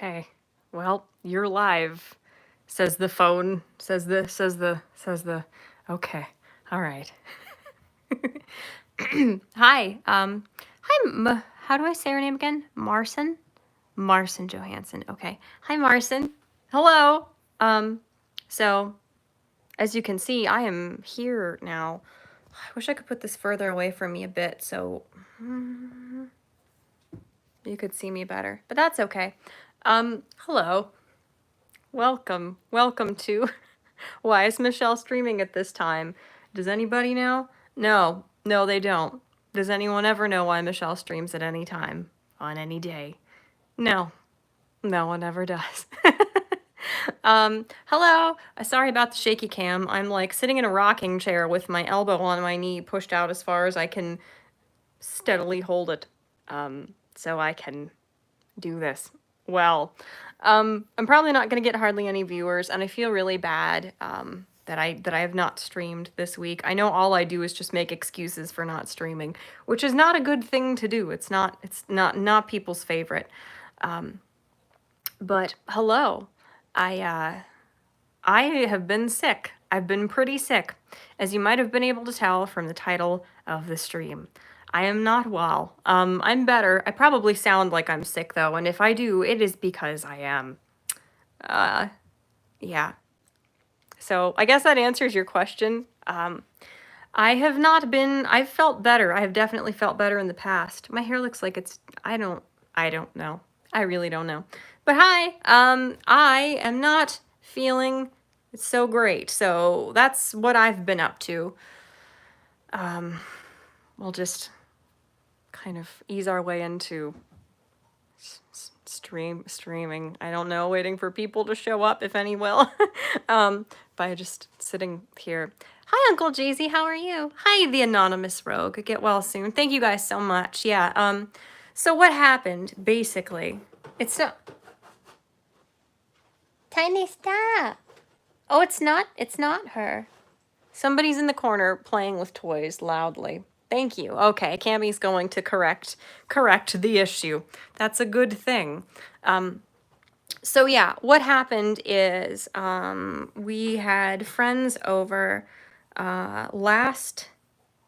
Okay. Well, you're live, says the phone, says the. Okay. All right. Hi. How do I say her name again? Marcin? Marcin Johansson. Okay. Hi, Marcin. Hello. Um, so as you can see, I am here now. I wish I could put this further away from me a bit so you could see me better, but that's okay. Hello. Welcome to Why is Michelle streaming at this time? Does anybody know? No, they don't. Does anyone ever know why Michelle streams at any time on any day? No, no one ever does. Hello. Sorry about the shaky cam. I'm like sitting in a rocking chair with my elbow on my knee pushed out as far as I can steadily hold it, so I can do this well. I'm probably not going to get hardly any viewers, and I feel really bad that I have not streamed this week. I know all I do is just make excuses for not streaming, which is not a good thing to do. It's not people's favorite. But hello, I have been sick. I've been pretty sick, as you might have been able to tell from the title of the stream. I am not well. I'm better. I probably sound like I'm sick though, and if I do, it is because I am. Yeah. So I guess that answers your question. I've felt better. I have definitely felt better in the past. My hair looks like I don't know. I really don't know. But hi, I am not feeling so great. So that's what I've been up to. We'll just kind of ease our way into streaming. I don't know, waiting for people to show up, if any will. By just sitting here. Hi, Uncle Jay-Z, how are you? Hi, the anonymous rogue. Get well soon. Thank you guys so much. Yeah, so what happened, basically? It's so... Tiny, stop! Oh, it's not her. Somebody's in the corner playing with toys loudly. Thank you. Okay, Cammy's going to correct the issue. That's a good thing. So yeah, what happened is we had friends over last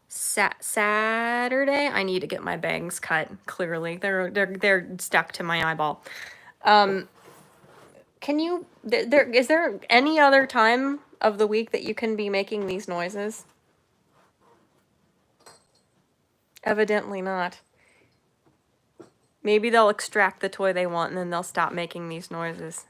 Saturday. I need to get my bangs cut. Clearly, they're stuck to my eyeball. Can you? Is there any other time of the week that you can be making these noises? Evidently not. Maybe they'll extract the toy they want and then they'll stop making these noises.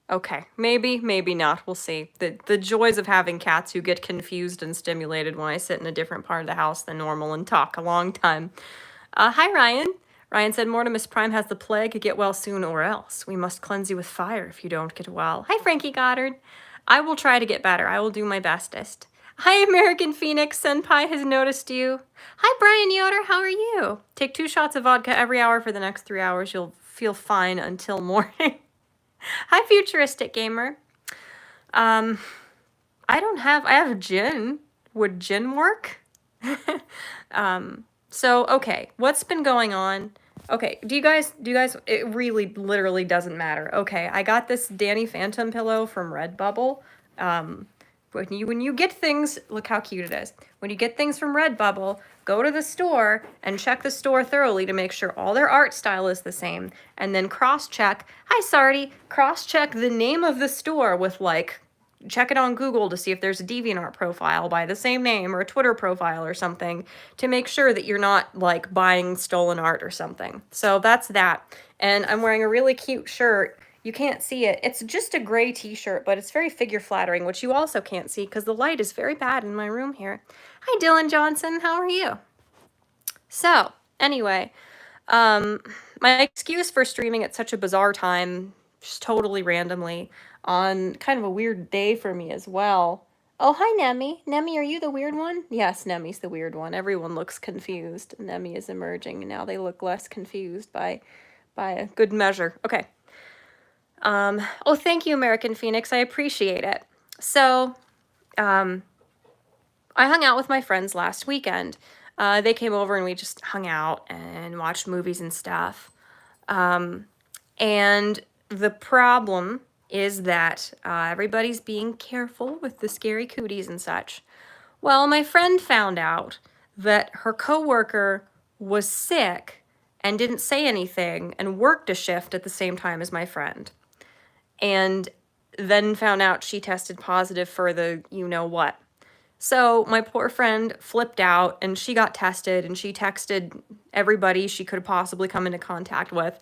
Okay, maybe not. We'll see. The joys of having cats who get confused and stimulated when I sit in a different part of the house than normal and talk a long time. Hi, Ryan. Ryan said, Mortimus Prime has the plague. Get well soon or else. We must cleanse you with fire if you don't get well. Hi, Frankie Goddard. I will try to get better. I will do my bestest. Hi, American Phoenix. Senpai has noticed you. Hi, Brian Yoder. How are you? Take 2 shots of vodka every hour for the next 3 hours. You'll feel fine until morning. Hi, Futuristic Gamer. I have gin. Would gin work? So, okay, what's been going on? Okay, do you guys, it really literally doesn't matter. Okay, I got this Danny Phantom pillow from Redbubble. When you get things, look how cute it is. When you get things from Redbubble, go to the store and check the store thoroughly to make sure all their art style is the same. And then cross-check, hi Sardi, cross-check the name of the store with like, check it on Google to see if there's a DeviantArt profile by the same name or a Twitter profile or something to make sure that you're not like buying stolen art or something. So that's that. And I'm wearing a really cute shirt. You can't see it. It's just a gray t-shirt, but it's very figure flattering, which you also can't see because the light is very bad in my room here. Hi, Dylan Johnson. How are you? So, anyway, my excuse for streaming at such a bizarre time, just totally randomly, on kind of a weird day for me as well. Oh, hi, Nemi. Nemi, are you the weird one? Yes, Nemi's the weird one. Everyone looks confused. Nemi is emerging, and now they look less confused by a good measure. Okay. Oh, thank you, American Phoenix. I appreciate it. So, I hung out with my friends last weekend. They came over and we just hung out and watched movies and stuff. And the problem is that everybody's being careful with the scary cooties and such. Well, my friend found out that her coworker was sick and didn't say anything and worked a shift at the same time as my friend. And then found out she tested positive for the you know what. So my poor friend flipped out and she got tested and she texted everybody she could possibly come into contact with.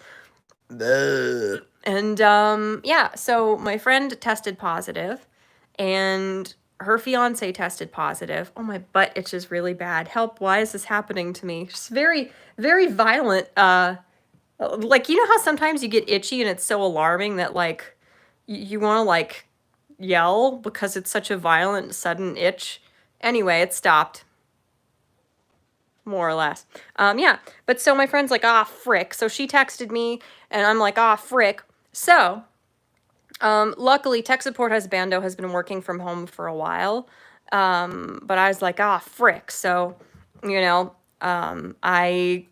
And yeah, so my friend tested positive and her fiance tested positive. Oh, my butt itches really bad. Help, why is this happening to me? Just very, very violent. Like, you know how sometimes you get itchy and it's so alarming that, like, you want to, like, yell because it's such a violent, sudden itch? Anyway, it stopped. More or less. Yeah, but so my friend's like, ah, frick. So she texted me, and I'm like, ah, frick. So, luckily, tech support husbando has been working from home for a while, but I was like, ah, frick. So, you know, I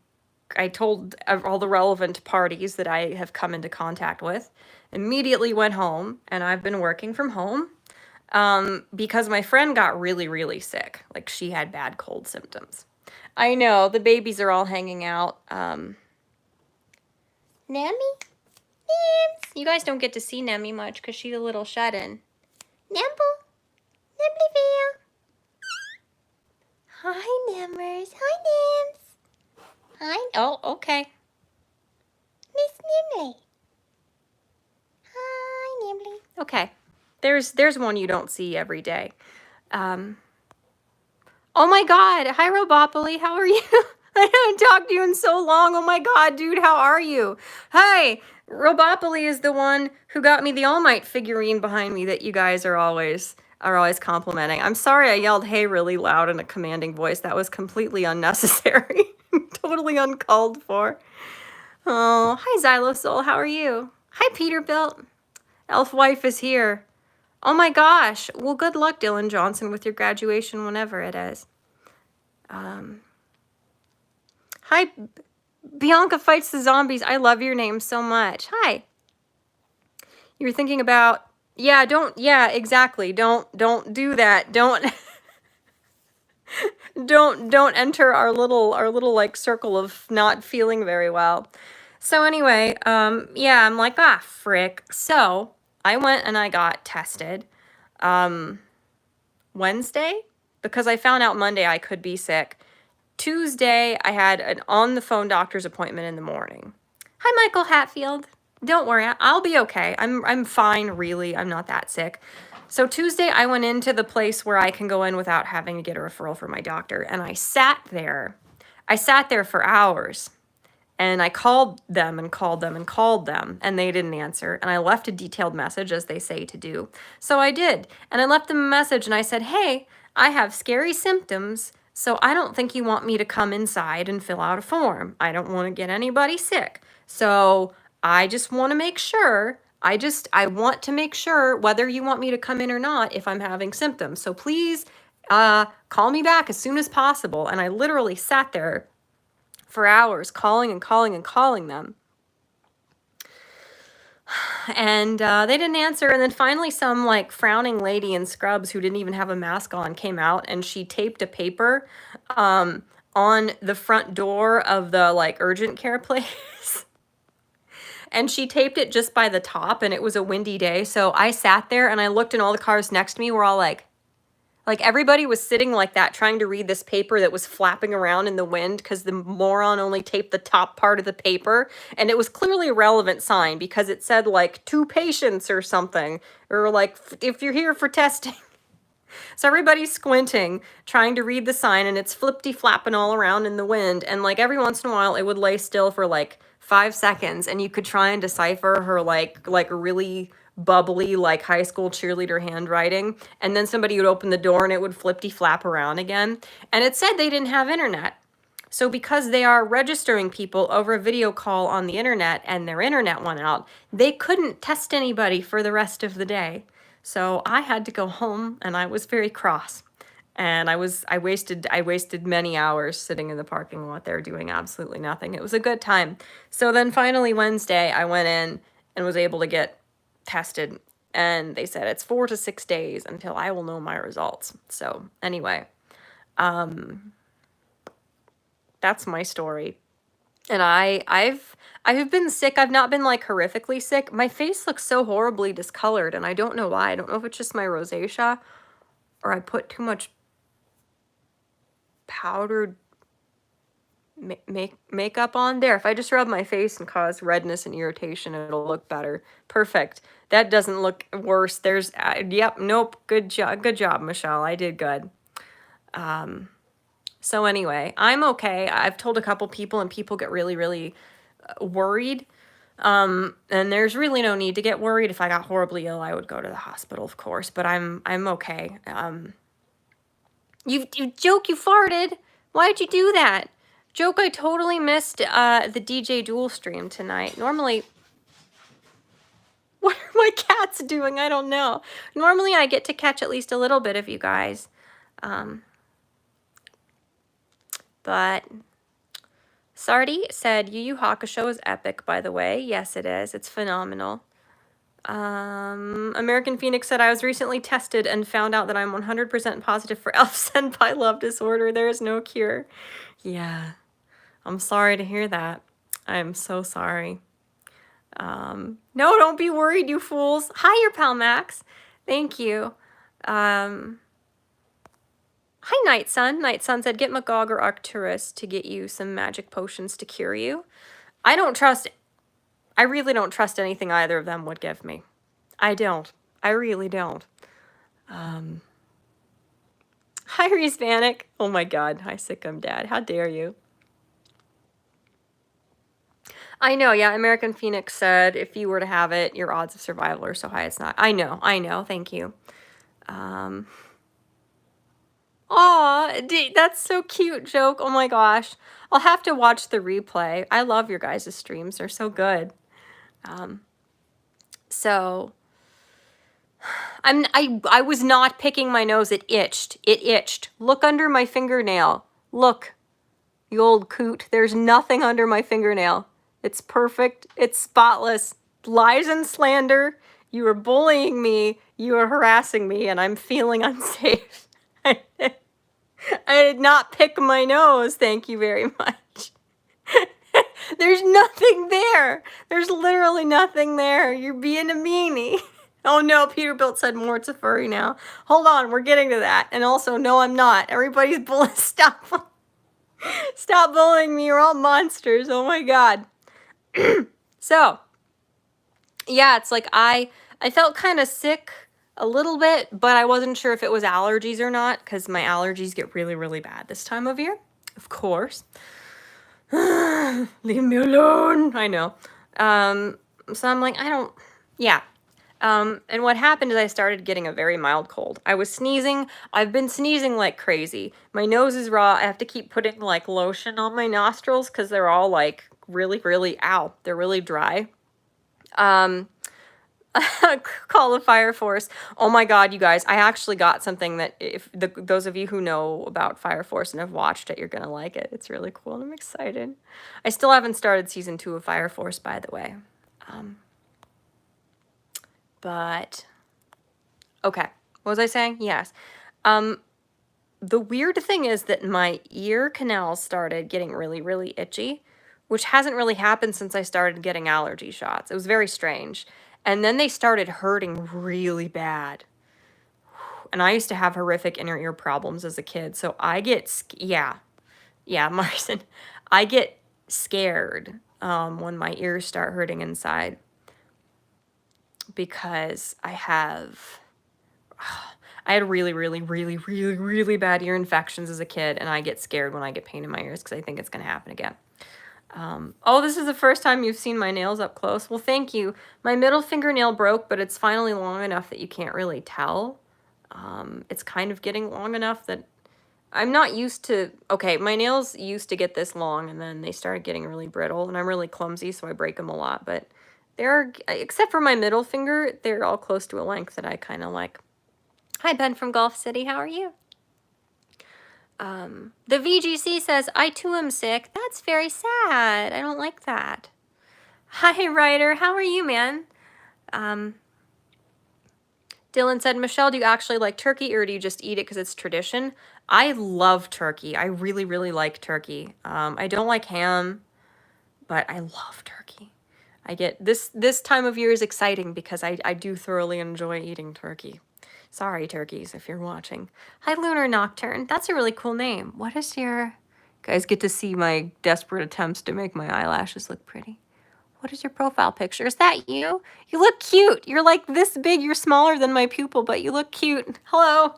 told all the relevant parties that I have come into contact with, immediately went home, and I've been working from home, because my friend got really, really sick. Like, she had bad cold symptoms. I know, the babies are all hanging out. Nemi? Nems. You guys don't get to see Nemi much because she's a little shut-in. Nemble? Nembleville? Hi, Nemmers. Hi, Nems. Hi. Oh, okay. Miss Nimley. Hi, Nimley. Okay. There's one you don't see every day. Oh my God. Hi, Robopoly. How are you? I haven't talked to you in so long. Oh my God, dude, how are you? Hi. Robopoly is the one who got me the All Might figurine behind me that you guys are always complimenting. I'm sorry I yelled hey really loud in a commanding voice. That was completely unnecessary. Totally uncalled for. Oh, hi Xylosoul. How are you? Hi Peterbilt. Elfwife is here. Oh my gosh. Well, good luck, Dylan Johnson, with your graduation whenever it is. Hi, Bianca Fights the Zombies. I love your name so much. Hi. You were thinking about, yeah, exactly. Don't do that. Don't don't enter our little like circle of not feeling very well. So anyway, yeah, I'm like, ah, frick. So I went and I got tested Wednesday because I found out Monday I could be sick. Tuesday, I had an on-the-phone doctor's appointment in the morning. Hi, Michael Hatfield. Don't worry, I'll be okay. I'm fine, really. I'm not that sick. So Tuesday, I went into the place where I can go in without having to get a referral from my doctor, and I sat there. I sat there for hours, and I called them and called them and called them, and they didn't answer, and I left a detailed message, as they say to do. So I did, and I left them a message, and I said, hey, I have scary symptoms, so I don't think you want me to come inside and fill out a form. I don't want to get anybody sick. So I just want to make sure, I want to make sure whether you want me to come in or not if I'm having symptoms. So please call me back as soon as possible. And I literally sat there for hours calling and calling and calling them. And they didn't answer. And then finally some like frowning lady in scrubs who didn't even have a mask on came out, and she taped a paper on the front door of the like urgent care place. And she taped it just by the top, and it was a windy day. So I sat there and I looked, and all the cars next to me were all like everybody was sitting like that trying to read this paper that was flapping around in the wind because the moron only taped the top part of the paper. And it was clearly a relevant sign because it said like 2 patients or something, or like if you're here for testing. So everybody's squinting, trying to read the sign, and it's flippity flapping all around in the wind. And like every once in a while it would lay still for like 5 seconds, and you could try and decipher her like really bubbly like high school cheerleader handwriting, and then somebody would open the door and it would flippity flap around again. And it said they didn't have internet. So because they are registering people over a video call on the internet and their internet went out, they couldn't test anybody for the rest of the day. So I had to go home, and I was very cross. And I wasted many hours sitting in the parking lot there doing absolutely nothing. It was a good time. So then finally Wednesday, I went in and was able to get tested. And they said it's 4 to 6 days until I will know my results. So anyway, that's my story. And I've been sick. I've not been like horrifically sick. My face looks so horribly discolored, and I don't know why. I don't know if it's just my rosacea or I put too much powdered makeup on there. If I just rub my face and cause redness and irritation, it'll look better. Perfect. That doesn't look worse. There's yep, nope. Good job, Michelle. I did good. So anyway, I'm okay. I've told a couple people and people get really, really worried. And there's really no need to get worried. If I got horribly ill, I would go to the hospital, of course, but I'm okay. You joke, you farted. Why'd you do that? Joke, I totally missed the DJ Duel stream tonight. Normally, what are my cats doing? I don't know. Normally I get to catch at least a little bit of you guys. But Sardi said, Yu Yu Hakusho is epic, by the way. Yes, it is. It's phenomenal. American Phoenix said, I was recently tested and found out that I'm 100% positive for Elf Senpai love disorder. There is no cure. Yeah. I'm sorry to hear that. I'm so sorry. No, don't be worried, you fools. Hi, your pal Max. Thank you. Hi, Night Sun. Night Sun said, get Magog or Arcturus to get you some magic potions to cure you. I really don't trust anything either of them would give me. I don't. I really don't. Hi, Reese Vanek. Oh my god. Hi, Sikkim Dad. How dare you? I know, yeah. American Phoenix said, if you were to have it, your odds of survival are so high it's not. I know. Thank you. Aw, that's so cute, Joke. Oh my gosh. I'll have to watch the replay. I love your guys' streams. They're so good. So I was not picking my nose. It itched. It itched. Look under my fingernail. Look, you old coot. There's nothing under my fingernail. It's perfect. It's spotless. Lies and slander. You are bullying me. You are harassing me, and I'm feeling unsafe. I did not pick my nose. Thank you very much. There's nothing there. There's literally nothing there. You're being a meanie. Oh no, Peterbilt said Mort's a furry now. Hold on, we're getting to that. And also, no, I'm not. Everybody's bullying. Stop. Stop bullying me. You're all monsters. Oh my god. So, yeah, it's like I felt kind of sick a little bit, but I wasn't sure if it was allergies or not, because my allergies get really, really bad this time of year. Of course. Leave me alone. I know. So I'm like, yeah. And what happened is I started getting a very mild cold. I was sneezing. I've been sneezing like crazy. My nose is raw. I have to keep putting like lotion on my nostrils because they're all like really, really, ow, they're really dry. Call the fire force. Oh my god, you guys, I actually got something that if those of you who know about Fire Force and have watched it, you're gonna like it. It's really cool and I'm excited. I still haven't started season 2 of Fire Force, by the way. But okay, what was I saying? Yes. The weird thing is that my ear canals started getting really, really itchy, which hasn't really happened since I started getting allergy shots. It was very strange. And then they started hurting really bad. And I used to have horrific inner ear problems as a kid. So I get, yeah, Marson, I get scared when my ears start hurting inside. Because I had really, really, really, really, really bad ear infections as a kid. And I get scared when I get pain in my ears because I think it's going to happen again. Oh, this is the first time you've seen my nails up close. Well, thank you. My middle fingernail broke, but it's finally long enough that you can't really tell. It's kind of getting long enough that I'm not used to... Okay, my nails used to get this long, and then they started getting really brittle, and I'm really clumsy, so I break them a lot. But they're... Except for my middle finger, they're all close to a length that I kind of like. Hi, Ben from Gulf City. How are you? The VGC says, I too am sick. That's very sad. I don't like that. Hi, Ryder. How are you, man? Dylan said, Michelle, do you actually like turkey or do you just eat it because it's tradition? I love turkey. I really, really like turkey. I don't like ham, but I love turkey. I get this time of year is exciting because I do thoroughly enjoy eating turkey. Sorry, turkeys, if you're watching. Hi, Lunar Nocturne. That's a really cool name. What is your... Guys get to see my desperate attempts to make my eyelashes look pretty. What is your profile picture? Is that you? You look cute. You're like this big. You're smaller than my pupil, but you look cute. Hello.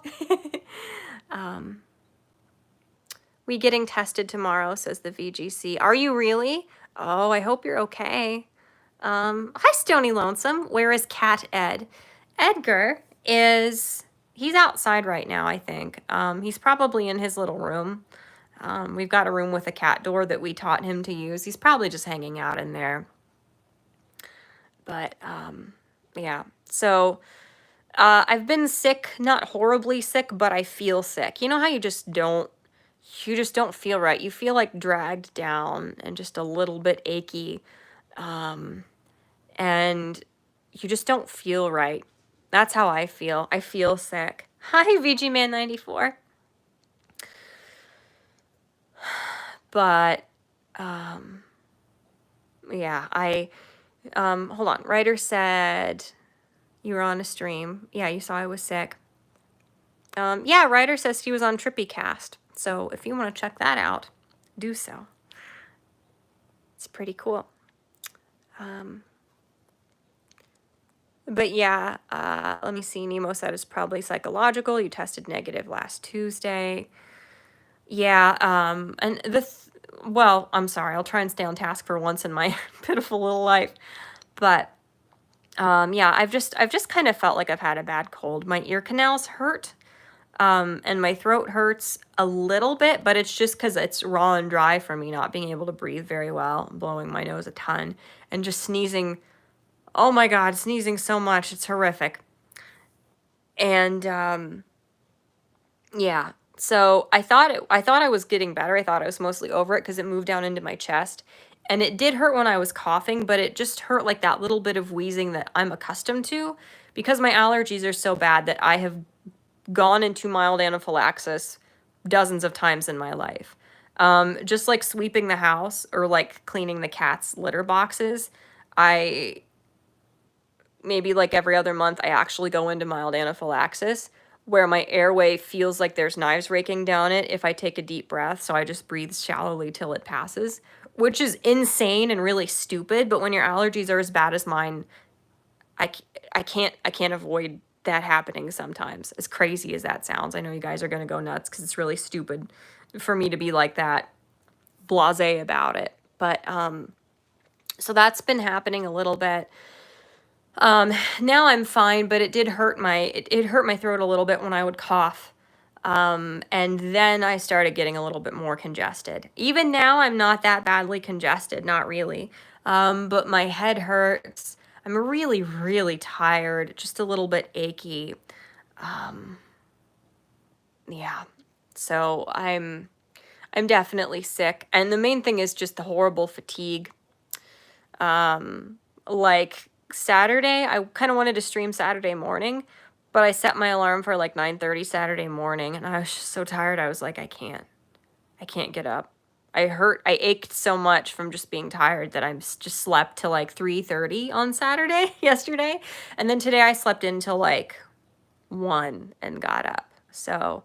We getting tested tomorrow, says the VGC. Are you really? Oh, I hope you're okay. Hi, Stony Lonesome. Where is Cat Ed? Edgar he's outside right now, I think. He's probably in his little room. We've got a room with a cat door that we taught him to use. He's probably just hanging out in there. But, yeah. So, I've been sick, not horribly sick, but I feel sick. You know how you just don't feel right. You feel like dragged down and just a little bit achy. And you just don't feel right. That's how I feel. I feel sick. Hi, VGMan94. But, yeah, hold on. Ryder said you were on a stream. Yeah, you saw I was sick. Yeah, Ryder says he was on TrippyCast. So if you want to check that out, do so. It's pretty cool. But yeah, let me see. Nemo said it's probably psychological. You tested negative last Tuesday. Yeah, and well, I'm sorry. I'll try and stay on task for once in my pitiful little life. But yeah, I've just kind of felt like I've had a bad cold. My ear canals hurt. And my throat hurts a little bit, but it's just because it's raw and dry for me not being able to breathe very well, blowing my nose a ton, and just sneezing. Oh my God, sneezing so much. It's horrific. And yeah, so I thought I was getting better. I thought I was mostly over it because it moved down into my chest. And it did hurt when I was coughing, but it just hurt like that little bit of wheezing that I'm accustomed to because my allergies are so bad that I have gone into mild anaphylaxis dozens of times in my life. Just like sweeping the house or like cleaning the cat's litter boxes, maybe like every other month, I actually go into mild anaphylaxis where my airway feels like there's knives raking down it if I take a deep breath. So I just breathe shallowly till it passes, which is insane and really stupid. But when your allergies are as bad as mine, I can't avoid that happening sometimes, as crazy as that sounds. I know you guys are going to go nuts because it's really stupid for me to be like that blasé about it. But so that's been happening a little bit. Now I'm fine, but it did hurt it hurt my throat a little bit when I would cough. And then I started getting a little bit more congested. Even now, I'm not that badly congested, not really. But my head hurts. I'm really, really tired, just a little bit achy. Yeah. So I'm definitely sick. And the main thing is just the horrible fatigue. Like Saturday, I kind of wanted to stream Saturday morning, but I set my alarm for like 9:30 Saturday morning, and I was just so tired. I was like, I can't get up. I ached so much from just being tired that I just slept till like 3:30 on Saturday yesterday. And then today I slept until like 1 and got up. So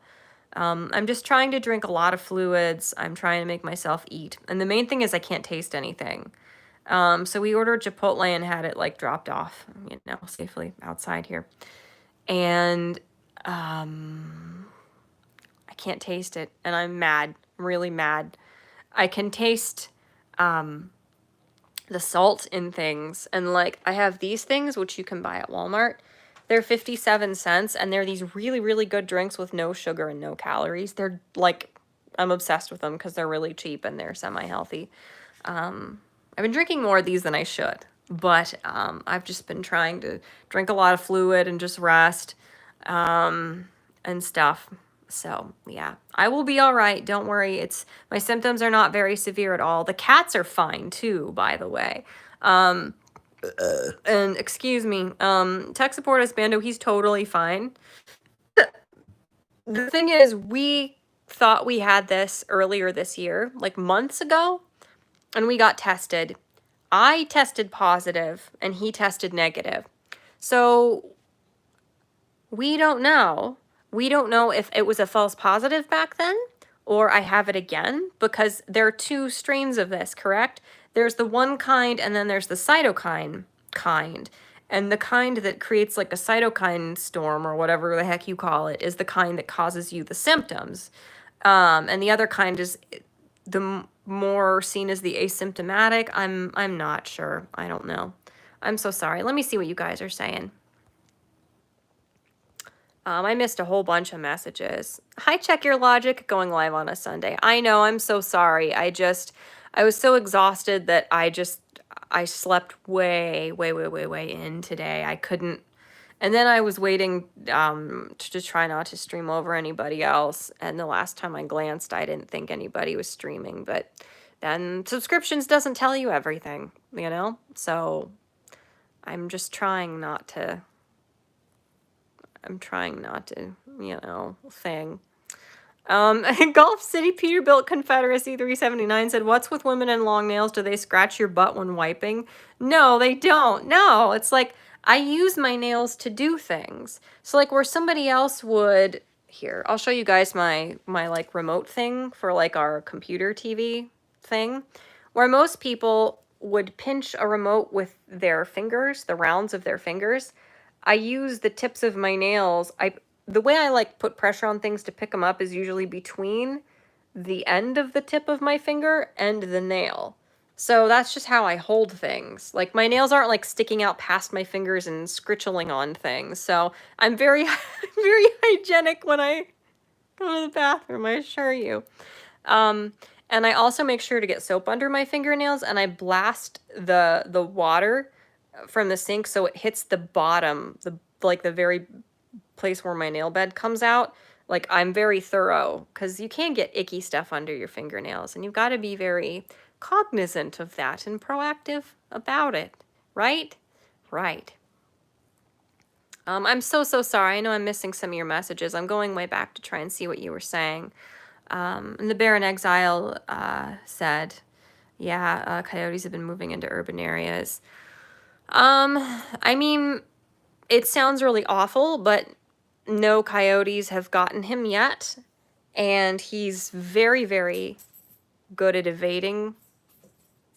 I'm just trying to drink a lot of fluids. I'm trying to make myself eat. And the main thing is I can't taste anything. So we ordered Chipotle and had it like dropped off, safely outside here. And I can't taste it. And I'm mad, really mad. I can taste the salt in things. And like I have these things, which you can buy at Walmart. They're 57 cents and they're these really, really good drinks with no sugar and no calories. They're like, I'm obsessed with them because they're really cheap and they're semi-healthy. I've been drinking more of these than I should, but I've just been trying to drink a lot of fluid and just rest and stuff. So yeah, I will be all right. Don't worry. My symptoms are not very severe at all. The cats are fine too, by the way. Um, and excuse me, tech support is Bando. He's totally fine. The thing is, we thought we had this earlier this year, like months ago, and we got tested. I tested positive and he tested negative. So we don't know. We don't know if it was a false positive back then or I have it again, because there are two strains of this, correct? There's the one kind and then there's the cytokine kind. And the kind that creates like a cytokine storm or whatever the heck you call it is the kind that causes you the symptoms. And the other kind is the more seen as the asymptomatic. I'm not sure. I don't know. I'm so sorry. Let me see what you guys are saying. I missed a whole bunch of messages. Hi, Check Your Logic, going live on a Sunday. I know, I'm so sorry. I was so exhausted that I slept way in today. I couldn't, and then I was waiting to try not to stream over anybody else. And the last time I glanced, I didn't think anybody was streaming, but then subscriptions doesn't tell you everything, you know? So I'm just trying not to, thing. Golf City Peterbilt Confederacy 379 said, "What's with women and long nails? Do they scratch your butt when wiping?" No, they don't. No, it's like I use my nails to do things. So like where somebody else would, here, I'll show you guys my like remote thing for like our computer TV thing, where most people would pinch a remote with their fingers, the rounds of their fingers. I use the tips of my nails. The way I like put pressure on things to pick them up is usually between the end of the tip of my finger and the nail. So that's just how I hold things. Like my nails aren't like sticking out past my fingers and scritchling on things. So I'm very, very hygienic when I go to the bathroom, I assure you. And I also make sure to get soap under my fingernails, and I blast the water from the sink so it hits the bottom, the very place where my nail bed comes out. Like I'm very thorough, because you can get icky stuff under your fingernails, and you've got to be very cognizant of that and proactive about it, right? Right. I'm so sorry. I know I'm missing some of your messages. I'm going way back to try and see what you were saying. And the Bear in Exile said, yeah, coyotes have been moving into urban areas. I mean, it sounds really awful, but no coyotes have gotten him yet. And he's very, very good at evading.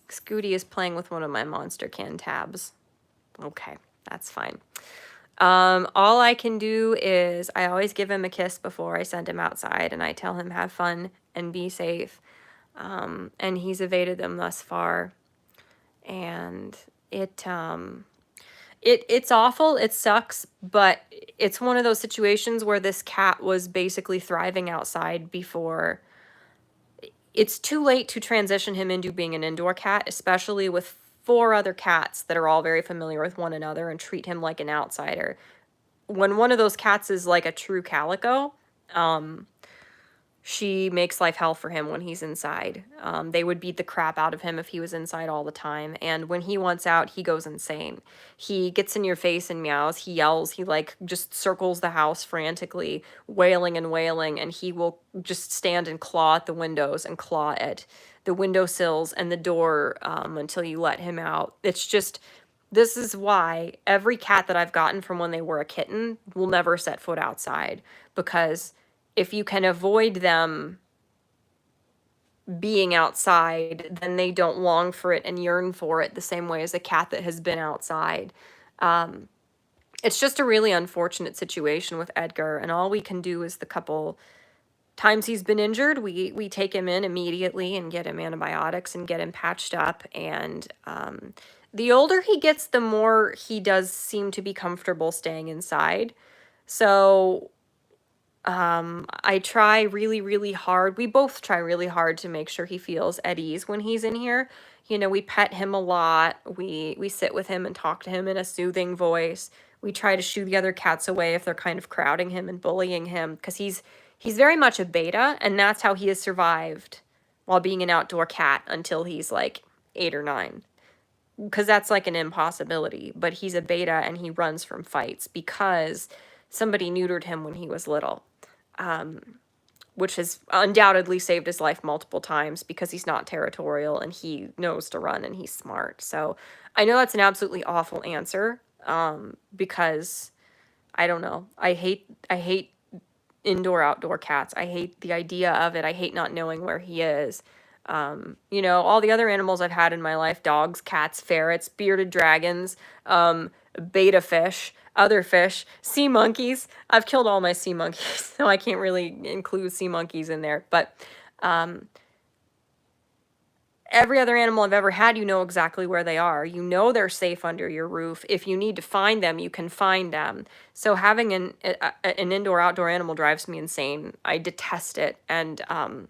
Scooty is playing with one of my Monster Can tabs. Okay, that's fine. All I can do is I always give him a kiss before I send him outside, and I tell him have fun and be safe. And he's evaded them thus far. And it's awful, it sucks, but it's one of those situations where this cat was basically thriving outside before. It's too late to transition him into being an indoor cat, especially with 4 other cats that are all very familiar with one another and treat him like an outsider. When one of those cats is like a true calico, she makes life hell for him when he's inside. They would beat the crap out of him if he was inside all the time. And when he wants out, he goes insane. He gets in your face and meows. He yells. He like just circles the house frantically, wailing and wailing. And he will just stand and claw at the windows and claw at the windowsills and the door until you let him out. It's just, this is why every cat that I've gotten from when they were a kitten will never set foot outside, because if you can avoid them being outside, then they don't long for it and yearn for it the same way as a cat that has been outside. It's just a really unfortunate situation with Edgar, and all we can do is the couple times he's been injured, we take him in immediately and get him antibiotics and get him patched up. And the older he gets, the more he does seem to be comfortable staying inside. So I try really, really hard. We both try really hard to make sure he feels at ease when he's in here. You know, we pet him a lot. We sit with him and talk to him in a soothing voice. We try to shoo the other cats away if they're kind of crowding him and bullying him, because he's He's very much a beta, and that's how he has survived while being an outdoor cat until he's like 8 or 9. Because that's like an impossibility. But he's a beta and he runs from fights because somebody neutered him when he was little. Which has undoubtedly saved his life multiple times because he's not territorial and he knows to run and he's smart. So I know that's an absolutely awful answer, because I don't know. I hate indoor-outdoor cats. I hate the idea of it. I hate not knowing where he is. All the other animals I've had in my life, dogs, cats, ferrets, bearded dragons, beta fish, other fish, sea monkeys. I've killed all my sea monkeys, so I can't really include sea monkeys in there. But every other animal I've ever had, you know exactly where they are. You know they're safe under your roof. If you need to find them, you can find them. So having an indoor-outdoor animal drives me insane. I detest it, and I'm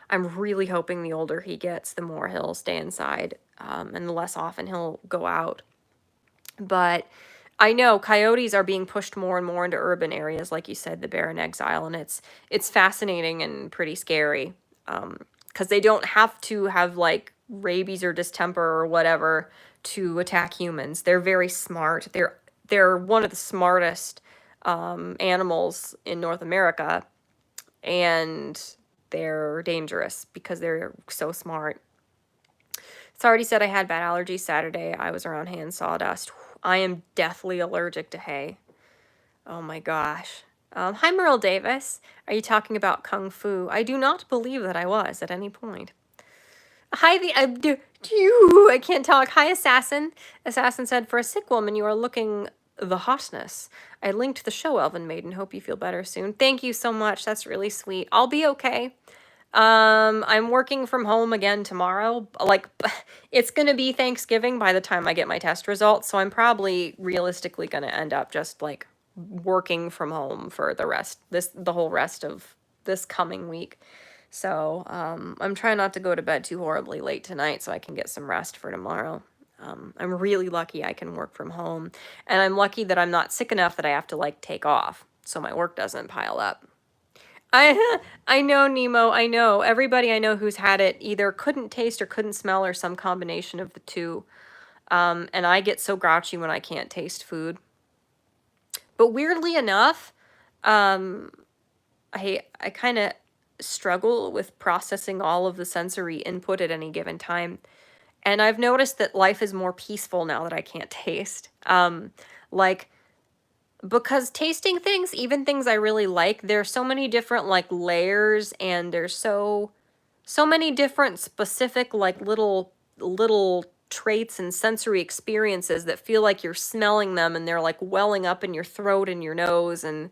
really hoping the older he gets, the more he'll stay inside, and the less often he'll go out. But I know coyotes are being pushed more and more into urban areas, like you said, the bear in exile, and it's fascinating and pretty scary, because they don't have to have like rabies or distemper or whatever to attack humans. They're very smart. They're one of the smartest animals in North America, and they're dangerous because they're so smart. It's already said I had bad allergies Saturday. I was around hay and sawdust. I am deathly allergic to hay. Oh my gosh. Hi, Merle Davis. Are you talking about Kung Fu? I do not believe that I was at any point. Hi, I can't talk. Hi, Assassin. Assassin said, for a sick woman, you are looking the hotness. I linked the show, Elven Maiden. Hope you feel better soon. Thank you so much. That's really sweet. I'll be okay. I'm working from home again tomorrow. Like, it's gonna be Thanksgiving by the time I get my test results, so I'm probably realistically gonna end up just like working from home for the whole rest of this coming week. So, I'm trying not to go to bed too horribly late tonight so I can get some rest for tomorrow. I'm really lucky I can work from home, and I'm lucky that I'm not sick enough that I have to like take off so my work doesn't pile up. I know, Nemo, I know. Everybody I know who's had it either couldn't taste or couldn't smell or some combination of the two. And I get so grouchy when I can't taste food. But weirdly enough, I kind of struggle with processing all of the sensory input at any given time. And I've noticed that life is more peaceful now that I can't taste. Like, because tasting things, even things I really like, there's so many different like layers, and there's so many different specific like little traits and sensory experiences that feel like you're smelling them and they're like welling up in your throat and your nose and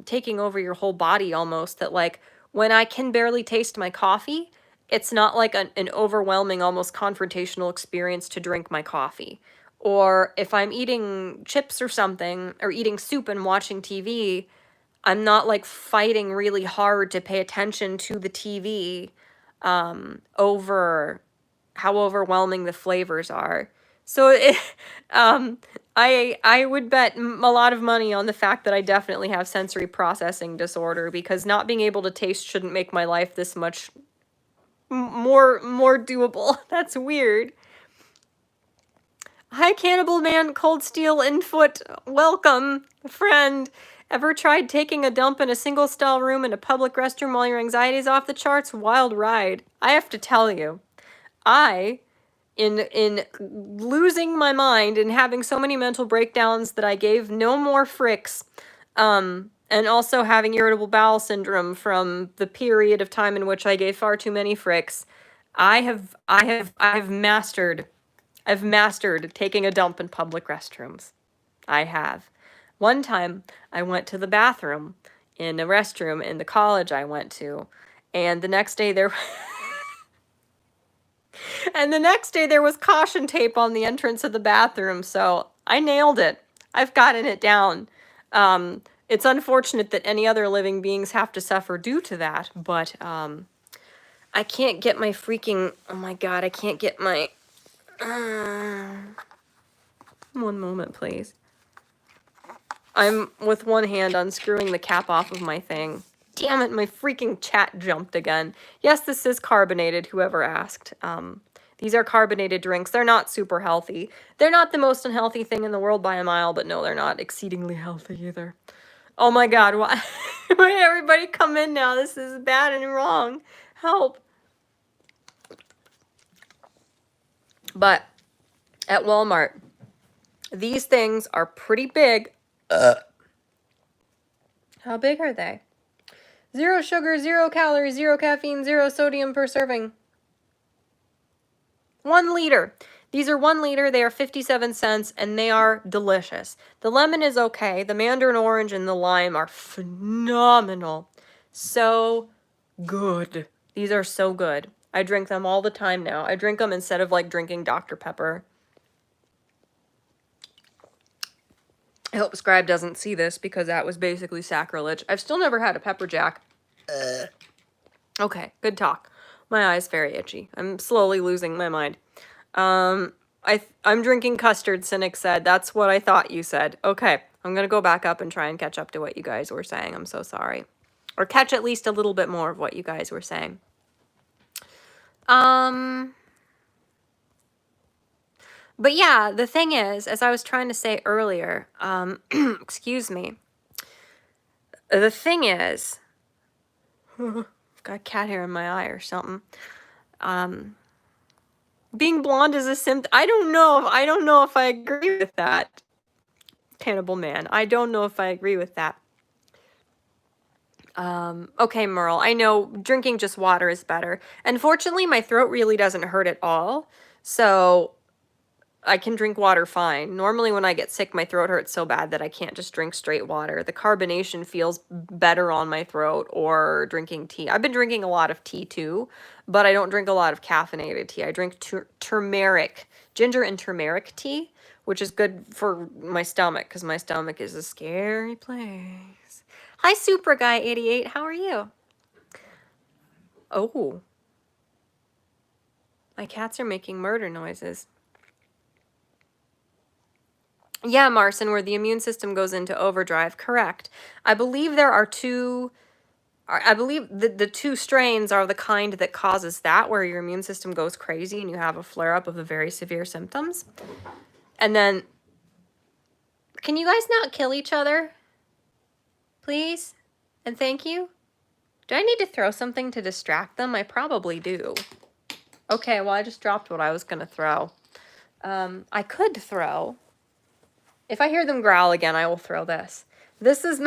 taking over your whole body almost, that like when I can barely taste my coffee, it's not like an overwhelming, almost confrontational experience to drink my coffee. Or if I'm eating chips or something, or eating soup and watching TV, I'm not like fighting really hard to pay attention to the TV over how overwhelming the flavors are. So I would bet a lot of money on the fact that I definitely have sensory processing disorder, because not being able to taste shouldn't make my life this much more doable. That's weird. Hi, Cannibal Man, Cold Steel Infoot. Welcome, friend. Ever tried taking a dump in a single-stall room in a public restroom while your anxiety's off the charts? Wild ride. I have to tell you, in losing my mind and having so many mental breakdowns that I gave no more fricks, and also having irritable bowel syndrome from the period of time in which I gave far too many fricks, I've mastered taking a dump in public restrooms. I have. One time, I went to the bathroom in a restroom in the college I went to, and the next day there was caution tape on the entrance of the bathroom, so I nailed it. I've gotten it down. It's unfortunate that any other living beings have to suffer due to that, but I can't get my freaking... Oh my god, I can't get my... One moment, please. I'm with one hand unscrewing the cap off of my thing. Damn it, my freaking chat jumped again. Yes, this is carbonated, whoever asked. These are carbonated drinks. They're not super healthy. They're not the most unhealthy thing in the world by a mile, but no, they're not exceedingly healthy either. Oh my god, why did everybody come in now? This is bad and wrong. Help. But at Walmart, these things are pretty big. How big are they? 0 sugar, 0 calories, 0 caffeine, 0 sodium per serving. 1 liter. These are 1 liter. They are 57 cents, and they are delicious. The lemon is okay. The mandarin orange and the lime are phenomenal. So good. These are so good. I drink them all the time now. I drink them instead of like drinking Dr. Pepper. I hope Scribe doesn't see this because that was basically sacrilege. I've still never had a pepper jack. Okay, good talk. My eye's very itchy. I'm slowly losing my mind. I'm drinking custard, Cynic said. That's what I thought you said. Okay, I'm gonna go back up and try and catch up to what you guys were saying. I'm so sorry. Or catch at least a little bit more of what you guys were saying. But yeah, the thing is, as I was trying to say earlier, excuse me. The thing is, got cat hair in my eye or something. Being blonde is a symptom. I don't know if I agree with that. Cannibal Man. I don't know if I agree with that. Okay, Merle, I know drinking just water is better. Unfortunately, my throat really doesn't hurt at all, so I can drink water fine. Normally when I get sick, my throat hurts so bad that I can't just drink straight water. The carbonation feels better on my throat, or drinking tea. I've been drinking a lot of tea too, but I don't drink a lot of caffeinated tea. I drink turmeric, ginger and turmeric tea, which is good for my stomach because my stomach is a scary place. Hi, Super Guy 88. How are you? Oh. My cats are making murder noises. Yeah, Marcin, where the immune system goes into overdrive. Correct. I believe there are two... I believe the two strains are the kind that causes that, where your immune system goes crazy and you have a flare-up of the very severe symptoms. And then... Can you guys not kill each other? Please? And thank you? Do I need to throw something to distract them? I probably do. Okay, well, I just dropped what I was going to throw. I could throw... If I hear them growl again, I will throw this. This is...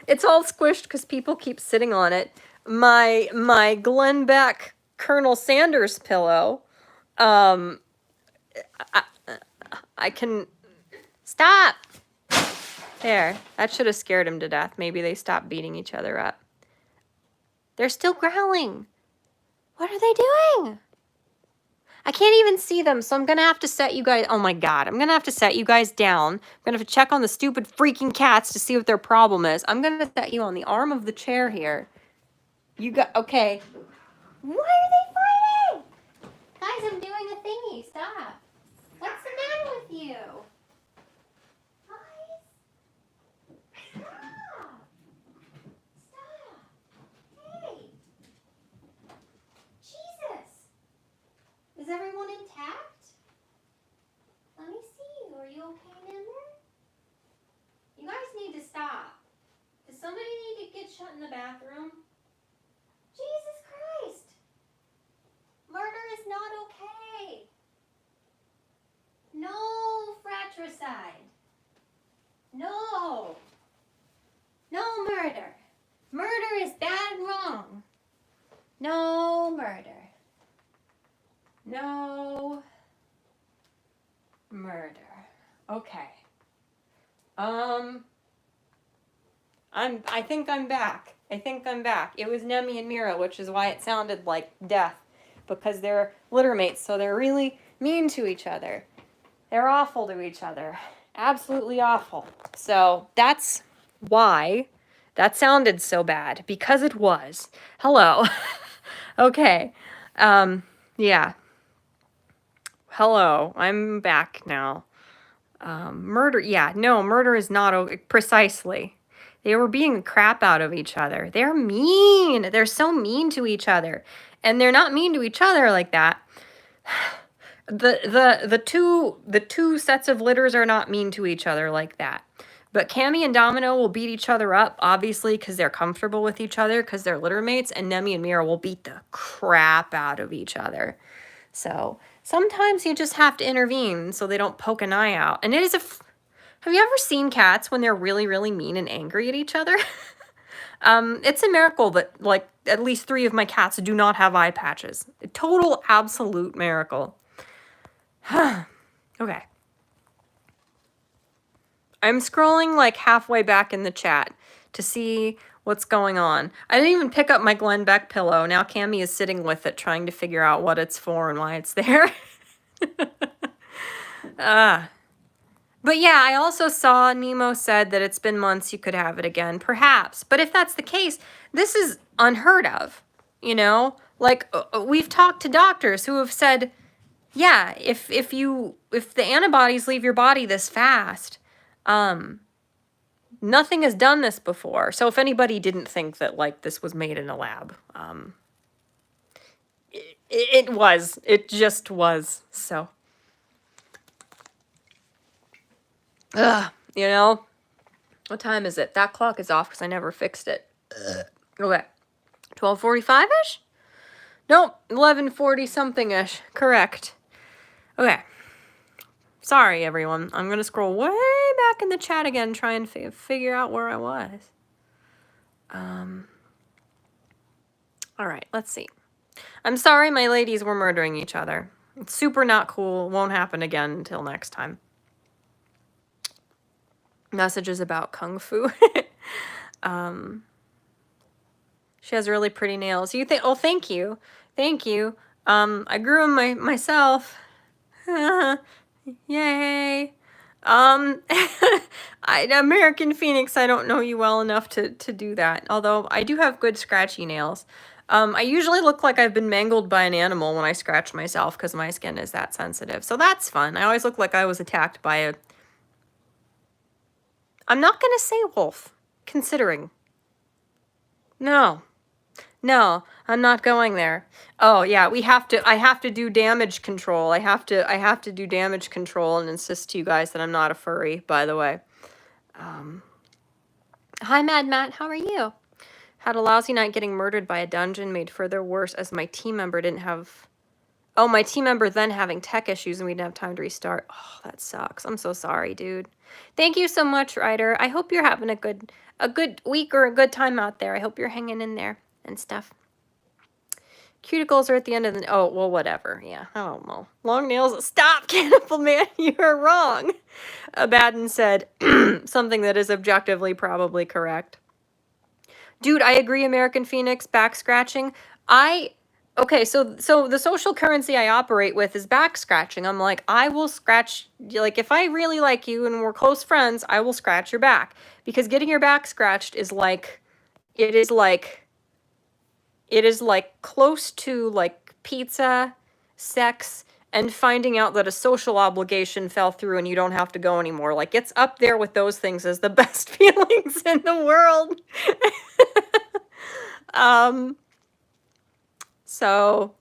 It's all squished because people keep sitting on it. My Glenn Beck Colonel Sanders pillow. I can... Stop! There. That should have scared him to death. Maybe they stopped beating each other up. They're still growling. What are they doing? I can't even see them, so I'm going to have to set you guys... Oh my god, I'm going to have to set you guys down. I'm going to have to check on the stupid freaking cats to see what their problem is. I'm going to set you on the arm of the chair here. You got... Okay. Why are they fighting? Guys, I'm doing a thingy. Stop. What's the matter with you? Guys? Stop. Stop. Hey. Jesus. Is everyone intact? Let me see. Are you okay, Nimmer? You guys need to stop. Does somebody need to get shut in the bathroom? Jesus Christ! Murder is not okay. No fratricide. No. No murder. Murder is bad and wrong. No murder. No murder. Okay. I think I'm back. It was Nemi and Mira, which is why it sounded like death, because they're litter mates, so they're really mean to each other. They're awful to each other. Absolutely awful. So that's why that sounded so bad, because it was. Hello. Okay. Yeah. Hello, I'm back now. Murder, yeah, no, murder is not precisely. They were beating the crap out of each other. They're mean. They're so mean to each other. And they're not mean to each other like that. The two sets of litters are not mean to each other like that. But Cammy and Domino will beat each other up, obviously, because they're comfortable with each other, because they're litter mates, and Nemi and Mira will beat the crap out of each other. So sometimes you just have to intervene so they don't poke an eye out. And it is have you ever seen cats when they're really, really mean and angry at each other? It's a miracle that, like, at least 3 of my cats do not have eye patches. A total, absolute miracle. Okay. I'm scrolling, like, halfway back in the chat to see what's going on. I didn't even pick up my Glenn Beck pillow. Now Cammy is sitting with it, trying to figure out what it's for and why it's there. But yeah, I also saw Nemo said that it's been months, you could have it again, perhaps. But if that's the case, this is unheard of, you know? Like, we've talked to doctors who have said, yeah, if the antibodies leave your body this fast, nothing has done this before. So if anybody didn't think that, like, this was made in a lab, it was. It just was. So. You know? What time is it? That clock is off because I never fixed it. Okay. 12:45-ish? Nope. 11:40 something-ish. Correct. Okay. Sorry, everyone. I'm going to scroll way back in the chat again, try and figure out where I was. All right, let's see. I'm sorry my ladies were murdering each other. It's super not cool. Won't happen again until next time. Messages about Kung Fu. She has really pretty nails. You think? Oh, thank you. Thank you. I grew them myself. Yay. American Phoenix, I don't know you well enough to do that. Although I do have good scratchy nails. I usually look like I've been mangled by an animal when I scratch myself because my skin is that sensitive. So that's fun. I always look like I was attacked by a... I'm not going to say wolf, considering. No. No, I'm not going there. Oh, yeah, I have to do damage control. I have to do damage control and insist to you guys that I'm not a furry, by the way. Hi, Mad Matt, how are you? Had a lousy night getting murdered by a dungeon, made further worse as my team member didn't have... Oh, my team member then having tech issues and we didn't have time to restart. Oh, that sucks. I'm so sorry, dude. Thank you so much, Ryder. I hope you're having a good week or a good time out there. I hope you're hanging in there and stuff. Cuticles are at the end of the... Oh, well, whatever. Yeah, I don't know. Long nails... Stop, Cannibal Man! You're wrong! Abaddon said something that is objectively probably correct. Dude, I agree, American Phoenix. Back scratching. Okay, so the social currency I operate with is back scratching. I'm like, I will scratch... Like, if I really like you and we're close friends, I will scratch your back. Because getting your back scratched is like... It is like close to like pizza, sex, and finding out that a social obligation fell through and you don't have to go anymore. Like, it's up there with those things as the best feelings in the world. So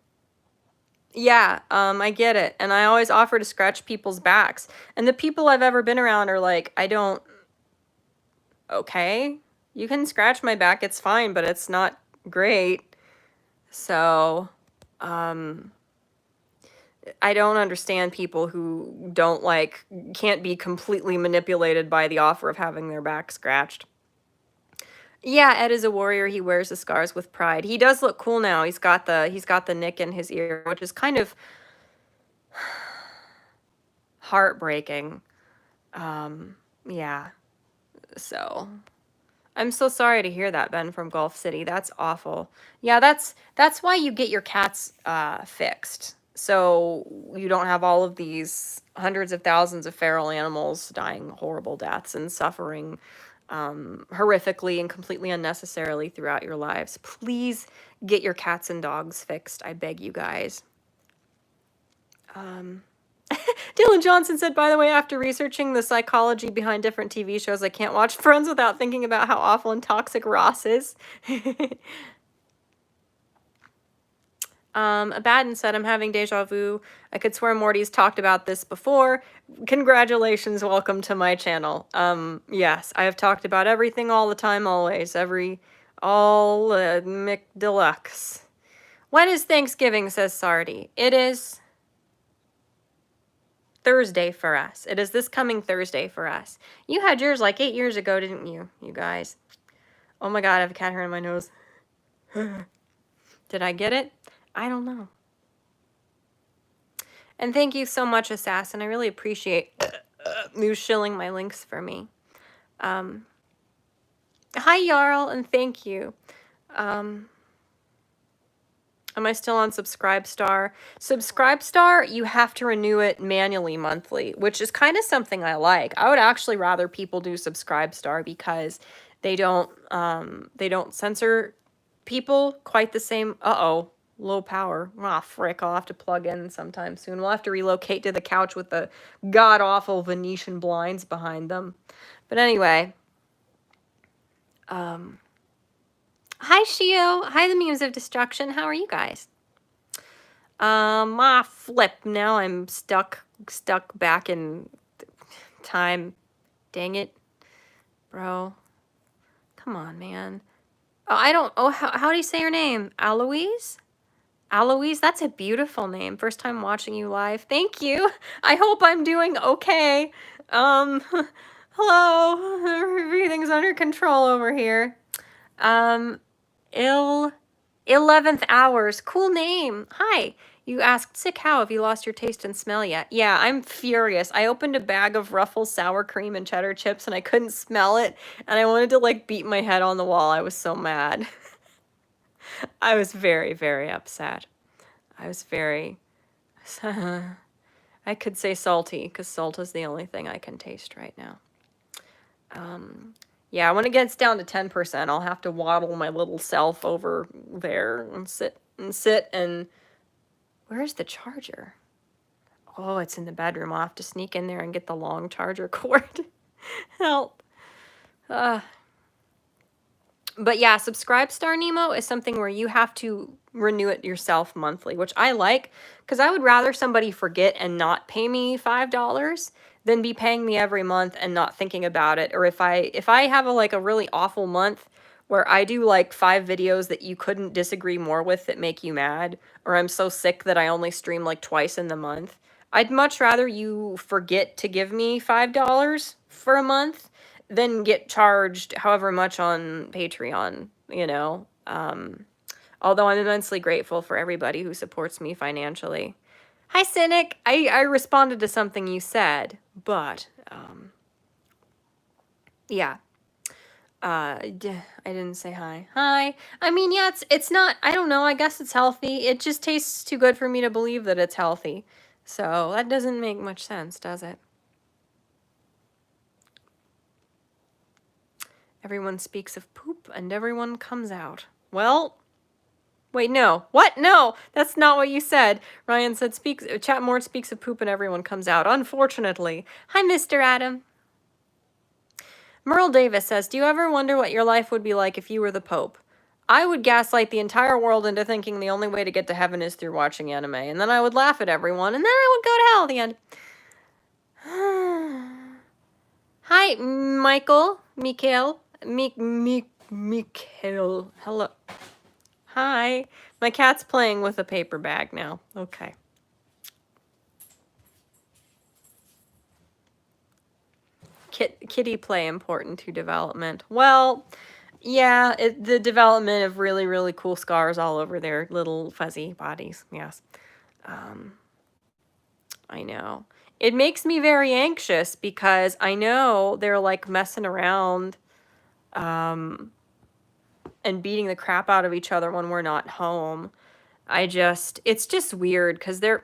yeah, I get it. And I always offer to scratch people's backs. And the people I've ever been around are like, okay, you can scratch my back, it's fine, but it's not great. So, I don't understand people who can't be completely manipulated by the offer of having their back scratched. Yeah, Ed is a warrior. He wears the scars with pride. He does look cool now. He's got the nick in his ear, which is kind of heartbreaking. Yeah. So, I'm so sorry to hear that, Ben, from Gulf City. That's awful. Yeah, that's why you get your cats fixed. So you don't have all of these hundreds of thousands of feral animals dying horrible deaths and suffering horrifically and completely unnecessarily throughout your lives. Please get your cats and dogs fixed. I beg you guys. Dylan Johnson said, by the way, after researching the psychology behind different TV shows, I can't watch Friends without thinking about how awful and toxic Ross is. Abaddon said, I'm having deja vu. I could swear Morty's talked about this before. Congratulations, welcome to my channel. Yes, I have talked about everything all the time, always. All McDeluxe. When is Thanksgiving, says Sardi. It is Thursday for us. It is this coming Thursday for us. You had yours like 8 years ago, didn't you, you guys? Oh my god, I have a cat hair in my nose. Did I get it? I don't know. And thank you so much, Assassin. I really appreciate you shilling my links for me. Hi, Jarl, and thank you. Am I still on Subscribestar? Subscribestar, you have to renew it manually monthly, which is kind of something I like. I would actually rather people do Subscribestar because they don't censor people quite the same. Uh-oh, low power. Ah, frick, I'll have to plug in sometime soon. We'll have to relocate to the couch with the god-awful Venetian blinds behind them. But anyway, hi, Shio. Hi, the Memes of Destruction. How are you guys? Flip. Now I'm stuck back in time. Dang it. Bro. Come on, man. Oh, I don't, how do you say your name? Aloise? Aloise, that's a beautiful name. First time watching you live. Thank you. I hope I'm doing okay. Hello. Everything's under control over here. 11th Hours. Cool name. Hi. You asked, sick how, have you lost your taste and smell yet? Yeah, I'm furious. I opened a bag of Ruffles sour cream and cheddar chips and I couldn't smell it. And I wanted to like beat my head on the wall. I was so mad. I was very, very upset. I was very... I could say salty because salt is the only thing I can taste right now. Yeah, when it gets down to 10%, I'll have to waddle my little self over there and sit and... Where's the charger? Oh, it's in the bedroom. I'll have to sneak in there and get the long charger cord. Help. But yeah, Subscribestar, Nemo, is something where you have to renew it yourself monthly, which I like, because I would rather somebody forget and not pay me $5 than be paying me every month and not thinking about it. Or if I have a really awful month where I do like 5 videos that you couldn't disagree more with that make you mad, or I'm so sick that I only stream like twice in the month, I'd much rather you forget to give me $5 for a month than get charged however much on Patreon, you know? Although I'm immensely grateful for everybody who supports me financially. Hi, Cynic. I responded to something you said, but, yeah. I didn't say hi. Hi. I mean, yeah, it's not, I don't know, I guess it's healthy. It just tastes too good for me to believe that it's healthy. So that doesn't make much sense, does it? Everyone speaks of poop and everyone comes out. Well, wait, no. What? No, that's not what you said. Ryan said, Chat-Mort speaks of poop and everyone comes out. Unfortunately. Hi, Mr. Adam. Merle Davis says, do you ever wonder what your life would be like if you were the Pope? I would gaslight the entire world into thinking the only way to get to heaven is through watching anime, and then I would laugh at everyone, and then I would go to hell at the end. Hi, Michael. Mikhail. Mikhail. Hello. Hi. My cat's playing with a paper bag now. Okay. Kitty play important to development. Well, yeah, the development of really, really cool scars all over their little fuzzy bodies. Yes. I know. It makes me very anxious because I know they're like messing around and beating the crap out of each other when we're not home. It's just weird because they're...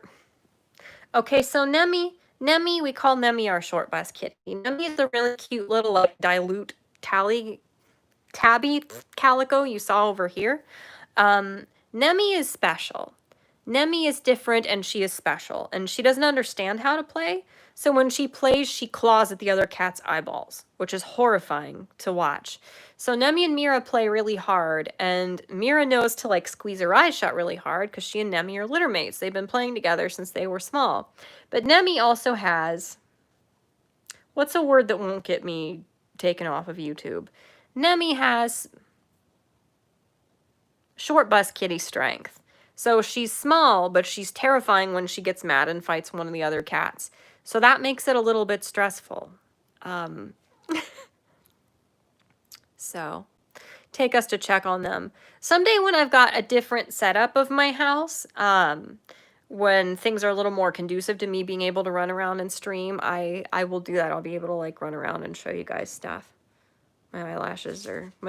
Okay, so Nemi, we call Nemi our short bus kitty. Nemi is the really cute little like dilute tabby calico you saw over here. Nemi is special. Nemi is different and she is special, and she doesn't understand how to play. So when she plays, she claws at the other cat's eyeballs, which is horrifying to watch. So Nemi and Mira play really hard, and Mira knows to like squeeze her eyes shut really hard because she and Nemi are litter mates. They've been playing together since they were small. But Nemi also has, what's a word that won't get me taken off of YouTube? Nemi has short bus kitty strength. So she's small, but she's terrifying when she gets mad and fights one of the other cats. So that makes it a little bit stressful. So take us to check on them. Someday when I've got a different setup of my house, when things are a little more conducive to me being able to run around and stream, I will do that. I'll be able to like run around and show you guys stuff. My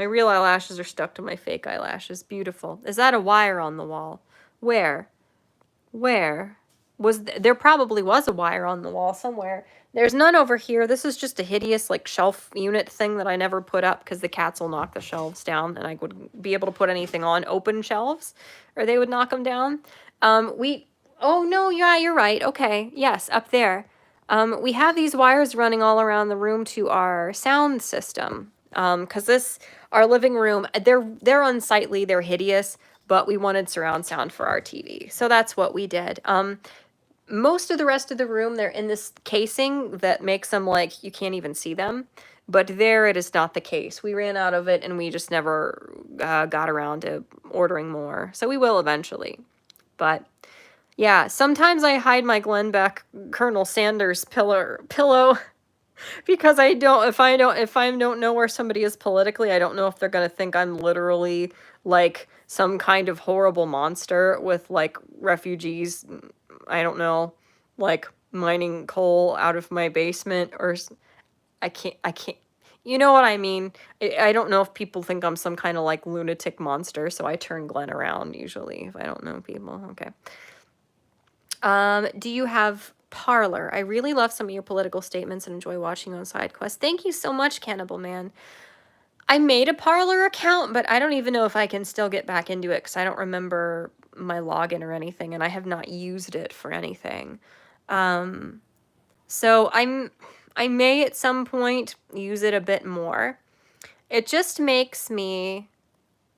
real eyelashes are stuck to my fake eyelashes. Beautiful. Is that a wire on the wall? Where? There probably was a wire on the wall somewhere. There's none over here. This is just a hideous like shelf unit thing that I never put up because the cats will knock the shelves down and I wouldn't be able to put anything on open shelves or they would knock them down. Oh no, yeah, you're right. Okay, yes, up there. We have these wires running all around the room to our sound system. Because our living room, they're unsightly, they're hideous, but we wanted surround sound for our TV. So that's what we did. Most of the rest of the room, they're in this casing that makes them like, you can't even see them. But there it is not the case. We ran out of it and we just never got around to ordering more. So we will eventually. But yeah, sometimes I hide my Glenn Beck Colonel Sanders pillow because if I don't know where somebody is politically, I don't know if they're going to think I'm literally like some kind of horrible monster with like refugees, I don't know, like mining coal out of my basement or I can't you know what I mean? I don't know if people think I'm some kind of like lunatic monster, so I turn Glenn around usually if I don't know people. Okay. Do you have Parlor? I really love some of your political statements and enjoy watching on side quests. Thank you so much, Cannibal Man. I made a Parlor account, but I don't even know if I can still get back into it because I don't remember my login or anything, and I have not used it for anything. So I may at some point use it a bit more. It just makes me...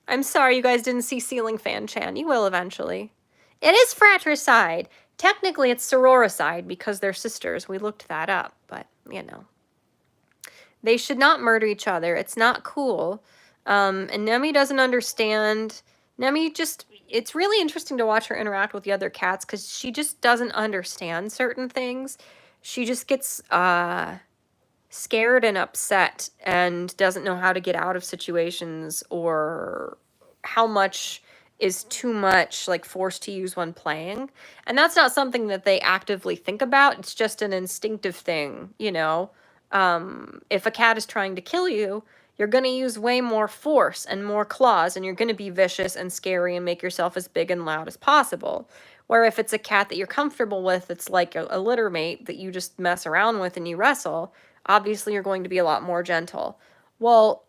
I'm sorry you guys didn't see Ceiling Fan Chan. You will eventually. It is fratricide. Technically, it's sororicide because they're sisters. We looked that up, but, you know. They should not murder each other. It's not cool. And Nemi doesn't understand. Nemi just... It's really interesting to watch her interact with the other cats because she just doesn't understand certain things. She just gets scared and upset and doesn't know how to get out of situations or how much is too much, like forced to use when playing. And that's not something that they actively think about. It's just an instinctive thing, you know. If a cat is trying to kill you, you're going to use way more force and more claws, and you're going to be vicious and scary and make yourself as big and loud as possible. Where if it's a cat that you're comfortable with, it's like a litter mate that you just mess around with and you wrestle, obviously you're going to be a lot more gentle. Well,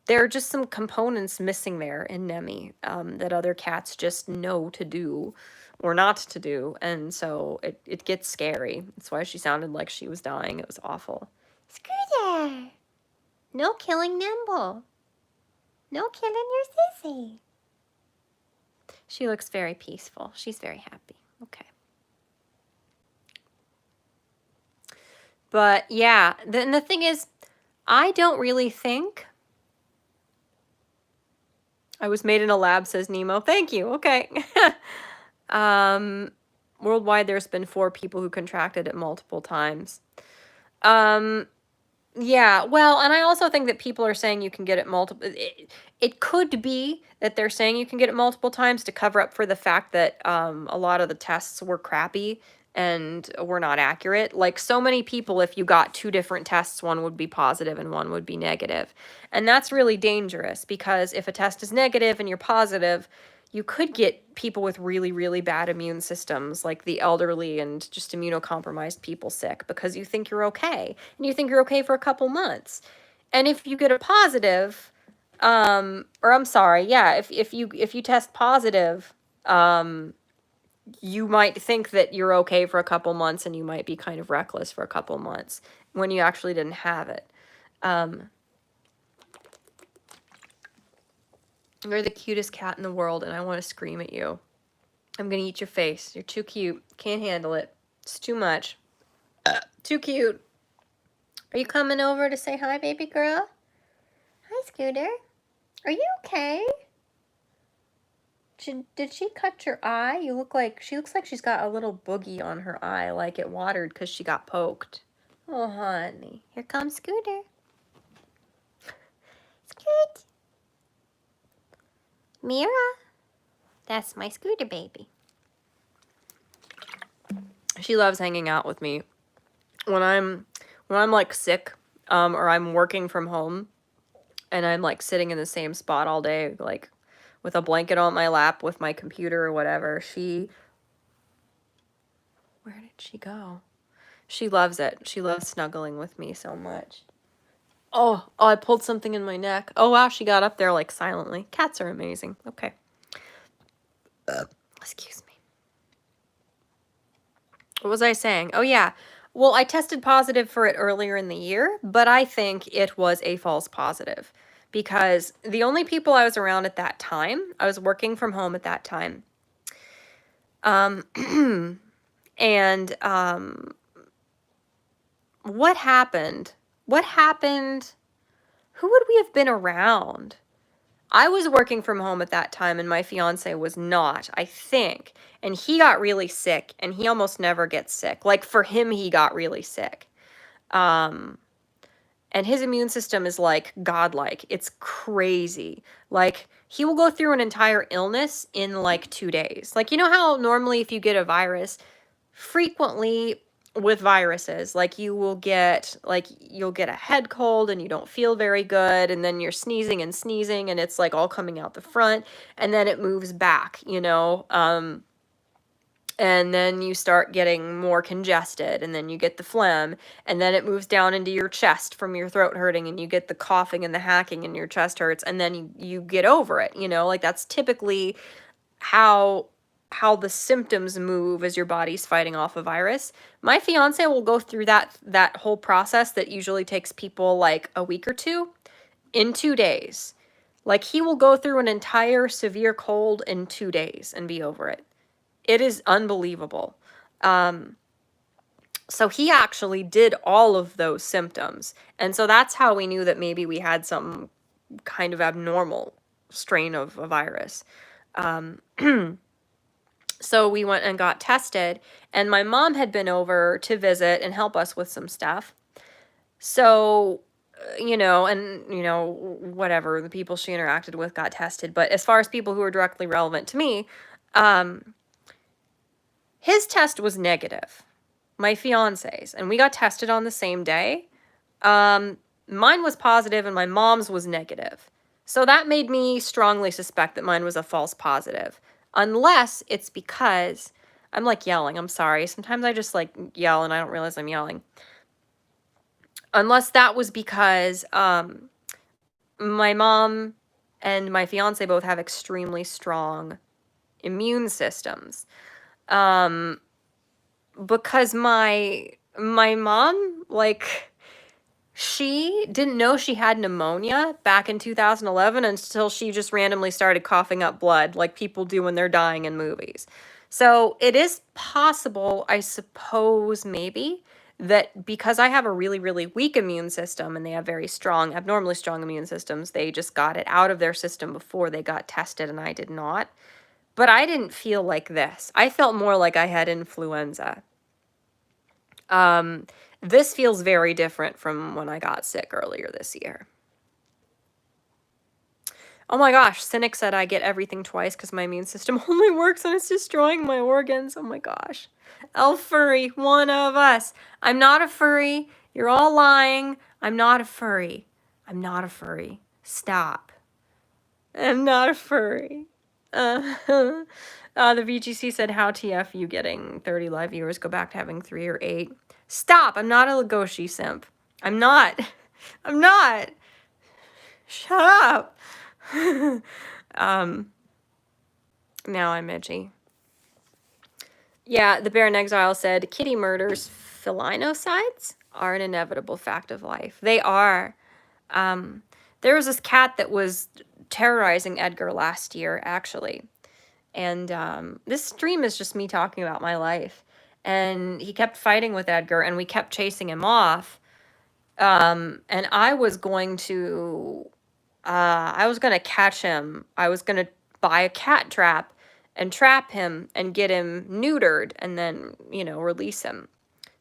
there are just some components missing there in Nemi that other cats just know to do or not to do, and so it gets scary. That's why she sounded like she was dying. It was awful. Scooter! No killing Nimble. No killing your sissy. She looks very peaceful. She's very happy. Okay. But yeah, then the thing is, I don't really think... I was made in a lab, says Nemo. Thank you. Okay. Worldwide, there's been 4 people who contracted it multiple times. Yeah, well, and I also think that people are saying you can get it multiple... It could be that they're saying you can get it multiple times to cover up for the fact that a lot of the tests were crappy and were not accurate. Like, so many people, if you got 2 different tests, one would be positive and one would be negative. And that's really dangerous because if a test is negative and you're positive, you could get people with really, really bad immune systems, like the elderly and just immunocompromised people sick because you think you're okay. And you think you're okay for a couple months. And if you get a positive, or I'm sorry, yeah, if you test positive, you might think that you're okay for a couple months and you might be kind of reckless for a couple months when you actually didn't have it. You're the cutest cat in the world, and I want to scream at you. I'm gonna eat your face. You're too cute. Can't handle it. It's too much. Too cute. Are you coming over to say hi, baby girl? Hi, Scooter. Are you okay? Did she cut your eye? She looks like she's got a little boogie on her eye, like it watered because she got poked. Oh, honey. Here comes Scooter. Scoot. Mira. That's my Scooter baby. She loves hanging out with me. When I'm like sick, or I'm working from home, and I'm like sitting in the same spot all day, like with a blanket on my lap with my computer or whatever, where did she go? She loves it. She loves snuggling with me so much. Oh, I pulled something in my neck. Oh, wow, she got up there like silently. Cats are amazing. Okay. Excuse me. What was I saying? Oh, yeah. Well, I tested positive for it earlier in the year, but I think it was a false positive because the only people I was around at that time, I was working from home at that time. And what happened? What happened? Who would we have been around? I was working from home at that time and my fiance was not, I think. And he got really sick and he almost never gets sick. Like for him, he got really sick. And his immune system is like godlike. It's crazy. Like he will go through an entire illness in like 2 days. Like, you know how normally if you get a virus, frequently with viruses, like you'll get a head cold and you don't feel very good, and then you're sneezing and it's like all coming out the front, and then it moves back, and then you start getting more congested, and then you get the phlegm, and then it moves down into your chest from your throat hurting, and you get the coughing and the hacking and your chest hurts, and then you get over it, like that's typically how the symptoms move as your body's fighting off a virus. My fiance will go through that whole process that usually takes people like a week or two in 2 days. Like he will go through an entire severe cold in 2 days and be over it. It is unbelievable. So he actually did all of those symptoms. And so that's how we knew that maybe we had some kind of abnormal strain of a virus. So we went and got tested, and my mom had been over to visit and help us with some stuff. So, whatever, the people she interacted with got tested. But as far as people who are directly relevant to me, his test was negative, my fiance's, and we got tested on the same day. Mine was positive and my mom's was negative. So that made me strongly suspect that mine was a false positive. Unless it's because, I'm like yelling, I'm sorry. Sometimes I just like yell and I don't realize I'm yelling. Unless that was because my mom and my fiance both have extremely strong immune systems. Because my mom, like, she didn't know she had pneumonia back in 2011 until she just randomly started coughing up blood like people do when they're dying in movies. So it is possible, I suppose, maybe, that because I have a really, really weak immune system and they have very strong, abnormally strong immune systems, they just got it out of their system before they got tested and I did not. But I didn't feel like this. I felt more like I had influenza. This feels very different from when I got sick earlier this year. Oh my gosh, Cynic said I get everything twice because my immune system only works and it's destroying my organs. Oh my gosh. Elf Furry, one of us. I'm not a furry. You're all lying. I'm not a furry. I'm not a furry. Stop. I'm not a furry. The VGC said, how TF you getting 30 live viewers? Go back to having 3 or 8. Stop! I'm not a Legoshi simp. I'm not. I'm not. Shut up. Now I'm itchy. Yeah, the Bear in Exile said, kitty murders felinocides are an inevitable fact of life. They are. Um, there was this cat that was terrorizing Edgar last year, actually. And this stream is just me talking about my life. And he kept fighting with Edgar, and we kept chasing him off. And I was going to catch him. I was going to buy a cat trap and trap him and get him neutered and then, release him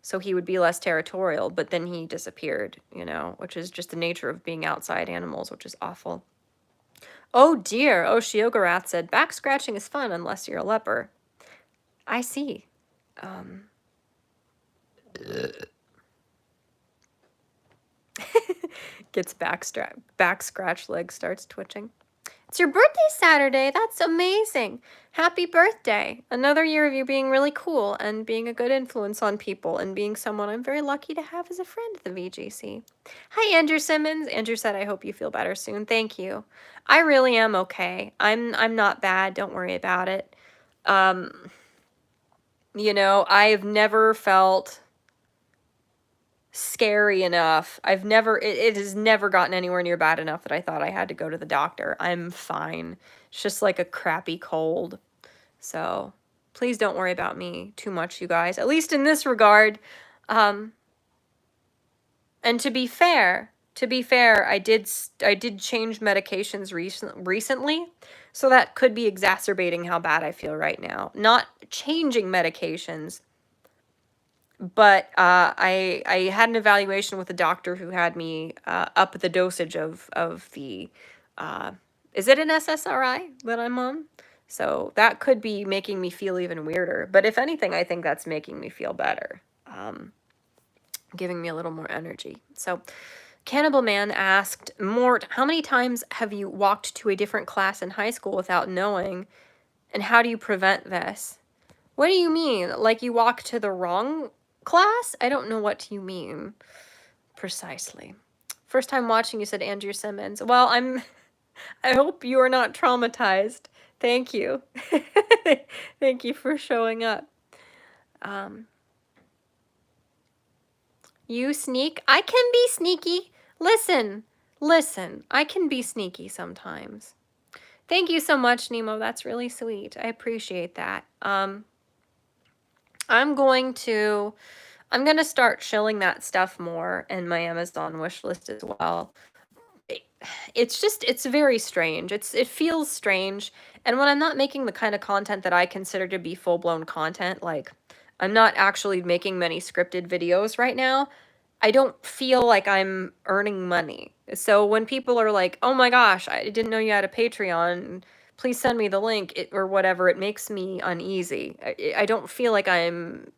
so he would be less territorial. But then he disappeared, which is just the nature of being outside animals, which is awful. Oh dear. Oh, Shiogarath said, back scratching is fun unless you're a leper. I see. Gets back scratch, leg starts twitching. It's your birthday Saturday. That's amazing. Happy birthday. Another year of you being really cool and being a good influence on people and being someone I'm very lucky to have as a friend at the VGC. Hi, Andrew Simmons. Andrew said, I hope you feel better soon. Thank you. I really am okay. I'm not bad. Don't worry about it. I've never felt scary enough. It has never gotten anywhere near bad enough that I thought I had to go to the doctor. I'm fine. It's just like a crappy cold. So please don't worry about me too much, you guys, at least in this regard. And to be fair, I did change medications recently, so that could be exacerbating how bad I feel right now. Not changing medications, but I had an evaluation with a doctor who had me up the dosage of the, is it an SSRI that I'm on? So that could be making me feel even weirder. But if anything, I think that's making me feel better, giving me a little more energy. So Cannibal Man asked, Mort, how many times have you walked to a different class in high school without knowing? And how do you prevent this? What do you mean? Like you walk to the wrong class? I don't know what you mean precisely. First time watching, you said Andrew Simmons. Well, I hope you are not traumatized. Thank you. Thank you for showing up. You sneak? I can be sneaky. Listen, I can be sneaky sometimes. Thank you so much, Nemo. That's really sweet. I appreciate that. I'm going to start shilling that stuff more in my Amazon wish list as well. It's very strange. It feels strange. And when I'm not making the kind of content that I consider to be full-blown content, like I'm not actually making many scripted videos right now, I don't feel like I'm earning money. So when people are like, oh my gosh, I didn't know you had a Patreon, please send me the link, or whatever, it makes me uneasy. I don't feel like I'm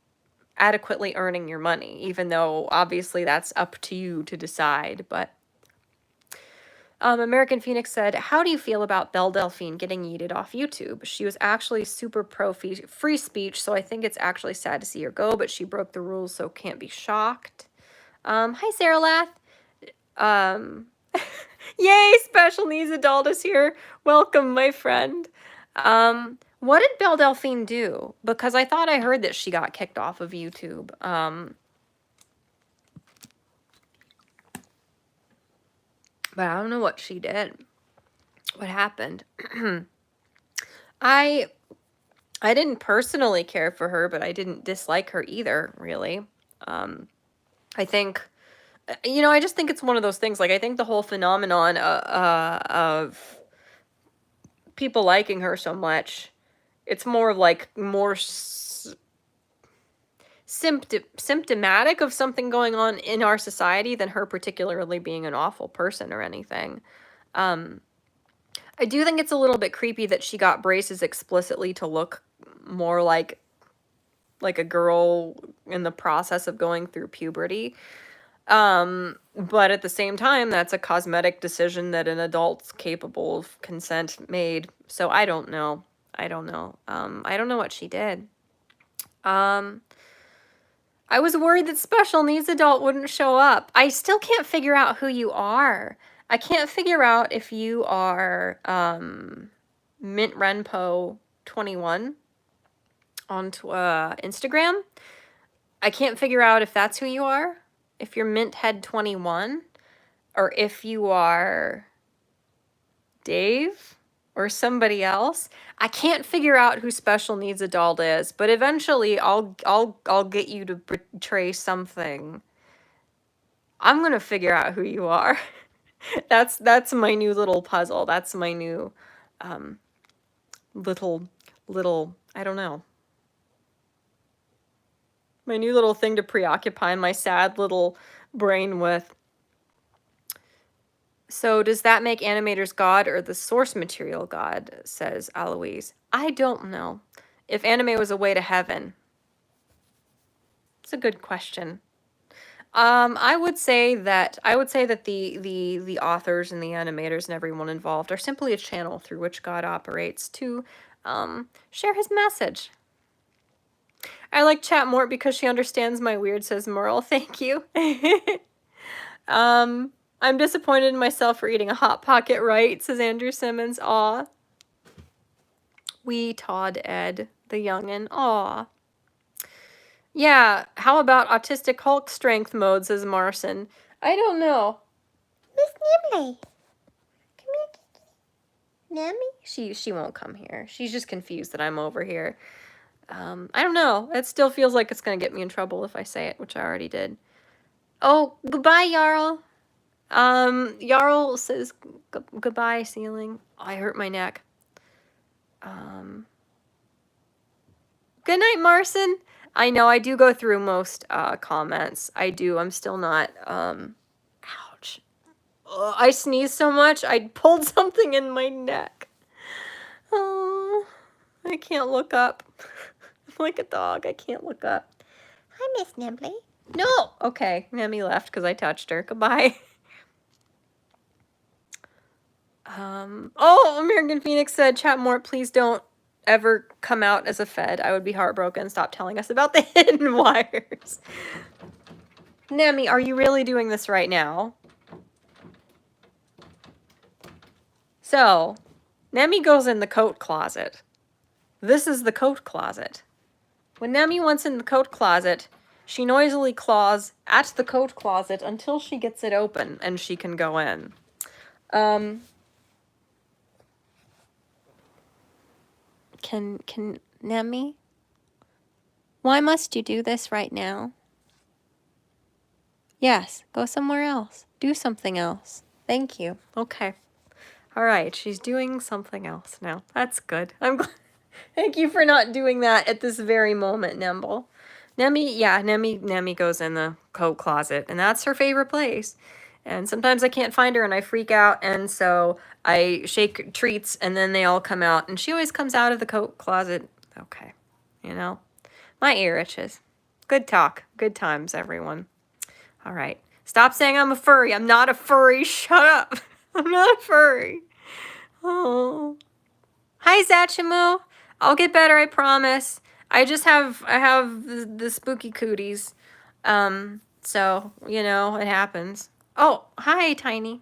adequately earning your money, even though obviously that's up to you to decide. But American Phoenix said, how do you feel about Belle Delphine getting yeeted off YouTube? She was actually super pro free speech, so I think it's actually sad to see her go, but she broke the rules, so can't be shocked. Hi, Sarah Lath. Yay, special needs adult is here. Welcome, my friend. What did Belle Delphine do? Because I thought I heard that she got kicked off of YouTube. But I don't know what she did. What happened? I didn't personally care for her, but I didn't dislike her either, really. I think, I just think it's one of those things. Like, I think the whole phenomenon of people liking her so much, it's more of like symptomatic of something going on in our society than her particularly being an awful person or anything. I do think it's a little bit creepy that she got braces explicitly to look more like a girl in the process of going through puberty. But at the same time, that's a cosmetic decision that an adult's capable of consent made. So I don't know. I don't know what she did. I was worried that special needs adult wouldn't show up. I still can't figure out who you are. I can't figure out if you are Mint Renpo 21 on Instagram. I can't figure out if that's who you are, if you're Minthead21, or if you are Dave or somebody else. I can't figure out who Special Needs Adult is, but eventually I'll get you to betray something. I'm gonna figure out who you are. That's my new little puzzle. That's my new little I don't know. My new little thing to preoccupy my sad little brain with. So does that make animators God or the source material God, says Aloise. I don't know. If anime was a way to heaven. It's a good question. I would say that the authors and the animators and everyone involved are simply a channel through which God operates to share his message. I like Chat-Mort because she understands my weird, says Merle. Thank you. I'm disappointed in myself for eating a Hot Pocket right, says Andrew Simmons. Aw. Wee Todd Ed, the youngin'. Aw. Yeah, how about autistic Hulk strength mode, says Marson. I don't know. Miss Nimley. Come here, Nammy? She won't come here. She's just confused that I'm over here. I don't know. It still feels like it's gonna get me in trouble if I say it, which I already did. Oh, goodbye, Jarl. Jarl says goodbye, ceiling. Oh, I hurt my neck. Good night, Marson. I know, I do go through most comments. I do. I'm still not, ouch. Ugh, I sneezed so much, I pulled something in my neck. Oh, I can't look up. I'm like a dog, I can't look up. Hi, Miss Nimbly. No! Okay, Nemi left because I touched her. Goodbye. Oh, American Phoenix said, Chat-Mort, please don't ever come out as a Fed. I would be heartbroken. Stop telling us about the hidden wires. Nemi, are you really doing this right now? So, Nemi goes in the coat closet. This is the coat closet. When Nemi wants in the coat closet, she noisily claws at the coat closet until she gets it open and she can go in. Can Nemi? Why must you do this right now? Yes, go somewhere else. Do something else. Thank you. Okay. All right, she's doing something else now. That's good. I'm glad. Thank you for not doing that at this very moment, Nemble. Nemi goes in the coat closet, and that's her favorite place. And sometimes I can't find her, and I freak out, and so I shake treats, and then they all come out, and she always comes out of the coat closet. Okay, you know, my ear itches. Good talk. Good times, everyone. All right. Stop saying I'm a furry. I'm not a furry. Shut up. I'm not a furry. Oh. Hi, Zachimu. I'll get better, I promise. I have the spooky cooties. So, you know, it happens. Oh, hi, Tiny.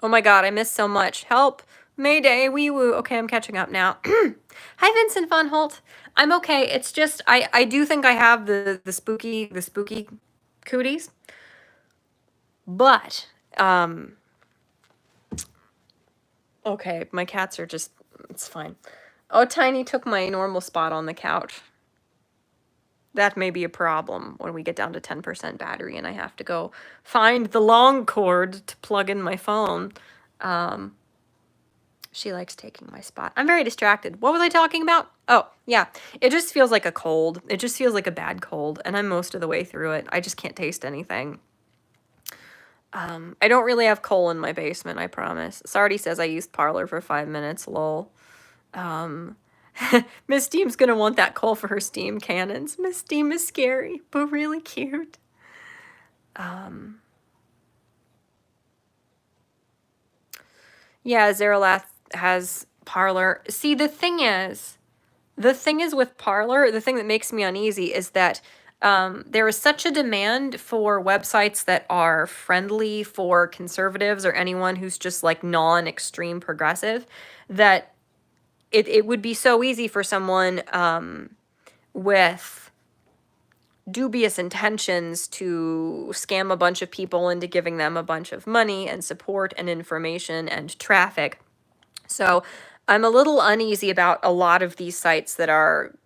Oh my god, I missed so much. Help. Mayday, wee woo. Okay, I'm catching up now. Hi, Vincent Von Holt. I'm okay. It's just, I do think I have the spooky cooties. But, okay, my cats are just, it's fine. Oh, Tiny took my normal spot on the couch. That may be a problem when we get down to 10% battery and I have to go find the long cord to plug in my phone. She likes taking my spot. I'm very distracted. What was I talking about? Oh, yeah. It just feels like a cold. It just feels like a bad cold, and I'm most of the way through it. I just can't taste anything. I don't really have coal in my basement, I promise. Sardi says I used Parlor for 5 minutes, lol. Miss Steam's gonna want that coal for her steam cannons. Miss Steam is scary, but really cute. Yeah, Zeralath has Parlor. See, the thing is with Parlor, the thing that makes me uneasy is that there is such a demand for websites that are friendly for conservatives or anyone who's just like non-extreme progressive that it would be so easy for someone with dubious intentions to scam a bunch of people into giving them a bunch of money and support and information and traffic. So I'm a little uneasy about a lot of these sites that are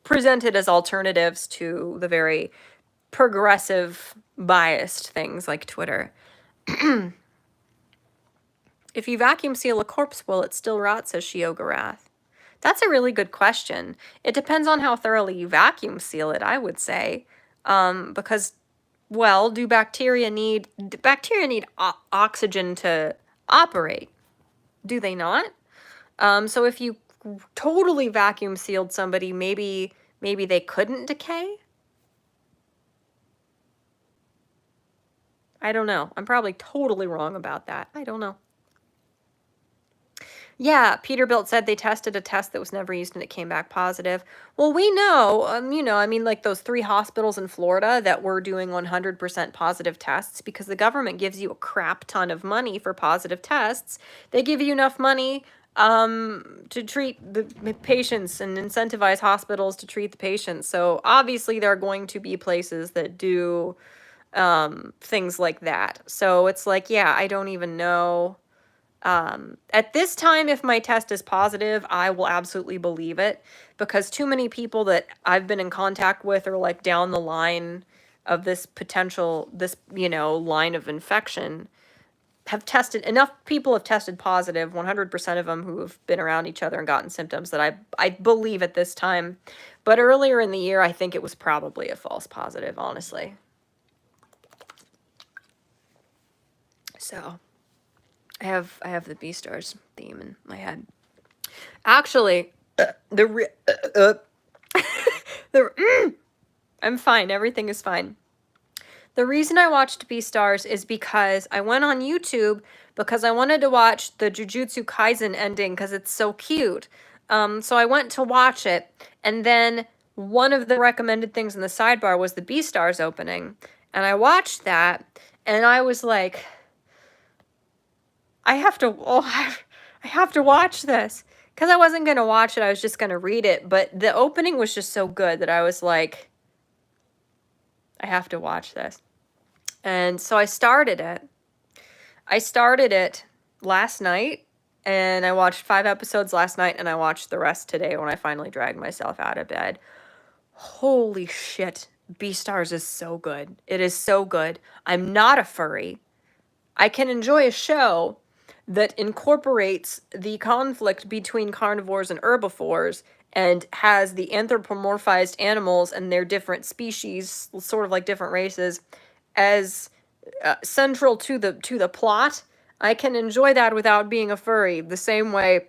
presented as alternatives to the very progressive, biased things like Twitter. If you vacuum seal a corpse, will it still rot, says Shiogarath. That's a really good question. It depends on how thoroughly you vacuum seal it, I would say. Because, well, do bacteria need oxygen to operate? Do they not? So if you totally vacuum sealed somebody, maybe they couldn't decay? I don't know. I'm probably totally wrong about that. I don't know. Yeah, Peterbilt said they tested a test that was never used and it came back positive. Well, we know, I mean, like those 3 hospitals in Florida that were doing 100% positive tests because the government gives you a crap ton of money for positive tests. They give you enough money to treat the patients and incentivize hospitals to treat the patients. So obviously there are going to be places that do things like that. So it's like, yeah, I don't even know. At this time, if my test is positive, I will absolutely believe it because too many people that I've been in contact with are like down the line of this line of infection have tested, enough people have tested positive, 100% of them who have been around each other and gotten symptoms that I believe at this time. But earlier in the year, I think it was probably a false positive, honestly. So I have the Beastars theme in my head. Actually, I'm fine. Everything is fine. The reason I watched Beastars is because I went on YouTube because I wanted to watch the Jujutsu Kaisen ending because it's so cute. So I went to watch it, and then one of the recommended things in the sidebar was the Beastars opening, and I watched that, and I was like, I have to watch this. Because I wasn't going to watch it, I was just going to read it. But the opening was just so good that I was like, I have to watch this. And so I started it. I started it last night, and I watched 5 episodes last night, and I watched the rest today when I finally dragged myself out of bed. Holy shit, Beastars is so good. It is so good. I'm not a furry. I can enjoy a show that incorporates the conflict between carnivores and herbivores and has the anthropomorphized animals and their different species, sort of like different races, as central to the plot. I can enjoy that without being a furry. The same way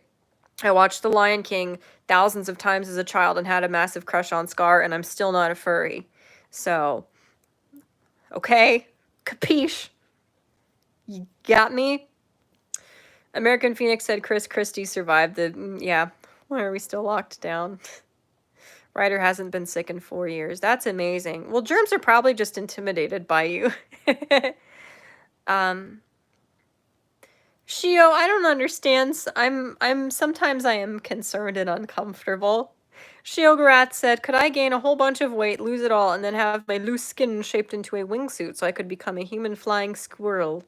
I watched The Lion King thousands of times as a child and had a massive crush on Scar, and I'm still not a furry. So, okay, capiche? You got me? American Phoenix said Chris Christie survived the... Yeah, why are we still locked down? Ryder hasn't been sick in 4 years. That's amazing. Well, germs are probably just intimidated by you. Shio, I don't understand. Sometimes I am concerned and uncomfortable. Shiogarath said, could I gain a whole bunch of weight, lose it all, and then have my loose skin shaped into a wingsuit so I could become a human flying squirrel?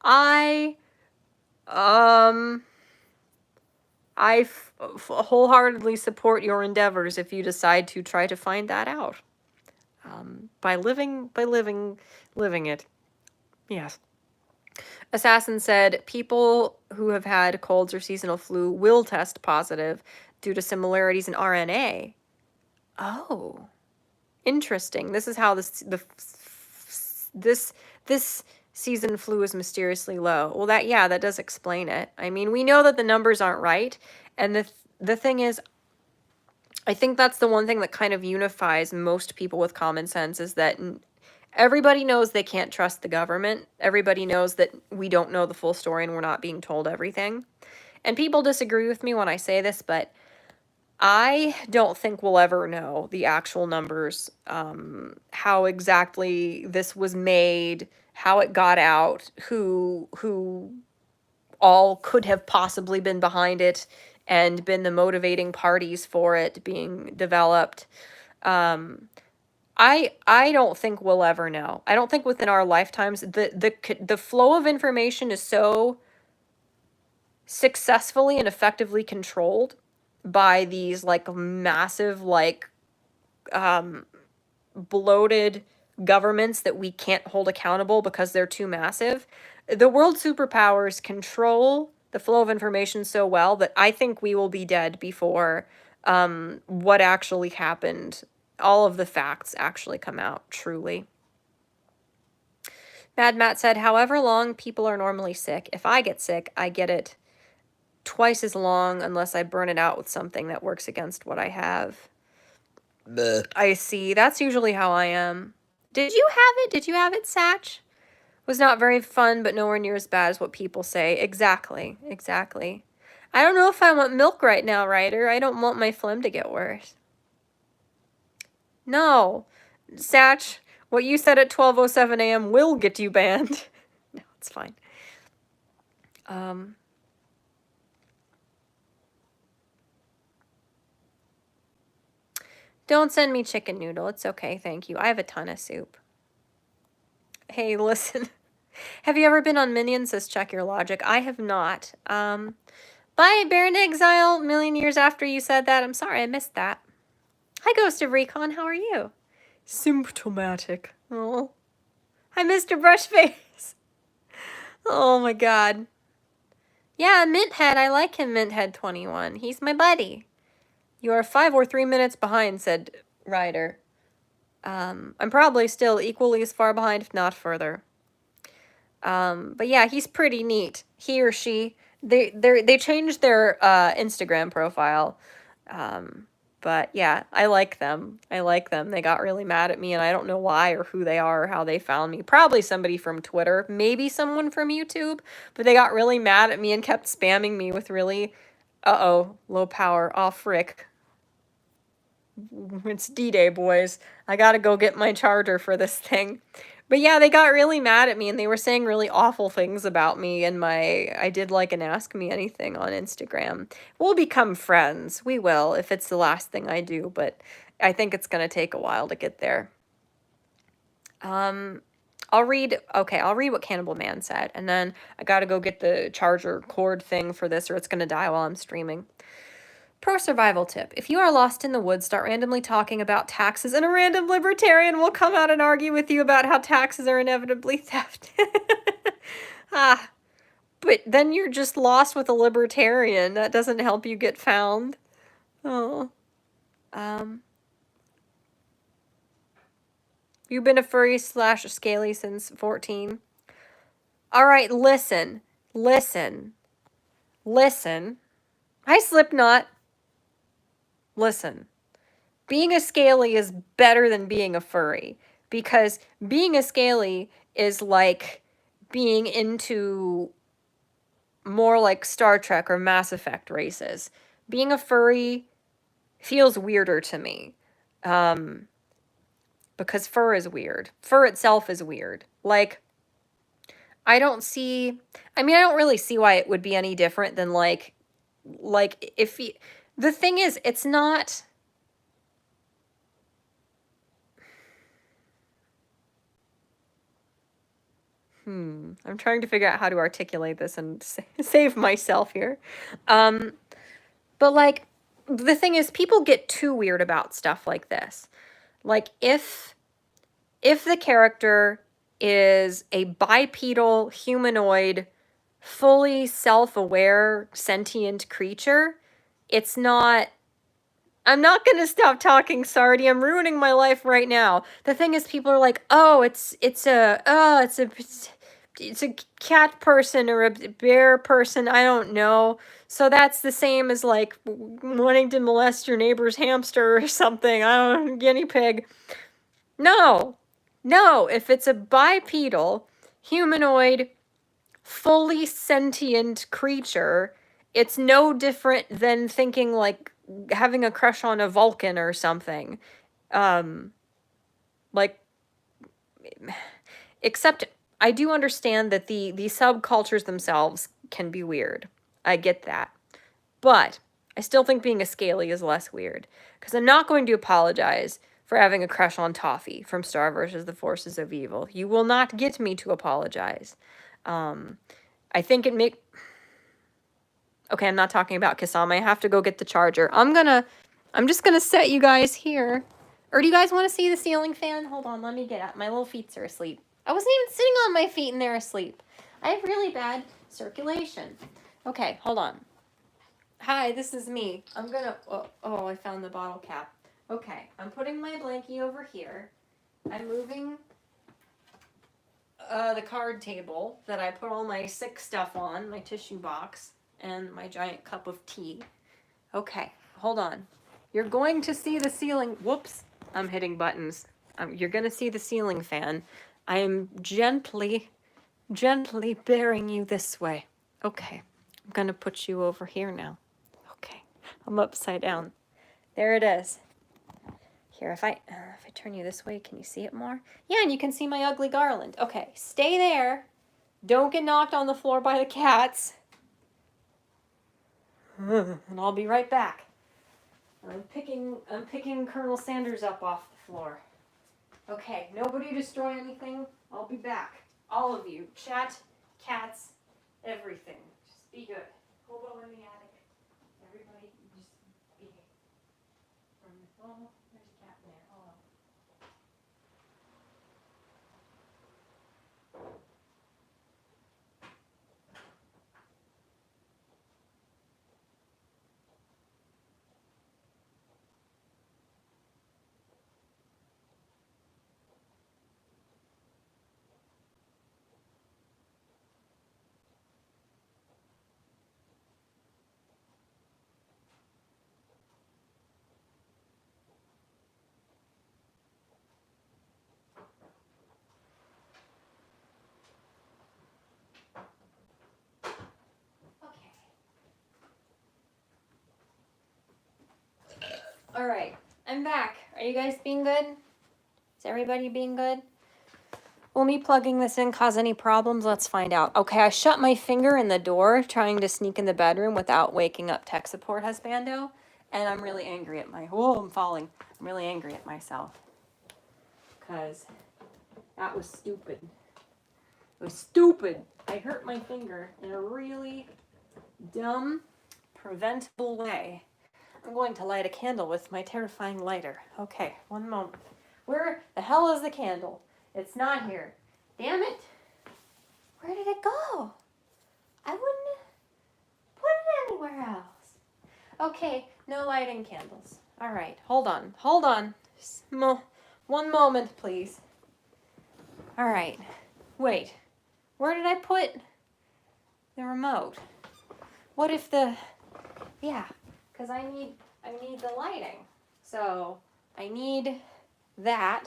I wholeheartedly support your endeavors if you decide to try to find that out. By living it. Yes. Assassin said, people who have had colds or seasonal flu will test positive due to similarities in RNA. Oh, interesting. This is how this season flu is mysteriously low. Well, that does explain it. I mean, we know that the numbers aren't right, and the thing is, I think that's the one thing that kind of unifies most people with common sense is that everybody knows they can't trust the government. Everybody knows that we don't know the full story and we're not being told everything. And people disagree with me when I say this, but I don't think we'll ever know the actual numbers, how exactly this was made, how it got out, who all could have possibly been behind it and been the motivating parties for it being developed. I don't think we'll ever know. I don't think within our lifetimes the flow of information is so successfully and effectively controlled by these like massive like bloated governments that we can't hold accountable because they're too massive. The world superpowers control the flow of information so well that I think we will be dead before what actually happened, all of the facts actually come out truly. Mad Matt said, however long people are normally sick, if I get sick, I get it twice as long unless I burn it out with something that works against what I have. Bleh. I see. That's usually how I am. Did you have it? Did you have it, Satch? Was not very fun, but nowhere near as bad as what people say. Exactly. Exactly. I don't know if I want milk right now, Ryder. I don't want my phlegm to get worse. No. Satch, what you said at 12:07 a.m. will get you banned. No, it's fine. Don't send me chicken noodle. It's okay, thank you. I have a ton of soup. Hey, listen. Have you ever been on Minions? Says check your logic. I have not. Bye, Baron Exile. Million years after you said that. I'm sorry, I missed that. Hi, Ghost of Recon. How are you? Symptomatic. Oh. Hi, Mr. Brushface. Oh my god. Yeah, Minthead. I like him, Minthead21. He's my buddy. You are 5 or 3 minutes behind, said Ryder. I'm probably still equally as far behind, if not further. But yeah, he's pretty neat. He or she. They changed their Instagram profile. But yeah, I like them. I like them. They got really mad at me, and I don't know why or who they are or how they found me. Probably somebody from Twitter, maybe someone from YouTube, but they got really mad at me and kept spamming me with really, low power. Oh, frick. It's D-Day, boys. I gotta go get my charger for this thing. But yeah, they got really mad at me, and they were saying really awful things about me and I did like an Ask Me Anything on Instagram. We'll become friends. We will, if it's the last thing I do, but I think it's gonna take a while to get there. I'll read what Cannibal Man said, and then I gotta go get the charger cord thing for this, or it's gonna die while I'm streaming. Pro survival tip. If you are lost in the woods, start randomly talking about taxes, and a random libertarian will come out and argue with you about how taxes are inevitably theft. But then you're just lost with a libertarian. That doesn't help you get found. Oh. You've been a furry / scaly since 14. Alright, listen. Listen. Hi, Slipknot. Listen, being a scaly is better than being a furry, because being a scaly is like being into more like Star Trek or Mass Effect races. Being a furry feels weirder to me, because fur is weird. Fur itself is weird. Like, I don't really see why it would be any different than like if you... The thing is, it's not... I'm trying to figure out how to articulate this and save myself here. But, like, the thing is, people get too weird about stuff like this. Like, if the character is a bipedal, humanoid, fully self-aware, sentient creature, it's not... I'm not gonna stop talking, Sardi. I'm ruining my life right now. The thing is, people are like, oh, it's a cat person or a bear person, I don't know. So that's the same as, like, wanting to molest your neighbor's hamster or something. I don't know, guinea pig. No. No, if it's a bipedal, humanoid, fully sentient creature, it's no different than thinking, like, having a crush on a Vulcan or something. Like, except I do understand that the subcultures themselves can be weird. I get that. But I still think being a scaly is less weird. Because I'm not going to apologize for having a crush on Toffee from Star vs. the Forces of Evil. You will not get me to apologize. I think it make... Okay, I'm not talking about Kasama. I have to go get the charger. I'm just gonna set you guys here. Or do you guys want to see the ceiling fan? Hold on, let me get up. My little feet are asleep. I wasn't even sitting on my feet and they're asleep. I have really bad circulation. Okay, hold on. Hi, this is me. I'm gonna... Oh, I found the bottle cap. Okay, I'm putting my blankie over here. I'm moving the card table that I put all my sick stuff on, my tissue box, and my giant cup of tea. Okay, hold on. You're going to see the ceiling. Whoops, I'm hitting buttons. You're going to see the ceiling fan. I am gently bearing you this way. Okay, I'm going to put you over here now. Okay, I'm upside down. There it is. Here, if I turn you this way, can you see it more? Yeah, and you can see my ugly garland. Okay, stay there. Don't get knocked on the floor by the cats. And I'll be right back. I'm picking Colonel Sanders up off the floor. Okay, nobody destroy anything. I'll be back. All of you. Chat, cats, everything. Just be good. Hobo in the attic. Everybody just behave. Oh, there's a cat in there. Hold on. All right, I'm back. Are you guys being good? Is everybody being good? Will me plugging this in cause any problems? Let's find out. Okay, I shut my finger in the door trying to sneak in the bedroom without waking up tech support husbando, and I'm really angry at I'm falling. I'm really angry at myself because that was stupid. It was stupid. I hurt my finger in a really dumb, preventable way. I'm going to light a candle with my terrifying lighter. Okay, one moment. Where the hell is the candle? It's not here. Damn it. Where did it go? I wouldn't put it anywhere else. Okay, no lighting candles. All right, hold on. One moment, please. All right. Wait. Where did I put the remote? What if yeah, because I need the lighting. So I need that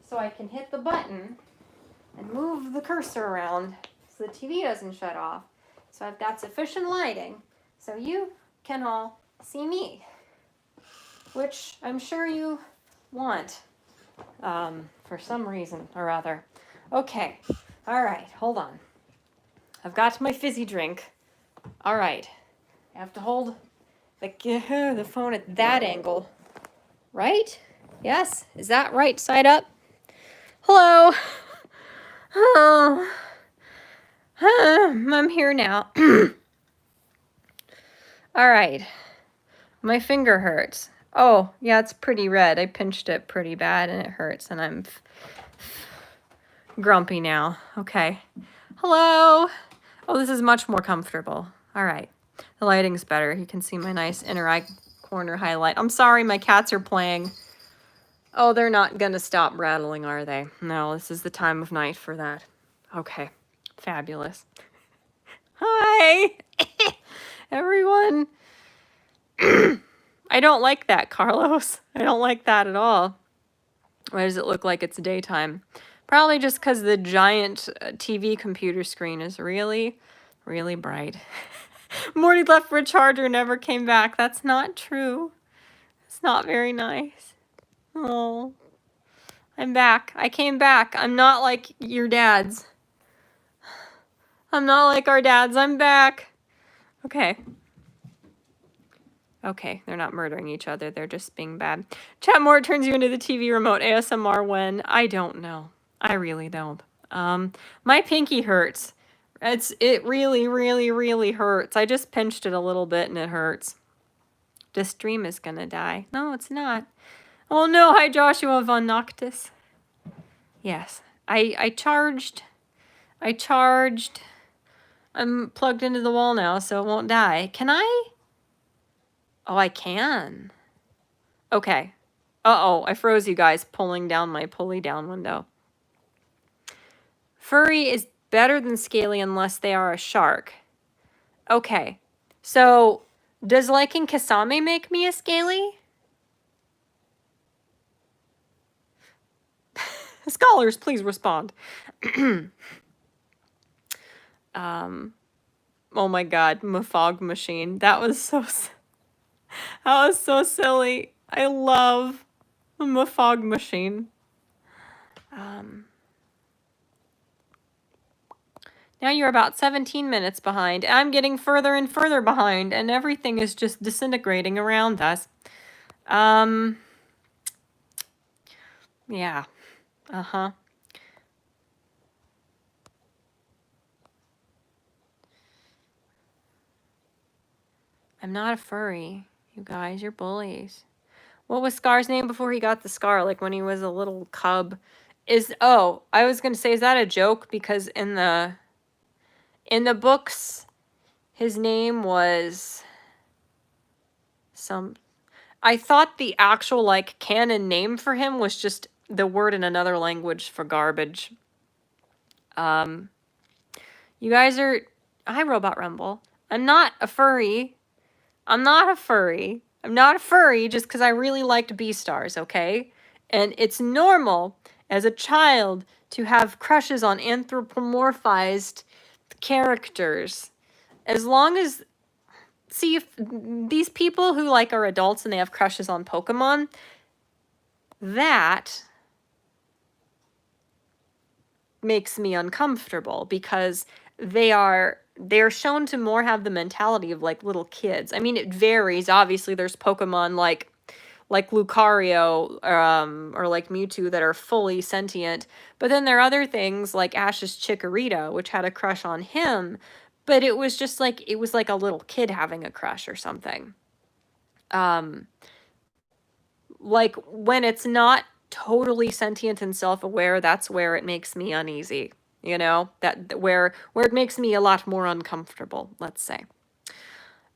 so I can hit the button and move the cursor around so the TV doesn't shut off. So I've got sufficient lighting so you can all see me, which I'm sure you want for some reason or other. Okay, all right, hold on. I've got my fizzy drink. All right, I have to hold the phone at that angle, right? Yes, is that right side up? Hello. Oh, I'm here now. All right, my finger hurts. Oh, yeah, it's pretty red. I pinched it pretty bad and it hurts and I'm grumpy now. Okay. Hello. Oh, this is much more comfortable. All right. The lighting's better. You can see my nice inner eye corner highlight. I'm sorry, my cats are playing. Oh, they're not gonna stop rattling, are they? No, this is the time of night for that. Okay. Fabulous. Hi, everyone. I don't like that, Carlos. I don't like that at all. Why does it look like it's daytime? Probably just because the giant TV computer screen is really, really bright. Morty left for a charger, never came back. That's not true. It's not very nice. Oh, I'm back. I came back. I'm not like your dads. I'm not like our dads. I'm back. Okay. Okay, they're not murdering each other. They're just being bad. Chat-Mort turns you into the TV remote. ASMR when? I don't know. I really don't. My pinky hurts. It really, really, really hurts. I just pinched it a little bit and it hurts. The stream is gonna die. No, it's not. Oh no, hi Joshua Von Noctis. Yes. I charged. I'm plugged into the wall now, so it won't die. Can I? Oh, I can. Okay. Uh-oh, I froze you guys pulling down my pulley down window. Furry is better than scaly unless they are a shark. Okay. So, does liking Kasame make me a scaly? Scholars, please respond. Oh my god, Mafog machine. That was so silly. I love the Mafog machine. Now you're about 17 minutes behind. I'm getting further and further behind, and everything is just disintegrating around us. Yeah. Uh-huh. I'm not a furry. You guys, you're bullies. What was Scar's name before he got the scar? Like when he was a little cub? Oh, I was gonna say, is that a joke? Because in the books, his name was I thought the actual, like, canon name for him was just the word in another language for garbage. You guys are... Hi, Robot Rumble. I'm not a furry. I'm not a furry just because I really liked Beastars, okay? And it's normal as a child to have crushes on anthropomorphized characters. As long as... See, if these people who, like, are adults and they have crushes on Pokemon, that makes me uncomfortable because they're shown to more have the mentality of like little kids. I mean, it varies. Obviously, there's Pokemon like Lucario or like Mewtwo that are fully sentient, but then there are other things like Ash's Chikorita, which had a crush on him, but it was just like it was like a little kid having a crush or something. Like when it's not totally sentient and self-aware, that's where it makes me uneasy. You know, that where it makes me a lot more uncomfortable, let's say.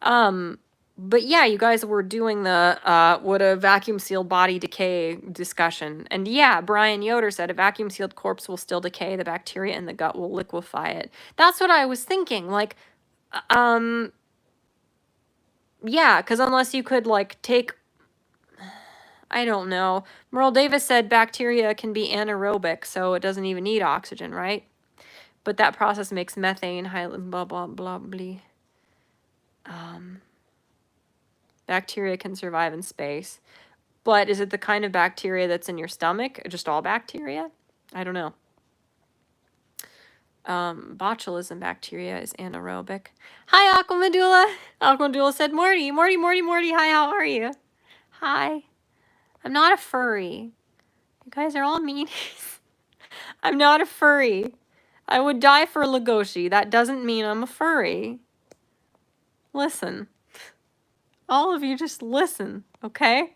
But yeah, you guys were doing the would a vacuum sealed body decay discussion. And yeah, Brian Yoder said a vacuum sealed corpse will still decay, the bacteria in the gut will liquefy it. That's what I was thinking. Like, yeah, because unless you could like take, I don't know. Merle Davis said bacteria can be anaerobic, so it doesn't even need oxygen, right? But that process makes methane highly blah, blah, blah, blah. Bacteria can survive in space. But is it the kind of bacteria that's in your stomach? Just all bacteria? I don't know. Botulism bacteria is anaerobic. Hi, Aquamadula. Aquamadula said, Morty, hi, how are you? Hi. I'm not a furry. You guys are all meanies. I'm not a furry. I would die for Legoshi. That doesn't mean I'm a furry. Listen. All of you just listen, okay?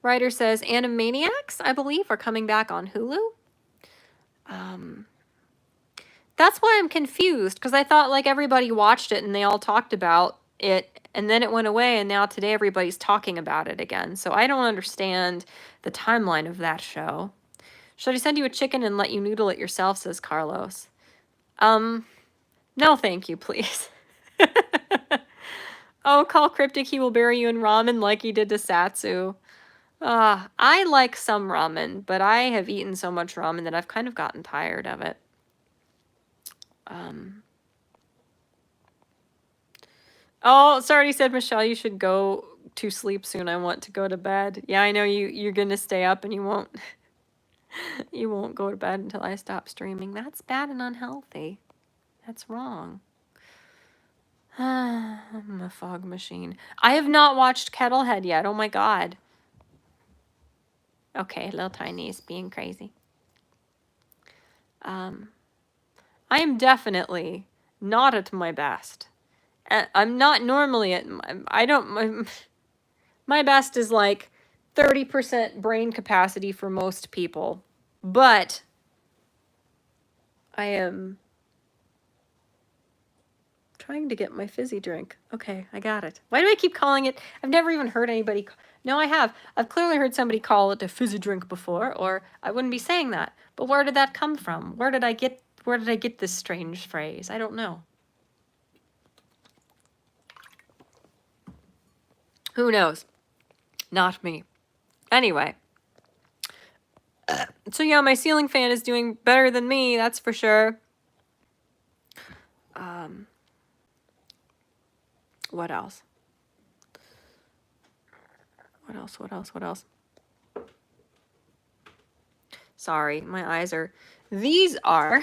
Writer says, Animaniacs, I believe, are coming back on Hulu. That's why I'm confused, because I thought, like, everybody watched it and they all talked about it, and then it went away, and now today everybody's talking about it again. So I don't understand the timeline of that show. Should I send you a chicken and let you noodle it yourself, says Carlos. No thank you, please. Oh, call Cryptic, he will bury you in ramen like he did to Satsu. I like some ramen, but I have eaten so much ramen that I've kind of gotten tired of it. Oh, sorry, said Michelle, you should go to sleep soon. I want to go to bed. Yeah, I know you're going to stay up and you won't. You won't go to bed until I stop streaming. That's bad and unhealthy. That's wrong. I'm a fog machine. I have not watched Kettlehead yet. Oh my god. Okay, little tiny is being crazy. I am definitely not at my best. I'm not normally at my best is like 30% brain capacity for most people. But I am trying to get my fizzy drink. Okay, I got it. Why do I keep calling it? I've never even heard anybody. No, I have. I've clearly heard somebody call it a fizzy drink before, or I wouldn't be saying that. But where did that come from? Where did I get this strange phrase? I don't know. Who knows? Not me. Anyway. So yeah, my ceiling fan is doing better than me, that's for sure. What else? What else? Sorry, my eyes are... These are...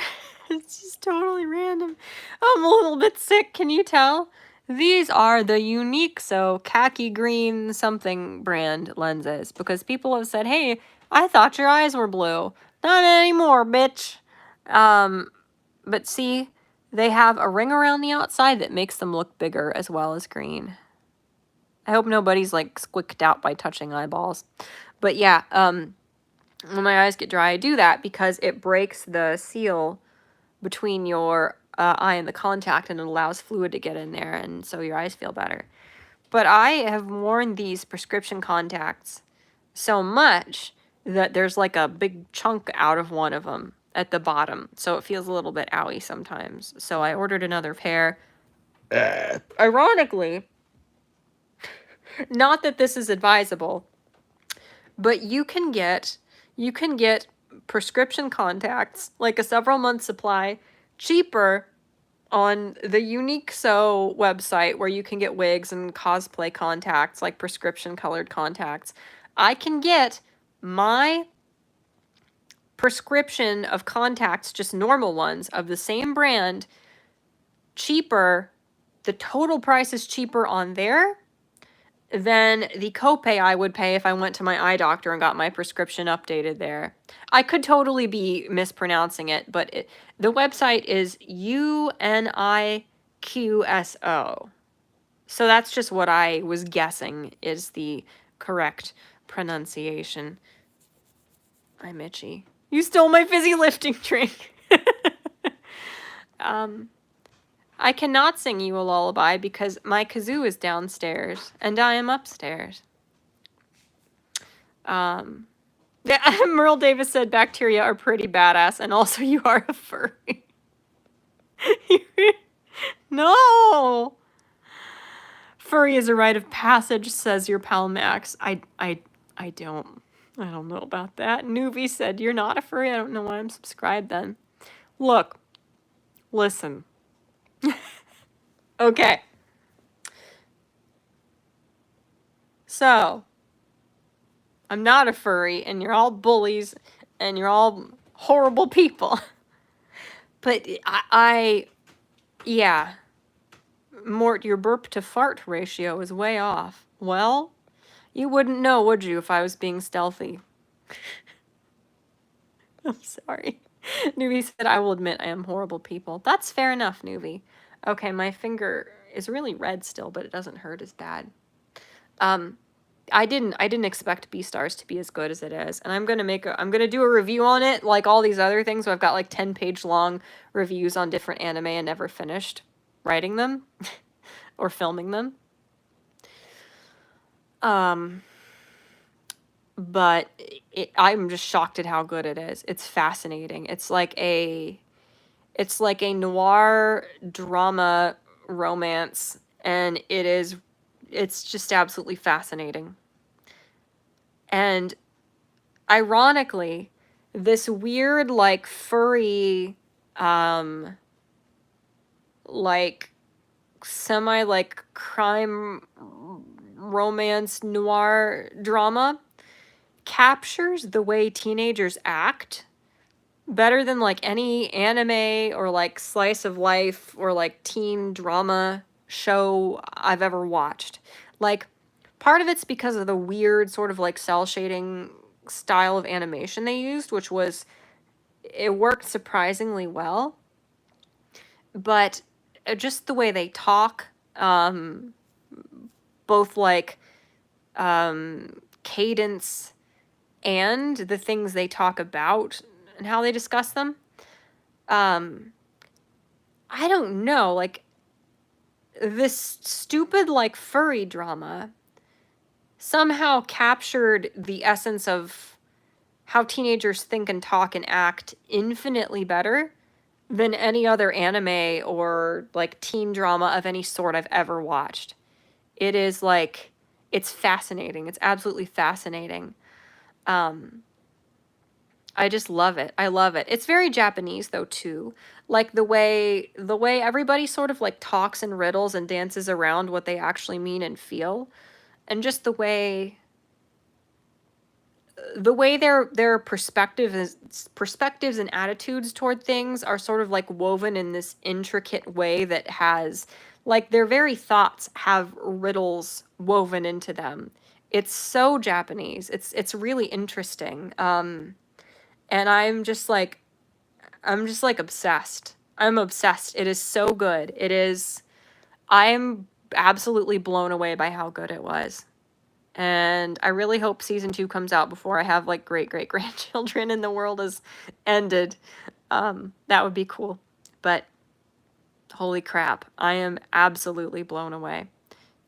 It's just totally random. I'm a little bit sick, can you tell? These are the unique, so khaki green something brand lenses. Because people have said, hey, I thought your eyes were blue. Not anymore, bitch. But see, they have a ring around the outside that makes them look bigger as well as green. I hope nobody's like squicked out by touching eyeballs. But yeah, when my eyes get dry, I do that because it breaks the seal between your eye and the contact and it allows fluid to get in there, and so your eyes feel better. But I have worn these prescription contacts so much that there's like a big chunk out of one of them at the bottom, so it feels a little bit owie sometimes. So I ordered another pair. Ironically, not that this is advisable, but you can get prescription contacts, like a several month supply, cheaper on the Unique So website, where you can get wigs and cosplay contacts, like prescription colored contacts. I can get my prescription of contacts, just normal ones of the same brand, cheaper. The total price is cheaper on there than the copay I would pay if I went to my eye doctor and got my prescription updated there. I could totally be mispronouncing it, but the website is UNIQSO. So that's just what I was guessing is the correct pronunciation. I'm itchy. You stole my fizzy lifting drink. I cannot sing you a lullaby because my kazoo is downstairs and I am upstairs. Yeah, Merle Davis said bacteria are pretty badass, and also you are a furry. No! Furry is a rite of passage, says your pal Max. I don't know about that. Nuvi said, you're not a furry? I don't know why I'm subscribed then. Look. Listen. Okay. So, I'm not a furry, and you're all bullies, and you're all horrible people. But yeah. Mort, your burp to fart ratio is way off. Well, you wouldn't know, would you, if I was being stealthy? I'm sorry. Nuvi said, I will admit I am horrible people. That's fair enough, Nuvi. Okay, my finger is really red still, but it doesn't hurt as bad. I didn't expect Beastars to be as good as it is, and I'm gonna do a review on it, like all these other things. So I've got like 10-page long reviews on different anime and never finished writing them or filming them. But I'm just shocked at how good it is. It's fascinating. It's like a noir drama romance, and it's just absolutely fascinating. And ironically, this weird like furry like semi like crime romance noir drama captures the way teenagers act better than like any anime or like slice of life or like teen drama show I've ever watched. Like, part of it's because of the weird sort of like cell shading style of animation they used, which was, it worked surprisingly well. But just the way they talk, both like cadence and the things they talk about and how they discuss them. I don't know, like, this stupid, like, furry drama somehow captured the essence of how teenagers think and talk and act infinitely better than any other anime or, like, teen drama of any sort I've ever watched. It is, like, it's fascinating. It's absolutely fascinating. I just love it. I love it. It's very Japanese though too. Like the way everybody sort of like talks in riddles and dances around what they actually mean and feel. And just the way their perspectives and attitudes toward things are sort of like woven in this intricate way that has, like, their very thoughts have riddles woven into them. It's so Japanese. It's really interesting. And I'm just like obsessed. I'm obsessed. It is so good. I'm absolutely blown away by how good it was. And I really hope season 2 comes out before I have like great grandchildren and the world has ended. That would be cool. But holy crap, I am absolutely blown away.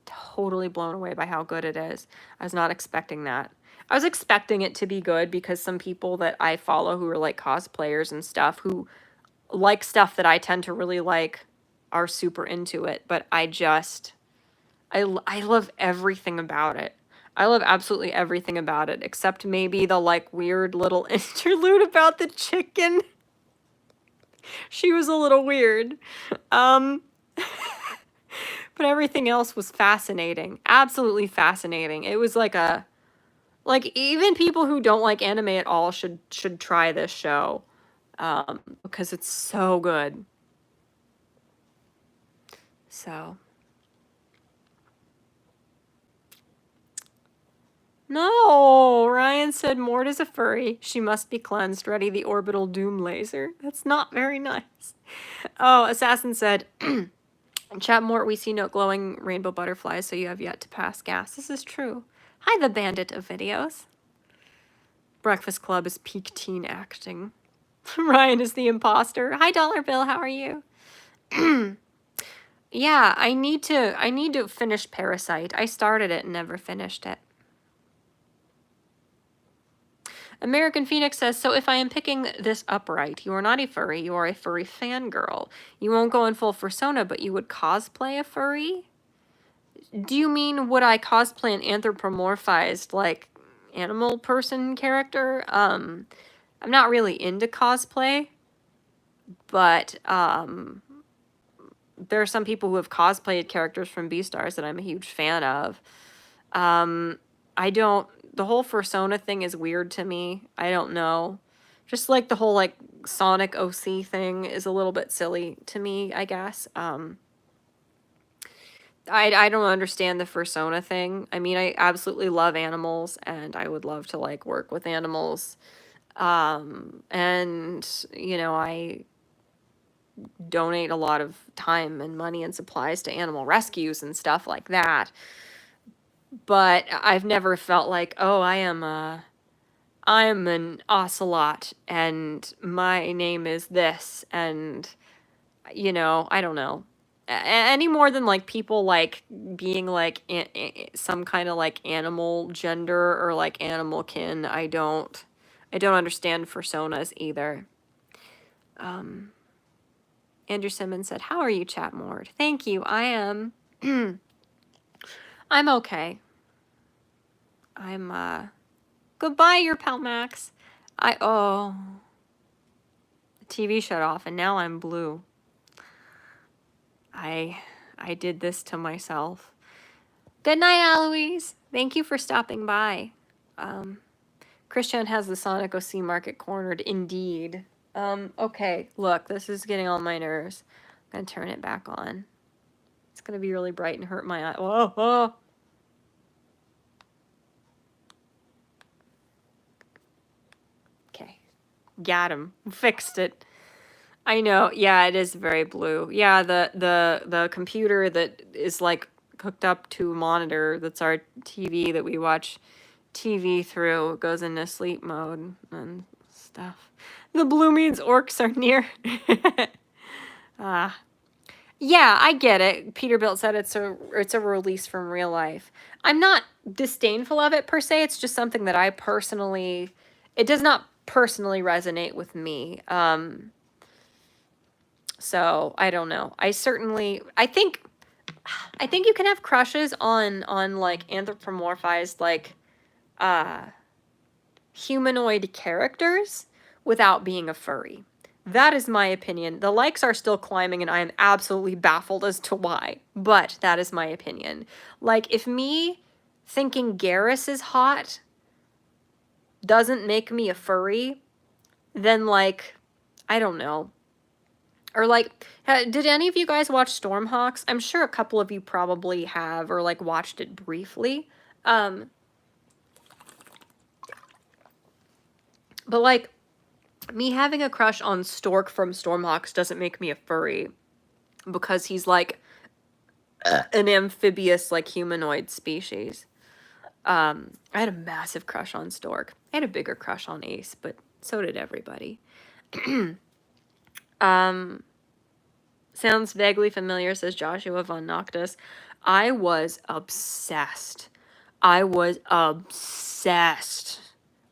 Totally blown away by how good it is. I was not expecting that. I was expecting it to be good because some people that I follow who are like cosplayers and stuff who like stuff that I tend to really like are super into it, but I love everything about it. I love absolutely everything about it, except maybe the like weird little interlude about the chicken. She was a little weird. But everything else was fascinating. Absolutely fascinating. It was like even people who don't like anime at all should try this show. Because it's so good. So. No, Ryan said Mort is a furry. She must be cleansed. Ready the orbital doom laser. That's not very nice. Oh, Assassin said, Chat-Mort, we see no glowing rainbow butterflies, so you have yet to pass gas. This is true. Hi, the bandit of videos. Breakfast Club is peak teen acting. Ryan is the imposter. Hi, Dollar Bill, how are you? Yeah, I need to finish Parasite. I started it and never finished it. American Phoenix says, so if I am picking this up right, you are not a furry, you are a furry fangirl. You won't go in full persona, but you would cosplay a furry? Do you mean would I cosplay an anthropomorphized, like, animal person character? I'm not really into cosplay, but, there are some people who have cosplayed characters from Beastars that I'm a huge fan of. The whole Fursona thing is weird to me. I don't know. Just like the whole like Sonic OC thing is a little bit silly to me, I guess. I don't understand the Fursona thing. I mean, I absolutely love animals and I would love to like work with animals. And you know, I donate a lot of time and money and supplies to animal rescues and stuff like that. But I've never felt like, oh, I'm an ocelot and my name is this, and you know, I don't know. Any more than like people like being like some kind of like animal gender or like animal kin. I don't understand personas either. Andrew Simmons said, "How are you, Chat-Mort?" Thank you. I am. I'm okay. I'm Goodbye, your pal Max. The TV shut off and now I'm blue. I did this to myself. Good night, Eloise. Thank you for stopping by. Christian has the Sonic OC market cornered, indeed. Okay, look, this is getting on my nerves. I'm gonna turn it back on. It's gonna be really bright and hurt my eye. Whoa, whoa. Okay, got him. Fixed it. I know. Yeah, it is very blue. Yeah, the computer that is like hooked up to a monitor that's our TV that we watch TV through goes into sleep mode and stuff. The blue means orcs are near. Yeah, I get it. Peterbilt said it's a release from real life. I'm not disdainful of it per se. It's just something that it does not personally resonate with me. So I don't know. I think you can have crushes on like anthropomorphized like humanoid characters without being a furry. That is my opinion. The likes are still climbing and I am absolutely baffled as to why, but that is my opinion. Like, if me thinking Garrus is hot doesn't make me a furry, then, like, I don't know. Or, like, did any of you guys watch Stormhawks? I'm sure a couple of you probably have, or, like, watched it briefly. But, like, me having a crush on Stork from Stormhawks doesn't make me a furry, because he's, like, an amphibious, like, humanoid species. I had a massive crush on Stork. I had a bigger crush on Ace, but so did everybody. Sounds vaguely familiar, says Joshua von Noctis. I was obsessed.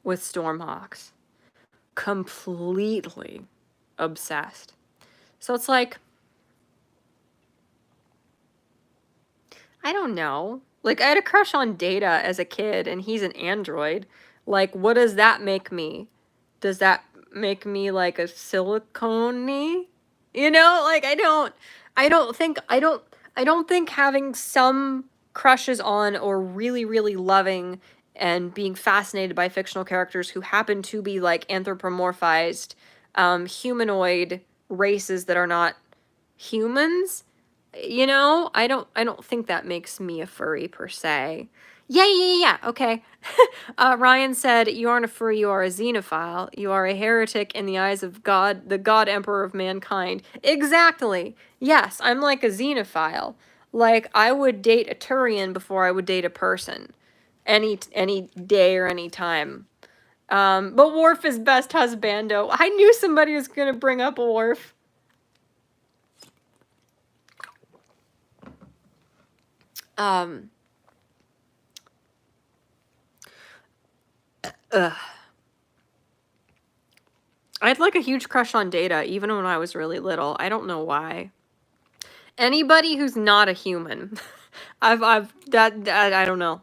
with Stormhawks. Completely obsessed. So it's like, I don't know. Like, I had a crush on Data as a kid, and he's an android. Like, what does that make me? Does that make me, like, a silicone-y? You know? Like, I don't think having some crushes on or really, really loving and being fascinated by fictional characters who happen to be, like, anthropomorphized, humanoid races that are not humans, you know, I don't think that makes me a furry per se. Yeah, okay. Ryan said, you aren't a furry, you are a xenophile. You are a heretic in the eyes of God, the God Emperor of mankind. Exactly. Yes, I'm like a xenophile. Like, I would date a Turian before I would date a person. Any day or any time. But Worf is best husbando. I knew somebody was gonna bring up a Worf. I had like a huge crush on Data, even when I was really little. I don't know why. Anybody who's not a human, I don't know.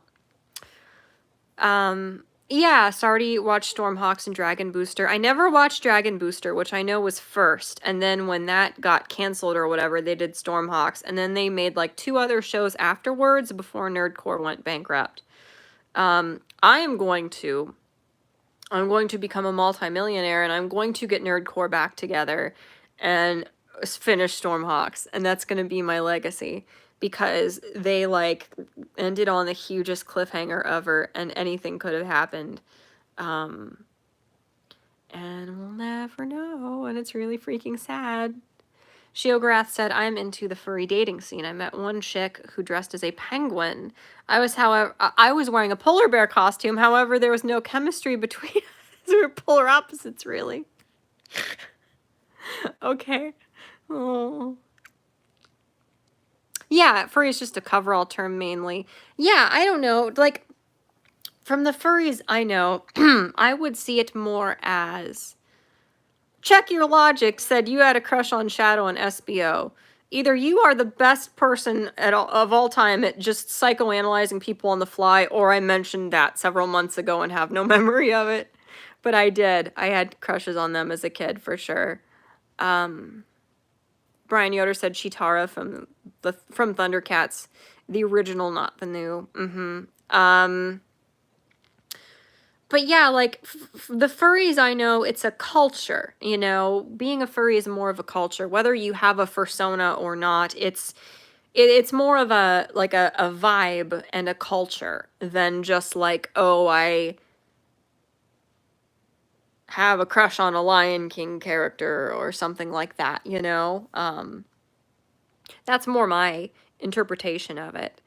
Yeah, Sardi watched Stormhawks and Dragon Booster. I never watched Dragon Booster, which I know was first, and then when that got canceled or whatever, they did Stormhawks, and then they made like 2 other shows afterwards before Nerdcore went bankrupt. I'm going to become a multimillionaire, and I'm going to get Nerdcore back together and finish Stormhawks, and that's going to be my legacy, because they, like, ended on the hugest cliffhanger ever, and anything could have happened. And we'll never know, and it's really freaking sad. Shiograth said, I'm into the furry dating scene. I met one chick who dressed as a penguin. I was wearing a polar bear costume. However, there was no chemistry between us. We were polar opposites, really. Okay. Oh. Yeah, furry is just a coverall term mainly. Yeah, I don't know. Like, from the furries I know, I would see it more as... Check your logic said you had a crush on Shadow and SBO. Either you are the best person of all time at just psychoanalyzing people on the fly, or I mentioned that several months ago and have no memory of it. But I did. I had crushes on them as a kid, for sure. Brian Yoder said Chitara from Thundercats. The original, not the new. but yeah, like the furries I know, it's a culture, you know. Being a furry is more of a culture. Whether you have a fursona or not, it's more of a like a vibe and a culture than just like, oh, I have a crush on a Lion King character or something like that, you know? That's more my interpretation of it.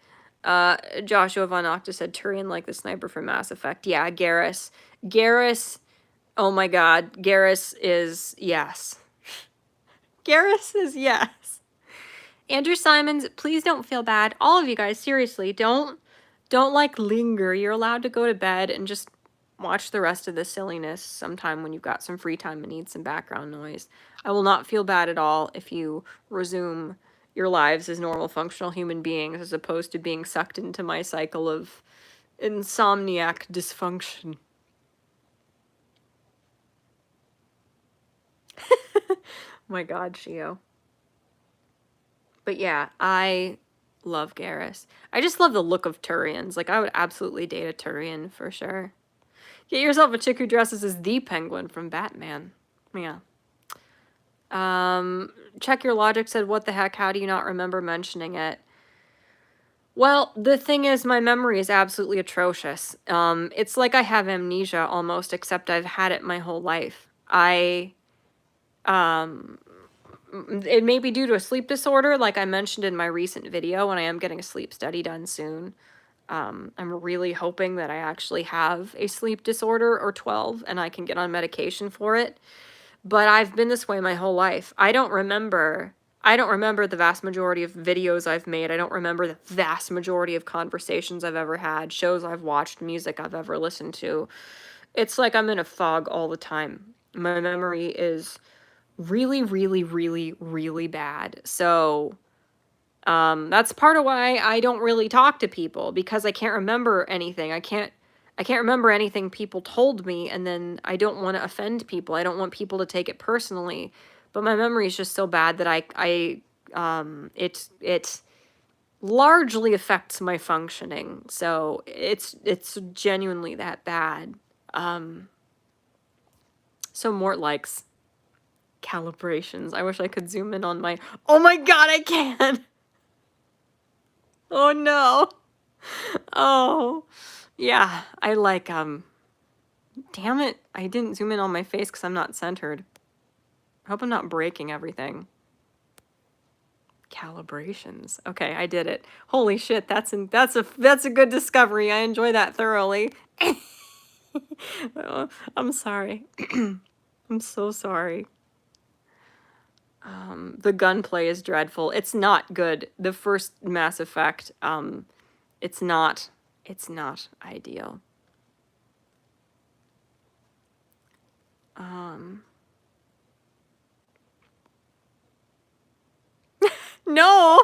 Joshua Von Octa said Turian like the sniper from Mass Effect. Yeah, Garrus. Garrus, oh my god, Garrus is yes. Garrus is yes. Andrew Simons, please don't feel bad. All of you guys, seriously, don't like linger. You're allowed to go to bed and just watch the rest of the silliness sometime when you've got some free time and need some background noise. I will not feel bad at all if you resume your lives as normal functional human beings as opposed to being sucked into my cycle of insomniac dysfunction. My god, Shio. But yeah, I love Garrus. I just love the look of Turians. Like, I would absolutely date a Turian for sure. Get yourself a chick who dresses as the Penguin from Batman. Yeah. Check Your Logic said, what the heck, how do you not remember mentioning it? Well, the thing is, my memory is absolutely atrocious. It's like I have amnesia almost, except I've had it my whole life. It may be due to a sleep disorder, like I mentioned in my recent video, and I am getting a sleep study done soon. I'm really hoping that I actually have a sleep disorder or 12 and I can get on medication for it. But I've been this way my whole life. I don't remember the vast majority of videos I've made. I don't remember the vast majority of conversations I've ever had, shows I've watched, music I've ever listened to. It's like I'm in a fog all the time. My memory is really, really, really, really bad. So that's part of why I don't really talk to people, because I can't remember anything. I can't remember anything people told me, and then I don't want to offend people. I don't want people to take it personally. But my memory is just so bad that it largely affects my functioning. So it's genuinely that bad. So Mort likes calibrations. I wish I could zoom in on my... Oh my god, I can! Oh no. Oh. Yeah, I like, damn it. I didn't zoom in on my face because I'm not centered. I hope I'm not breaking everything. Calibrations. Okay, I did it. Holy shit, that's a good discovery. I enjoy that thoroughly. Oh, I'm sorry. I'm so sorry. The gunplay is dreadful. It's not good. The first Mass Effect, it's not ideal. No!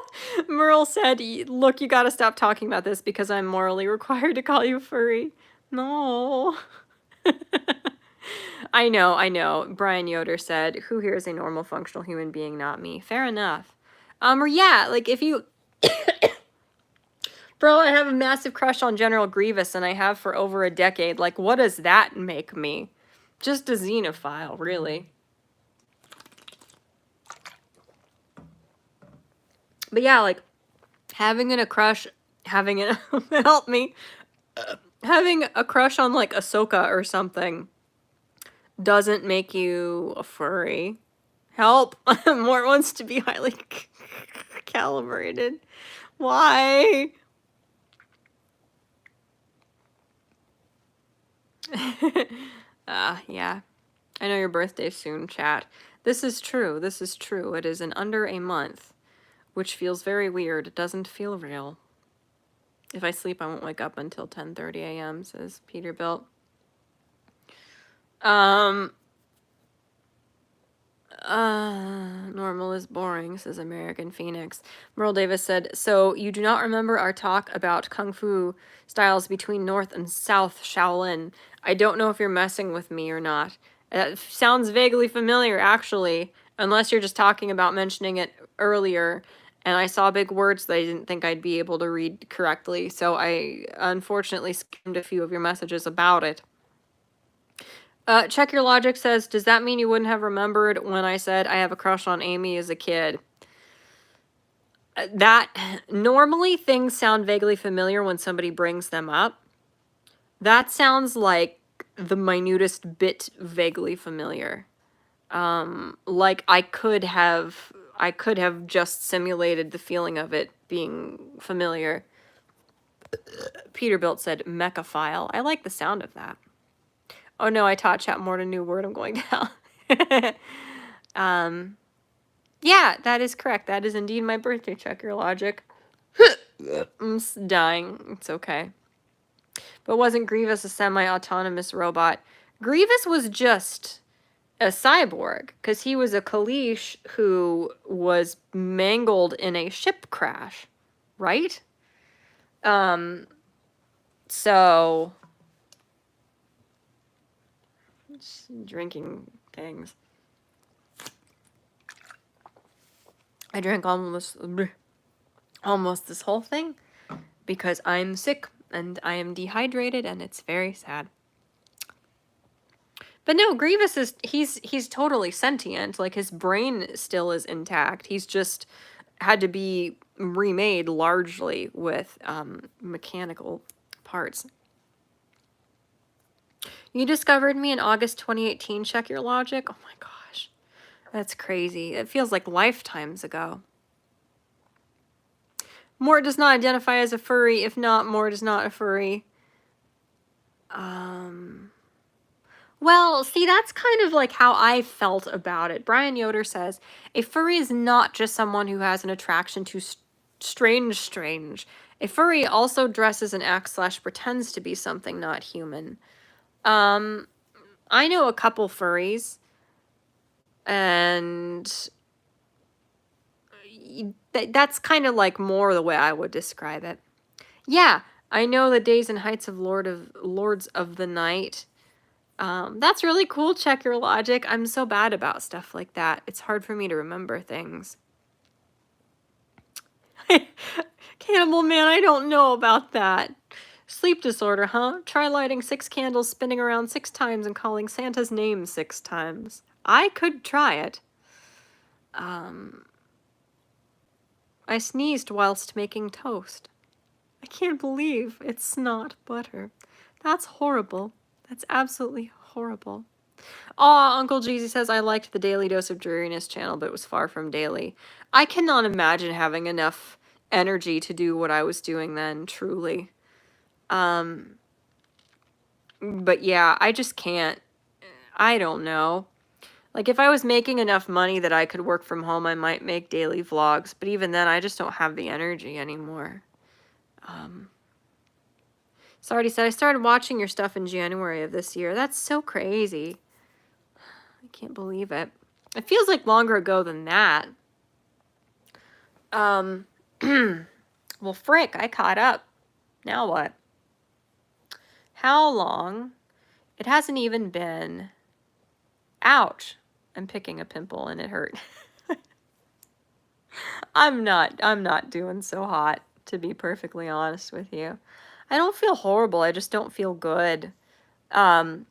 Merle said, look, you gotta stop talking about this because I'm morally required to call you furry. No. I know. Brian Yoder said, who here is a normal functional human being, not me? Fair enough. Or yeah, like if you... Bro, I have a massive crush on General Grievous, and I have for over a decade. Like, what does that make me? Just a xenophile, really. But yeah, like, having a crush help me, having a crush on, like, Ahsoka or something doesn't make you a furry. Help! Mort wants to be highly calibrated. Why? Yeah. I know your birthday's soon, chat. This is true. It is in under a month, which feels very weird. It doesn't feel real. If I sleep, I won't wake up until 10:30 a.m., says Peterbilt. Normal is boring, says American Phoenix. Merle Davis said, so you do not remember our talk about Kung Fu styles between North and South Shaolin. I don't know if you're messing with me or not. It sounds vaguely familiar, actually, unless you're just talking about mentioning it earlier, and I saw big words that I didn't think I'd be able to read correctly, so I unfortunately skimmed a few of your messages about it. Check Your Logic says, does that mean you wouldn't have remembered when I said I have a crush on Amy as a kid? That normally things sound vaguely familiar when somebody brings them up. That sounds like the minutest bit vaguely familiar. Like I could have just simulated the feeling of it being familiar. Peterbilt said mechaphile. I like the sound of that. Oh no, I taught Chat-Mort a new word. I'm going down. Yeah, that is correct. That is indeed my birthday. Check Your Logic. I'm dying. It's okay. But wasn't Grievous a semi-autonomous robot? Grievous was just a cyborg, because he was a Kaleesh who was mangled in a ship crash, right? So... Just drinking things. I drank almost this whole thing because I'm sick and I am dehydrated and it's very sad. But no, Grievous is he's totally sentient. Like his brain still is intact. He's just had to be remade largely with mechanical parts. You discovered me in August 2018. Check Your Logic. Oh my gosh. That's crazy. It feels like lifetimes ago. Mort does not identify as a furry. If not, Mort is not a furry. Well, see, that's kind of like how I felt about it. Brian Yoder says, a furry is not just someone who has an attraction to strange. A furry also dresses and acts / pretends to be something not human. I know a couple furries, and that's kind of like more the way I would describe it. Yeah, I know the Days and Heights of Lords of the Night. That's really cool, Check Your Logic. I'm so bad about stuff like that. It's hard for me to remember things. Cannibal Man, I don't know about that. Sleep disorder, huh? Try lighting 6 candles, spinning around 6 times, and calling Santa's name 6 times. I could try it. I sneezed whilst making toast. I can't believe it's not butter. That's horrible. That's absolutely horrible. Aw, Uncle Jeezy says, I liked the Daily Dose of Dreariness channel, but it was far from daily. I cannot imagine having enough energy to do what I was doing then, truly. But yeah, I just can't. I don't know. Like, if I was making enough money that I could work from home, I might make daily vlogs, but even then, I just don't have the energy anymore. Sardi said, I started watching your stuff in January of this year. That's so crazy. I can't believe it. It feels like longer ago than that. Well, frick, I caught up. Now what? How long? It hasn't even been... Ouch. I'm picking a pimple and it hurt. I'm not doing so hot, to be perfectly honest with you. I don't feel horrible. I just don't feel good. My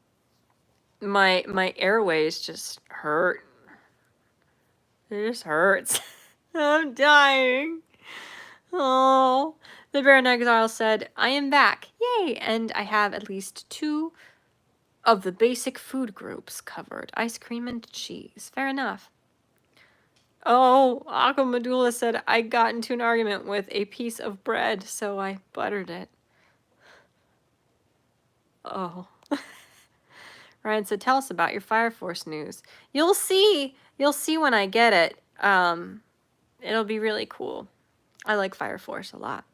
airways just hurt. It just hurts. I'm dying. Oh. The Bear in Exile said, I am back. Yay! And I have at least 2 of the basic food groups covered. Ice cream and cheese. Fair enough. Oh, Aquamadula said, I got into an argument with a piece of bread, so I buttered it. Oh. Ryan said, tell us about your Fire Force news. You'll see. You'll see when I get it. It'll be really cool. I like Fire Force a lot.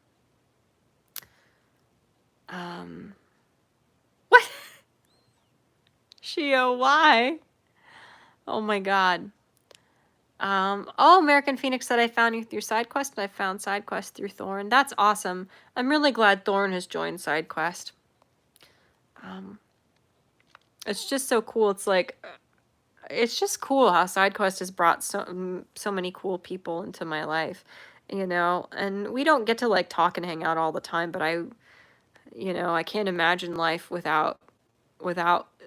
What? Shio, why? Oh my god. Oh, American Phoenix said, I found you through SideQuest, and I found SideQuest through Thorn. That's awesome. I'm really glad Thorn has joined SideQuest. It's just so cool. It's like, it's just cool how SideQuest has brought so many cool people into my life, you know? And we don't get to, like, talk and hang out all the time, but I can't imagine life without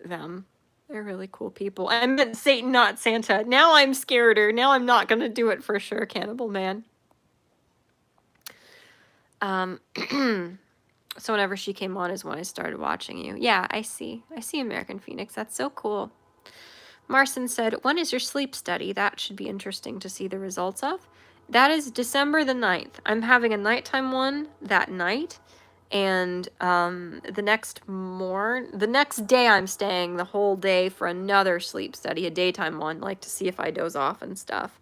them. They're really cool people. I meant Satan, not Santa. Now I'm scareder. Now I'm not gonna do it for sure, Cannibal Man. So whenever she came on is when I started watching you. Yeah, I see. I see American Phoenix. That's so cool. Marson said, when is your sleep study? That should be interesting to see the results of. That is December the 9th. I'm having a nighttime one that night. And the next day I'm staying the whole day for another sleep study, a daytime one, like to see if I doze off and stuff.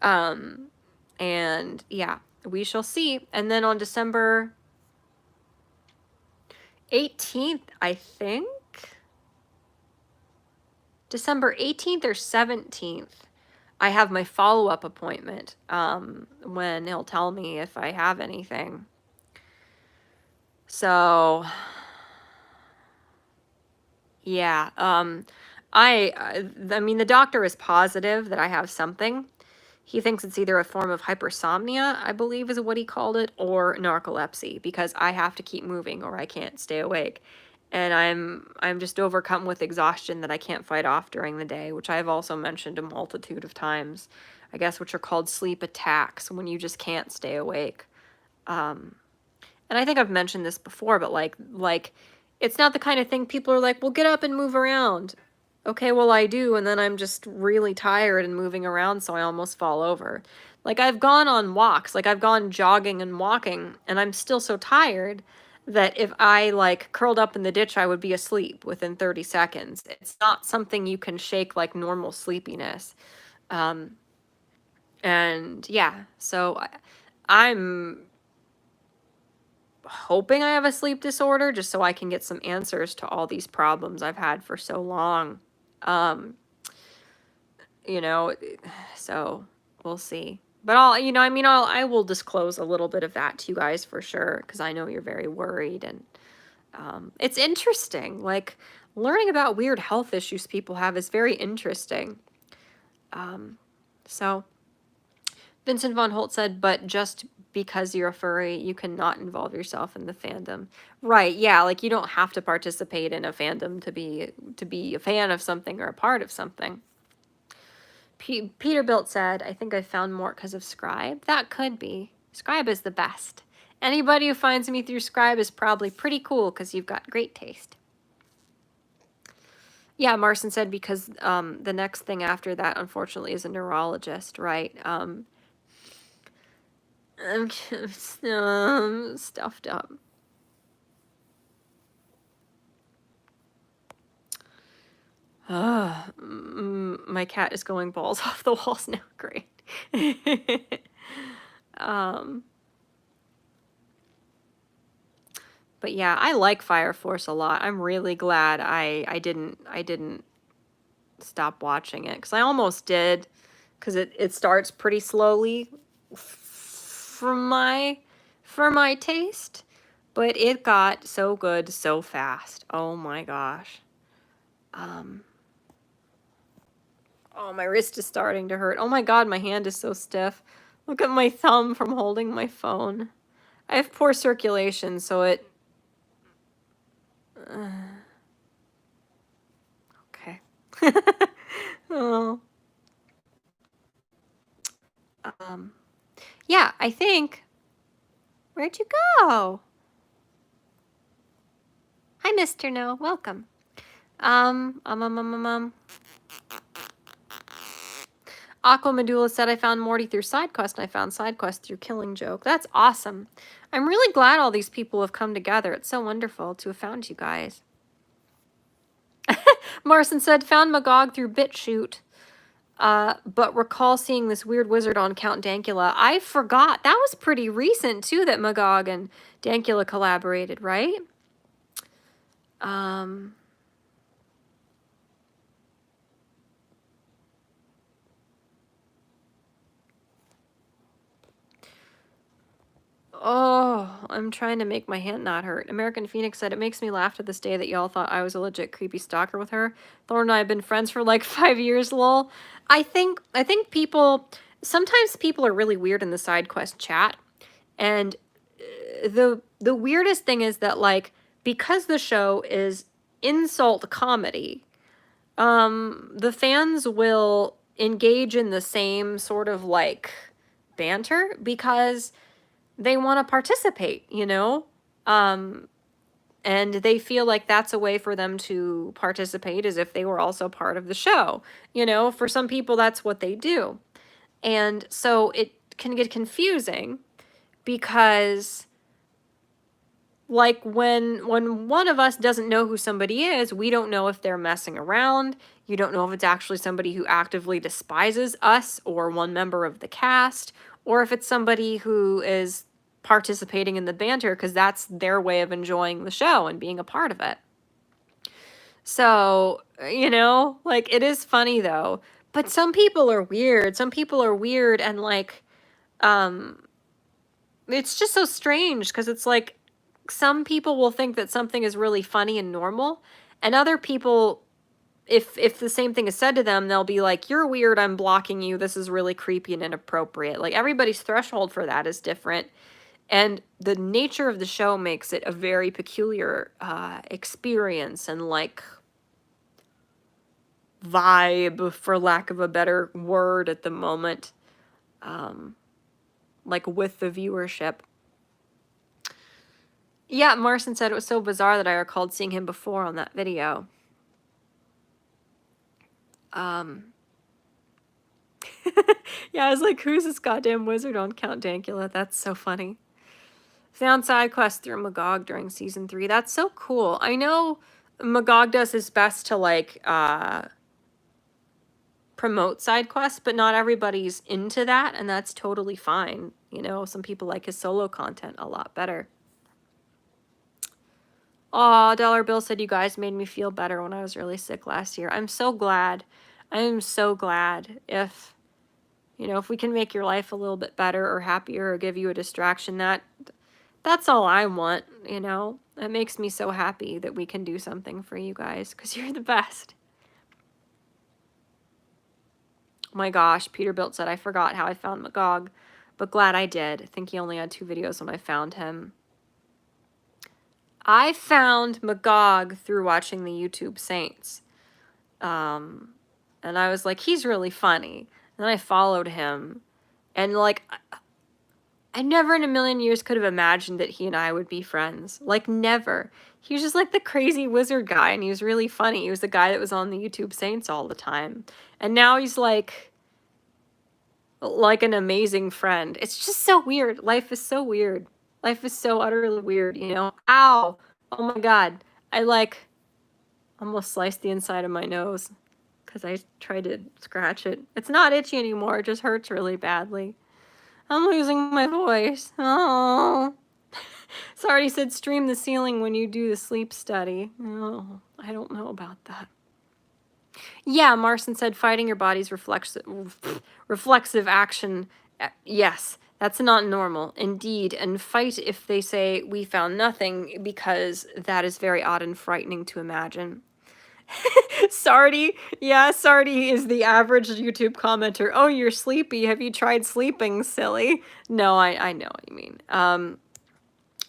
And yeah, we shall see. And then on December 18th, I think, December 18th or 17th, I have my follow-up appointment when he'll tell me if I have anything. So, yeah, I mean, the doctor is positive that I have something. He thinks it's either a form of hypersomnia, I believe is what he called it, or narcolepsy, because I have to keep moving or I can't stay awake. And I'm just overcome with exhaustion that I can't fight off during the day, which I've also mentioned a multitude of times, I guess, which are called sleep attacks, when you just can't stay awake. And I think I've mentioned this before, but like it's not the kind of thing people are like, well, get up and move around. Okay, well, I do, and then I'm just really tired and moving around, so I almost fall over. Like, I've gone on walks, like, I've gone jogging and walking, and I'm still so tired that if I, like, curled up in the ditch, I would be asleep within 30 seconds. It's not something you can shake like normal sleepiness. And, yeah, so I'm hoping I have a sleep disorder just so I can get some answers to all these problems I've had for so long. You know, so we'll see. But I will disclose a little bit of that to you guys for sure, because I know you're very worried, and it's interesting. Like, learning about weird health issues people have is very interesting. So Vincent Von Holt said, but just because you're a furry, you cannot involve yourself in the fandom. Right, yeah, like you don't have to participate in a fandom to be a fan of something or a part of something. Peterbilt said, I think I found Mort because of Scribe. That could be. Scribe is the best. Anybody who finds me through Scribe is probably pretty cool because you've got great taste. Yeah, Marson said because the next thing after that, unfortunately, is a neurologist, right? I'm stuffed up. My cat is going balls off the walls now. Great. But yeah, I like Fire Force a lot. I'm really glad I didn't stop watching it, because I almost did, because it starts pretty slowly for my taste, but it got so good so fast. Oh my gosh. Oh, my wrist is starting to hurt. Oh my god, my hand is so stiff. Look at my thumb from holding my phone. I have poor circulation, so it... okay. Oh. Yeah, I think... Where'd you go? Hi, Mr. No. Welcome. Aqua Medulla said, I found Morty through SideQuest, and I found SideQuest through Killing Joke. That's awesome. I'm really glad all these people have come together. It's so wonderful to have found you guys. Marson said, found Magog through BitChute, but recall seeing this weird wizard on Count Dankula. I forgot. That was pretty recent, too, that Magog and Dankula collaborated, right? Oh, I'm trying to make my hand not hurt. American Phoenix said, it makes me laugh to this day that y'all thought I was a legit creepy stalker with her. Thorn and I have been friends for like 5 years, lol. I think people, sometimes people are really weird in the SideQuest chat. And the weirdest thing is that, like, because the show is insult comedy, the fans will engage in the same sort of like banter because they want to participate, you know? And they feel like that's a way for them to participate as if they were also part of the show. You know, for some people, that's what they do. And so it can get confusing because like when one of us doesn't know who somebody is, we don't know if they're messing around. You don't know if it's actually somebody who actively despises us or one member of the cast, or if it's somebody who is participating in the banter because that's their way of enjoying the show and being a part of it. So, you know, like it is funny though. But some people are weird. Some people are weird and like it's just so strange because it's like some people will think that something is really funny and normal, and other people, if the same thing is said to them, they'll be like, "You're weird, I'm blocking you. This is really creepy and inappropriate." Like everybody's threshold for that is different. And the nature of the show makes it a very peculiar experience and like vibe, for lack of a better word at the moment, like with the viewership. Yeah, Marson said it was so bizarre that I recalled seeing him before on that video. Yeah, I was like, who's this goddamn wizard on Count Dankula? That's so funny. Found side quests through Magog during season 3. That's so cool. I know Magog does his best to like promote side quests, but not everybody's into that, and that's totally fine. You know, some people like his solo content a lot better. Aw, Dollar Bill said you guys made me feel better when I was really sick last year. I'm so glad. I am so glad if, you know, if we can make your life a little bit better or happier or give you a distraction, that's all I want, you know? It makes me so happy that we can do something for you guys because you're the best. Oh my gosh, Peterbilt said, I forgot how I found Magog, but glad I did. I think he only had 2 videos when I found him. I found Magog through watching the YouTube Saints. And I was like, he's really funny. And then I followed him. And like, I never in a million years could have imagined that he and I would be friends. Like, never. He was just like the crazy wizard guy, and he was really funny. He was the guy that was on the YouTube Saints all the time. And now he's like an amazing friend. It's just so weird. Life is so weird. Life is so utterly weird, you know? Ow! Oh my god. I like almost sliced the inside of my nose because I tried to scratch it. It's not itchy anymore. It just hurts really badly. I'm losing my voice. Oh. Sorry, said stream the ceiling when you do the sleep study. Oh, I don't know about that. Yeah, Marson said fighting your body's reflexive action. Yes, that's not normal. Indeed, and fight if they say we found nothing, because that is very odd and frightening to imagine. Sardi, yeah, Sardi is the average YouTube commenter. Oh, you're sleepy. Have you tried sleeping, silly? No, I know what you mean.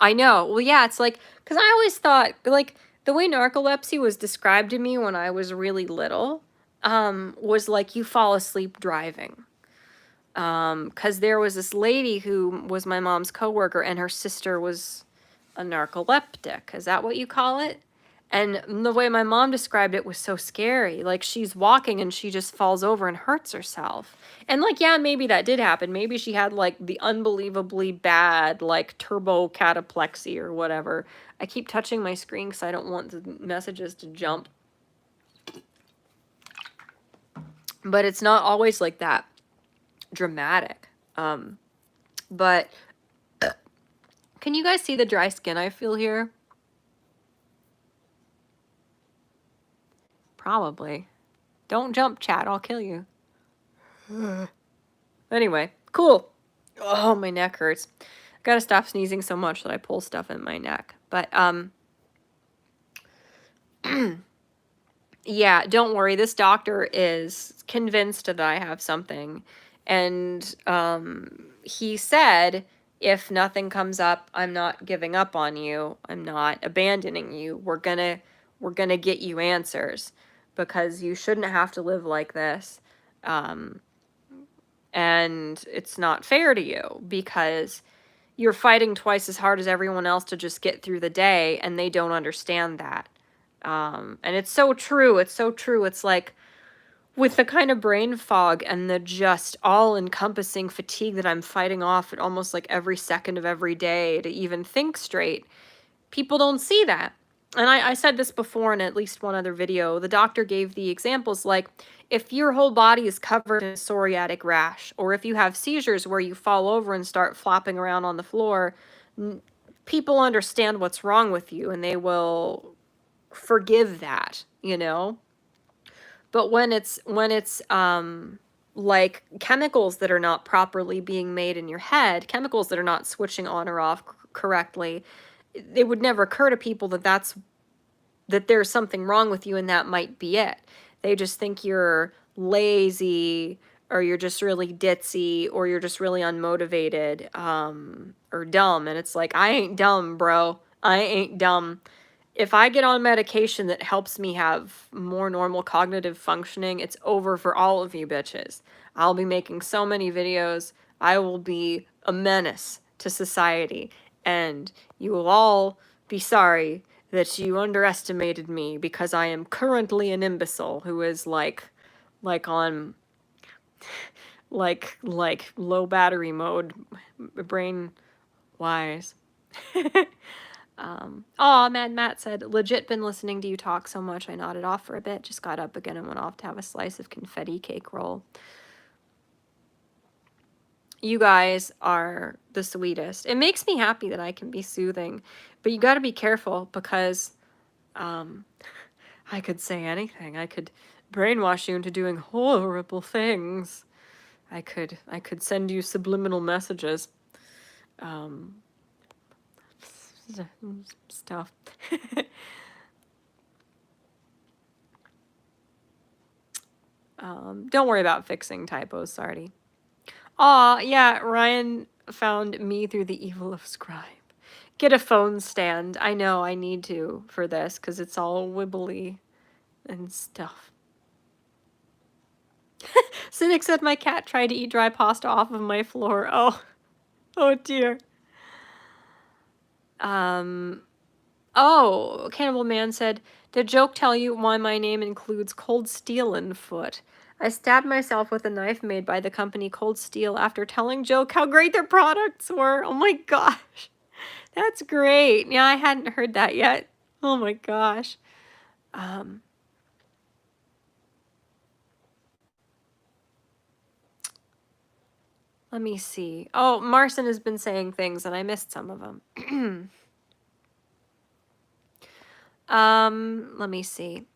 I know. Well, yeah, it's like, because I always thought, like, the way narcolepsy was described to me when I was really little, was like you fall asleep driving. Because there was this lady who was my mom's coworker, and her sister was a narcoleptic. Is that what you call it? And the way my mom described it was so scary. Like, she's walking and she just falls over and hurts herself. And, like, yeah, maybe that did happen. Maybe she had, like, the unbelievably bad, like, turbo cataplexy or whatever. I keep touching my screen because I don't want the messages to jump. But it's not always, like, that dramatic. But can you guys see the dry skin I feel here? Probably. Don't jump, chat. I'll kill you. Anyway, cool. Oh, my neck hurts. I gotta stop sneezing so much that I pull stuff in my neck. But, yeah, don't worry. This doctor is convinced that I have something. And, he said, if nothing comes up, I'm not giving up on you. I'm not abandoning you. We're gonna get you answers. because you shouldn't have to live like this. And it's not fair to you because you're fighting twice as hard as everyone else to just get through the day, and they don't understand that. And it's so true. It's so true. It's like with the kind of brain fog and the just all-encompassing fatigue that I'm fighting off at almost like every second of every day to even think straight, people don't see that. And I said this before in at least one other video. The doctor gave the examples like, if your whole body is covered in a psoriatic rash, or if you have seizures where you fall over and start flopping around on the floor, people understand what's wrong with you and they will forgive that, you know? But when it's like chemicals that are not properly being made in your head, chemicals that are not switching on or off correctly, it would never occur to people that there's something wrong with you and that might be it. They just think you're lazy, or you're just really ditzy, or you're just really unmotivated, or dumb. And it's like, I ain't dumb, bro. I ain't dumb. If I get on medication that helps me have more normal cognitive functioning, it's over for all of you bitches. I'll be making so many videos. I will be a menace to society. And you will all be sorry that you underestimated me because I am currently an imbecile who is like on like low battery mode, brain wise. Aw, Mad Matt said, legit been listening to you talk so much I nodded off for a bit, just got up again and went off to have a slice of confetti cake roll. You guys are the sweetest. It makes me happy that I can be soothing, but you gotta be careful because I could say anything. I could brainwash you into doing horrible things. I could send you subliminal messages. Stuff. Don't worry about fixing typos, Sardi. Aw, yeah, Ryan found me through the evil of Scribe. Get a phone stand. I know I need to for this because it's all wibbly and stuff. Cynic said my cat tried to eat dry pasta off of my floor. Oh dear. Oh, Cannibal Man said, did joke tell you why my name includes Cold Steel in foot? I stabbed myself with a knife made by the company Cold Steel after telling Joke how great their products were. Oh my gosh. That's great. Yeah, I hadn't heard that yet. Oh my gosh. Let me see. Oh, Marcin has been saying things and I missed some of them. Let me see.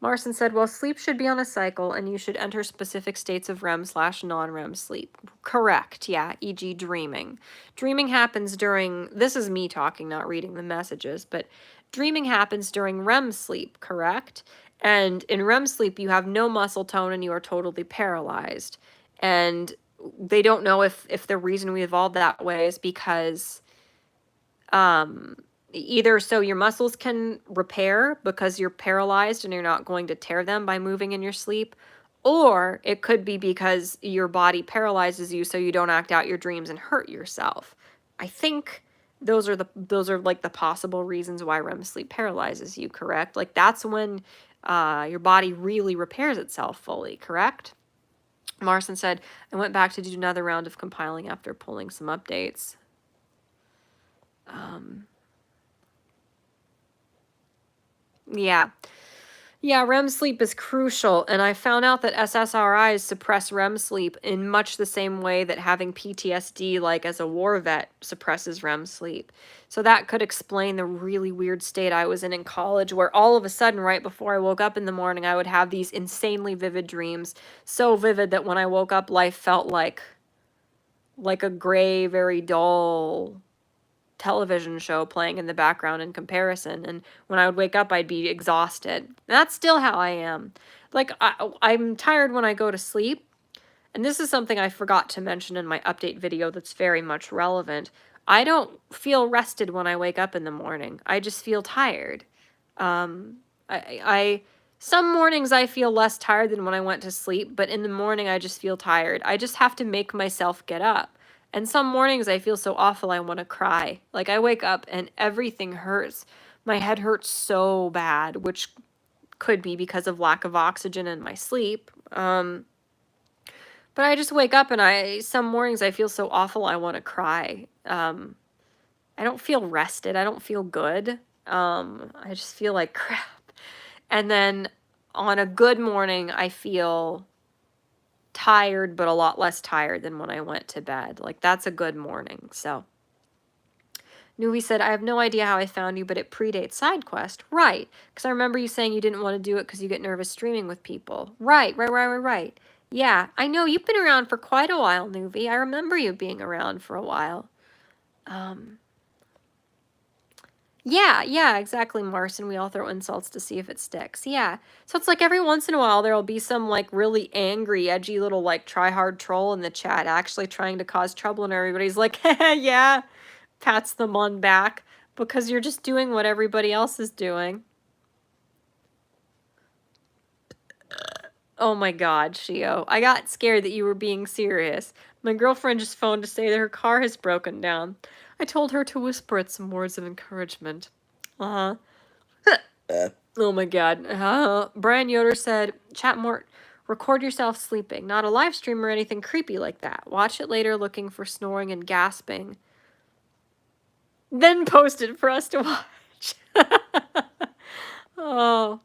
Marcin said, well, sleep should be on a cycle and you should enter specific states of REM/non-REM sleep. Correct, yeah, e.g. dreaming. Dreaming happens during, this is me talking, not reading the messages, but dreaming happens during REM sleep, correct? And in REM sleep, you have no muscle tone and you are totally paralyzed. And they don't know if the reason we evolved that way is because either so your muscles can repair because you're paralyzed and you're not going to tear them by moving in your sleep, or it could be because your body paralyzes you so you don't act out your dreams and hurt yourself. I think those are like the possible reasons why REM sleep paralyzes you, correct? Like that's when your body really repairs itself fully, correct? Marcin said, I went back to do another round of compiling after pulling some updates. Yeah, REM sleep is crucial, and I found out that SSRIs suppress REM sleep in much the same way that having PTSD, like as a war vet, suppresses REM sleep. So that could explain the really weird state I was in college, where all of a sudden, right before I woke up in the morning, I would have these insanely vivid dreams, so vivid that when I woke up, life felt like a gray, very dull television show playing in the background in comparison, and when I would wake up I'd be exhausted. And that's still how I am. Like I'm tired when I go to sleep, and this is something I forgot to mention in my update video that's very much relevant. I don't feel rested when I wake up in the morning. I just feel tired. I Some mornings I feel less tired than when I went to sleep, but in the morning I just feel tired. I just have to make myself get up. And some mornings I feel so awful I want to cry. Like I wake up and everything hurts. My head hurts so bad, which could be because of lack of oxygen in my sleep. But I just wake up and some mornings I feel so awful I want to cry. I don't feel rested. I don't feel good. I just feel like crap. And then on a good morning, I feel tired, but a lot less tired than when I went to bed. Like, that's a good morning. So, Nuvi said, I have no idea how I found you, but it predates SideQuest. Right. Because I remember you saying you didn't want to do it because you get nervous streaming with people. Right. Yeah, I know. You've been around for quite a while, Nuvi. I remember you being around for a while. Yeah, exactly, Marson. We all throw insults to see if it sticks. Yeah. So it's like every once in a while there'll be some like really angry, edgy little like try-hard troll in the chat actually trying to cause trouble and everybody's like, yeah, pats them on back because you're just doing what everybody else is doing. Oh my God, Shio. I got scared that you were being serious. My girlfriend just phoned to say that her car has broken down. I told her to whisper it some words of encouragement. Uh-huh. Oh my God. Brian Yoder said, Chat-Mort, record yourself sleeping. Not a live stream or anything creepy like that. Watch it later looking for snoring and gasping. Then post it for us to watch. Oh.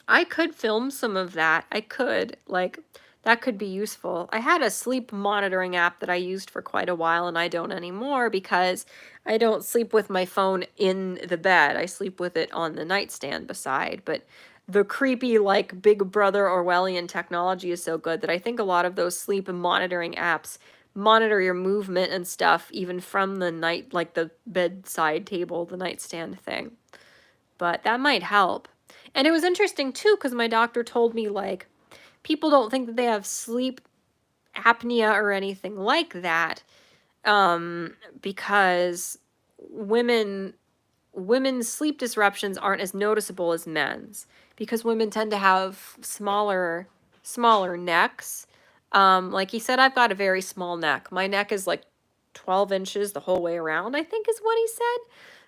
I could film some of that. I could. Like, that could be useful. I had a sleep monitoring app that I used for quite a while, and I don't anymore because I don't sleep with my phone in the bed. I sleep with it on the nightstand beside. But the creepy, like, Big Brother Orwellian technology is so good that I think a lot of those sleep monitoring apps monitor your movement and stuff, even from the night, like the bedside table, the nightstand thing. But that might help. And it was interesting too, because my doctor told me, like, people don't think that they have sleep apnea or anything like that, because women's sleep disruptions aren't as noticeable as men's, because women tend to have smaller necks. Like he said, I've got a very small neck. My neck is like 12 inches the whole way around, I think is what he said.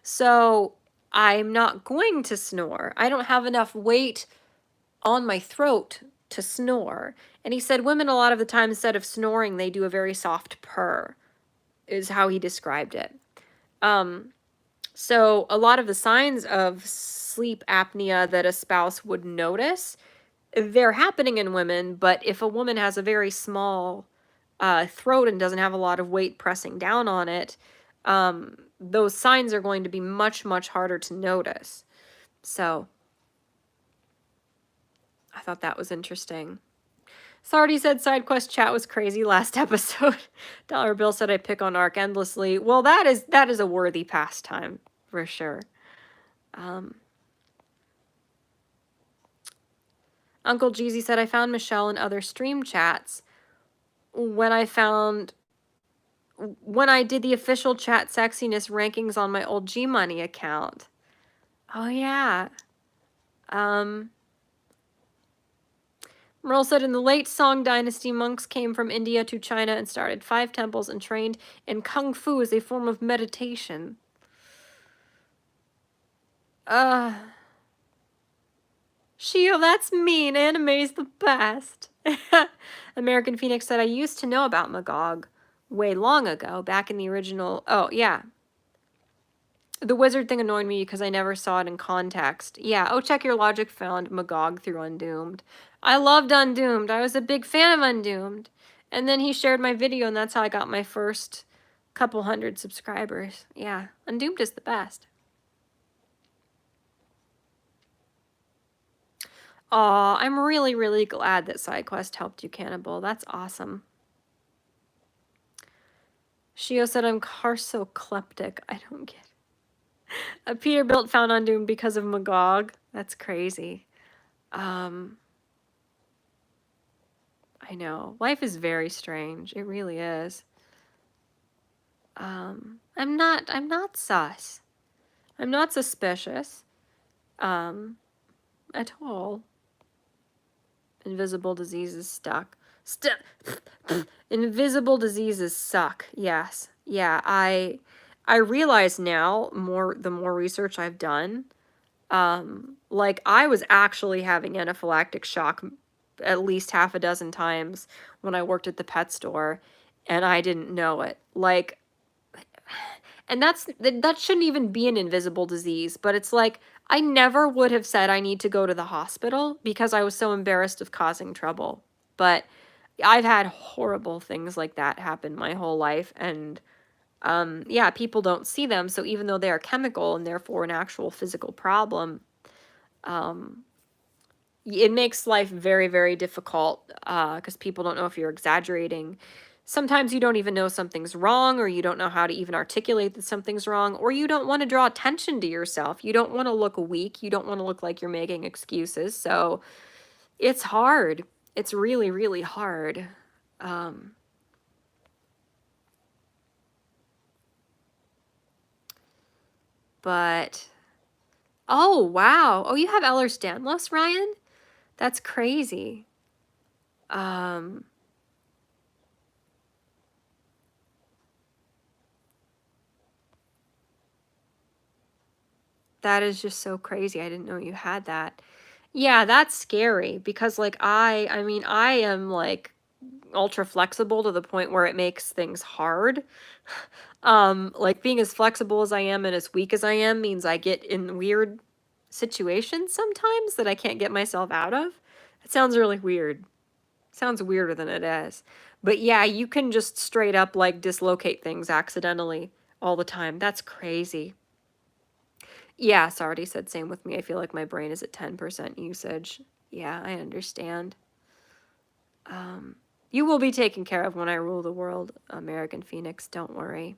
So I'm not going to snore. I don't have enough weight on my throat to snore. And he said women a lot of the time, instead of snoring, they do a very soft purr, is how he described it. So a lot of the signs of sleep apnea that a spouse would notice, they're happening in women, but if a woman has a very small throat and doesn't have a lot of weight pressing down on it, those signs are going to be much, much harder to notice. So I thought that was interesting. Sardi said SideQuest chat was crazy last episode. Dollar Bill said I pick on Ark endlessly. Well, that is a worthy pastime for sure. Uncle Jeezy said I found Michelle in other stream chats when I did the official chat sexiness rankings on my old G-Money account. Oh yeah. Merle said in the late Song Dynasty, monks came from India to China and started 5 temples and trained in Kung Fu as a form of meditation. Shio, that's mean. Anime's the best. American Phoenix said, I used to know about Magog way long ago, back in the original... Oh, yeah. The wizard thing annoyed me because I never saw it in context. Yeah, oh, check your logic found Magog through Undoomed. I loved Undoomed. I was a big fan of Undoomed. And then he shared my video, and that's how I got my first couple hundred subscribers. Yeah, Undoomed is the best. Aw, I'm really, really glad that SideQuest helped you, Cannibal. That's awesome. Shio said I'm carsocleptic. I don't get it. Peterbilt found Undoomed because of Magog. That's crazy. I know. Life is very strange. It really is. I'm not sus. I'm not suspicious. At all. Invisible diseases stuck. Invisible diseases suck. Yes. Yeah, I realize now the more research I've done, like I was actually having anaphylactic shock at least half a dozen times when I worked at the pet store and I didn't know it. Like, and that shouldn't even be an invisible disease, but it's like I never would have said I need to go to the hospital because I was so embarrassed of causing trouble. But I've had horrible things like that happen my whole life, and yeah, people don't see them, so even though they are chemical and therefore an actual physical problem, it makes life very, very difficult because people don't know if you're exaggerating. Sometimes you don't even know something's wrong, or you don't know how to even articulate that something's wrong, or you don't want to draw attention to yourself. You don't want to look weak. You don't want to look like you're making excuses. So it's hard. It's really, really hard. But, oh, wow. Oh, you have Ehlers-Danlos, Ryan? That's crazy. That is just so crazy. I didn't know you had that. Yeah, that's scary because like I mean, I am like ultra flexible to the point where it makes things hard. Like being as flexible as I am and as weak as I am means I get in weird situations sometimes that I can't get myself out of. It sounds really weird. Sounds weirder than it is. But yeah, you can just straight up like dislocate things accidentally all the time. That's crazy. Yeah, Sardi said same with me. I feel like my brain is at 10% usage. Yeah, I understand. You will be taken care of when I rule the world, American Phoenix. Don't worry.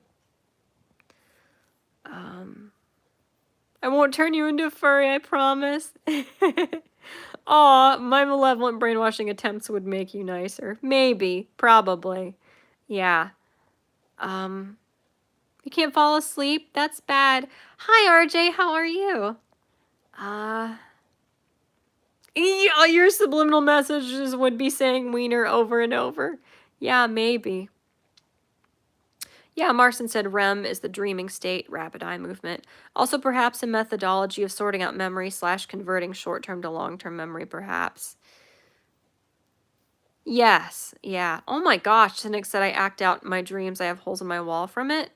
I won't turn you into a furry, I promise. Aw, my malevolent brainwashing attempts would make you nicer. Maybe. Probably. Yeah. You can't fall asleep? That's bad. Hi, RJ. How are you? Yeah, your subliminal messages would be saying wiener over and over. Yeah, maybe. Yeah, Marson said REM is the dreaming state, rapid eye movement. Also, perhaps a methodology of sorting out memory / converting short-term to long-term memory, perhaps. Yes, yeah. Oh my gosh, Cynic said I act out my dreams. I have holes in my wall from it.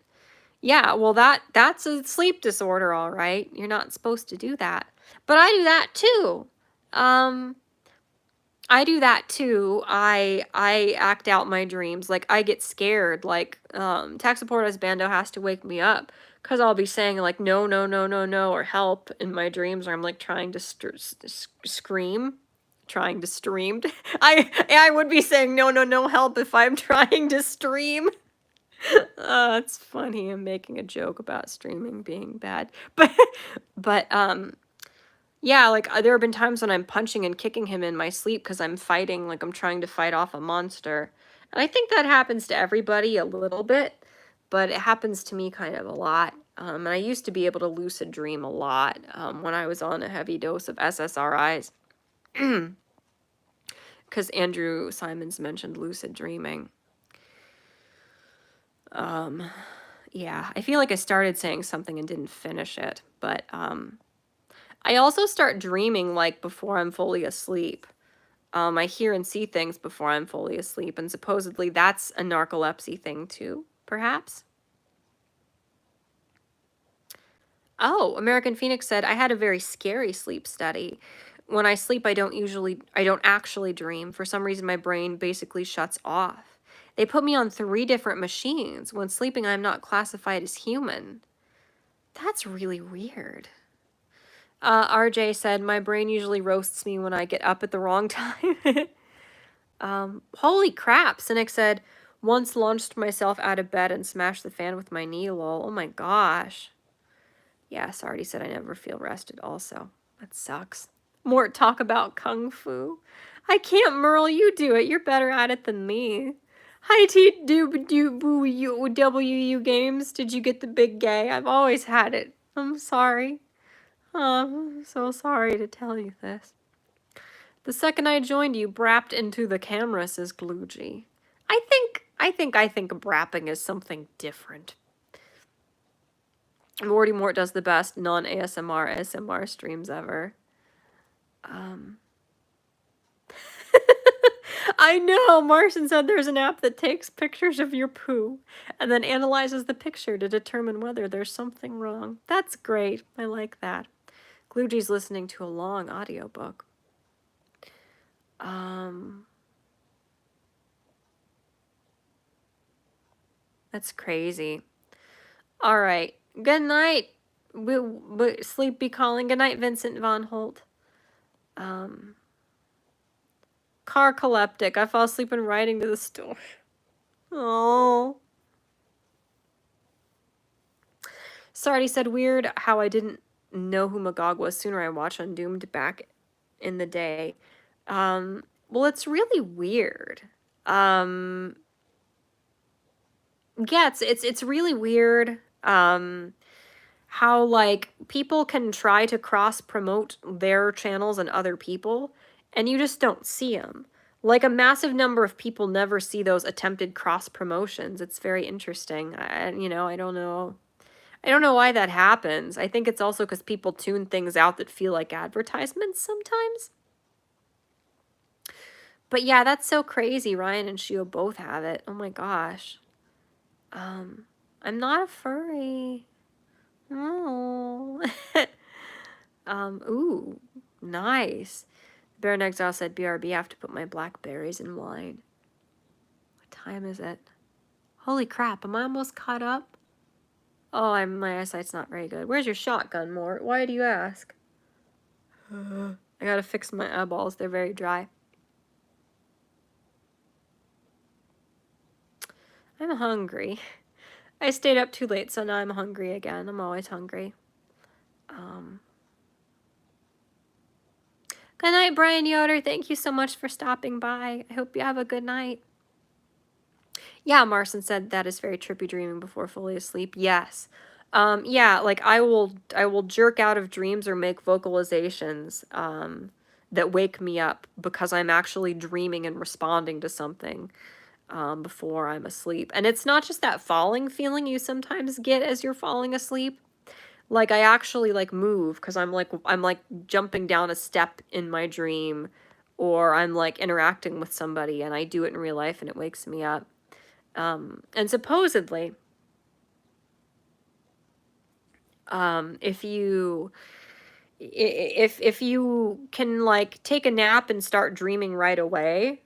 Yeah, well, that's a sleep disorder, all right. You're not supposed to do that. But I do that too. I do that too. I act out my dreams. Like I get scared. Like tech support as Bando has to wake me up because I'll be saying like no, no, no, no, no, or help in my dreams, or I'm like trying to scream, trying to stream. I would be saying no, no, no, help if I'm trying to stream. It's funny. I'm making a joke about streaming being bad, but yeah, like there have been times when I'm punching and kicking him in my sleep because I'm fighting, like I'm trying to fight off a monster. And I think that happens to everybody a little bit, but it happens to me kind of a lot. And I used to be able to lucid dream a lot when I was on a heavy dose of SSRIs. Because Andrew Simons mentioned lucid dreaming. Yeah, I feel like I started saying something and didn't finish it, but I also start dreaming like before I'm fully asleep. I hear and see things before I'm fully asleep, and supposedly that's a narcolepsy thing too, perhaps. Oh, American Phoenix said, I had a very scary sleep study. When I sleep, I don't actually dream. For some reason, my brain basically shuts off. They put me on 3 different machines. When sleeping, I'm not classified as human. That's really weird. RJ said, my brain usually roasts me when I get up at the wrong time. Holy crap, Cynic said, once launched myself out of bed and smashed the fan with my knee, lol. Oh my gosh. Yeah, Sardi said I never feel rested also. That sucks. More talk about Kung Fu. I can't, Merle, you do it. You're better at it than me. Hi, T-W-U Games. Did you get the big gay? I've always had it. I'm sorry. I'm so sorry to tell you this. The second I joined you, brapped into the camera, says Glugy. I think brapping is something different. Morty Mort does the best non-ASMR ASMR streams ever. I know, Martian said there's an app that takes pictures of your poo and then analyzes the picture to determine whether there's something wrong. That's great. I like that. Glugy's listening to a long audiobook. That's crazy. All right. Good night. Sleep be calling. Good night, Vincent Von Holt. Carcoleptic. I fall asleep when riding to the store. Oh. Sardi said, weird how I didn't know who Magog was sooner. I watched Undoomed back in the day. Well, it's really weird. Yeah, it's really weird. How like people can try to cross promote their channels and other people, and you just don't see them. Like a massive number of people never see those attempted cross promotions. It's very interesting. I don't know. I don't know why that happens. I think it's also because people tune things out that feel like advertisements sometimes. But yeah, that's so crazy. Ryan and Shio both have it. Oh my gosh. I'm not a furry. Oh. Ooh, nice. Baron Exile said, BRB, I have to put my blackberries in wine. What time is it? Holy crap, am I almost caught up? Oh, my eyesight's not very good. Where's your shotgun, Mort? Why do you ask? I gotta fix my eyeballs. They're very dry. I'm hungry. I stayed up too late, so now I'm hungry again. I'm always hungry. Good night, Brian Yoder. Thank you so much for stopping by. I hope you have a good night. Yeah, Marson said that is very trippy dreaming before fully asleep. Yes. Yeah, like I will jerk out of dreams or make vocalizations that wake me up because I'm actually dreaming and responding to something before I'm asleep. And it's not just that falling feeling you sometimes get as you're falling asleep. Like I actually like move because I'm like jumping down a step in my dream, or I'm like interacting with somebody and I do it in real life and it wakes me up. And supposedly, if you can like take a nap and start dreaming right away,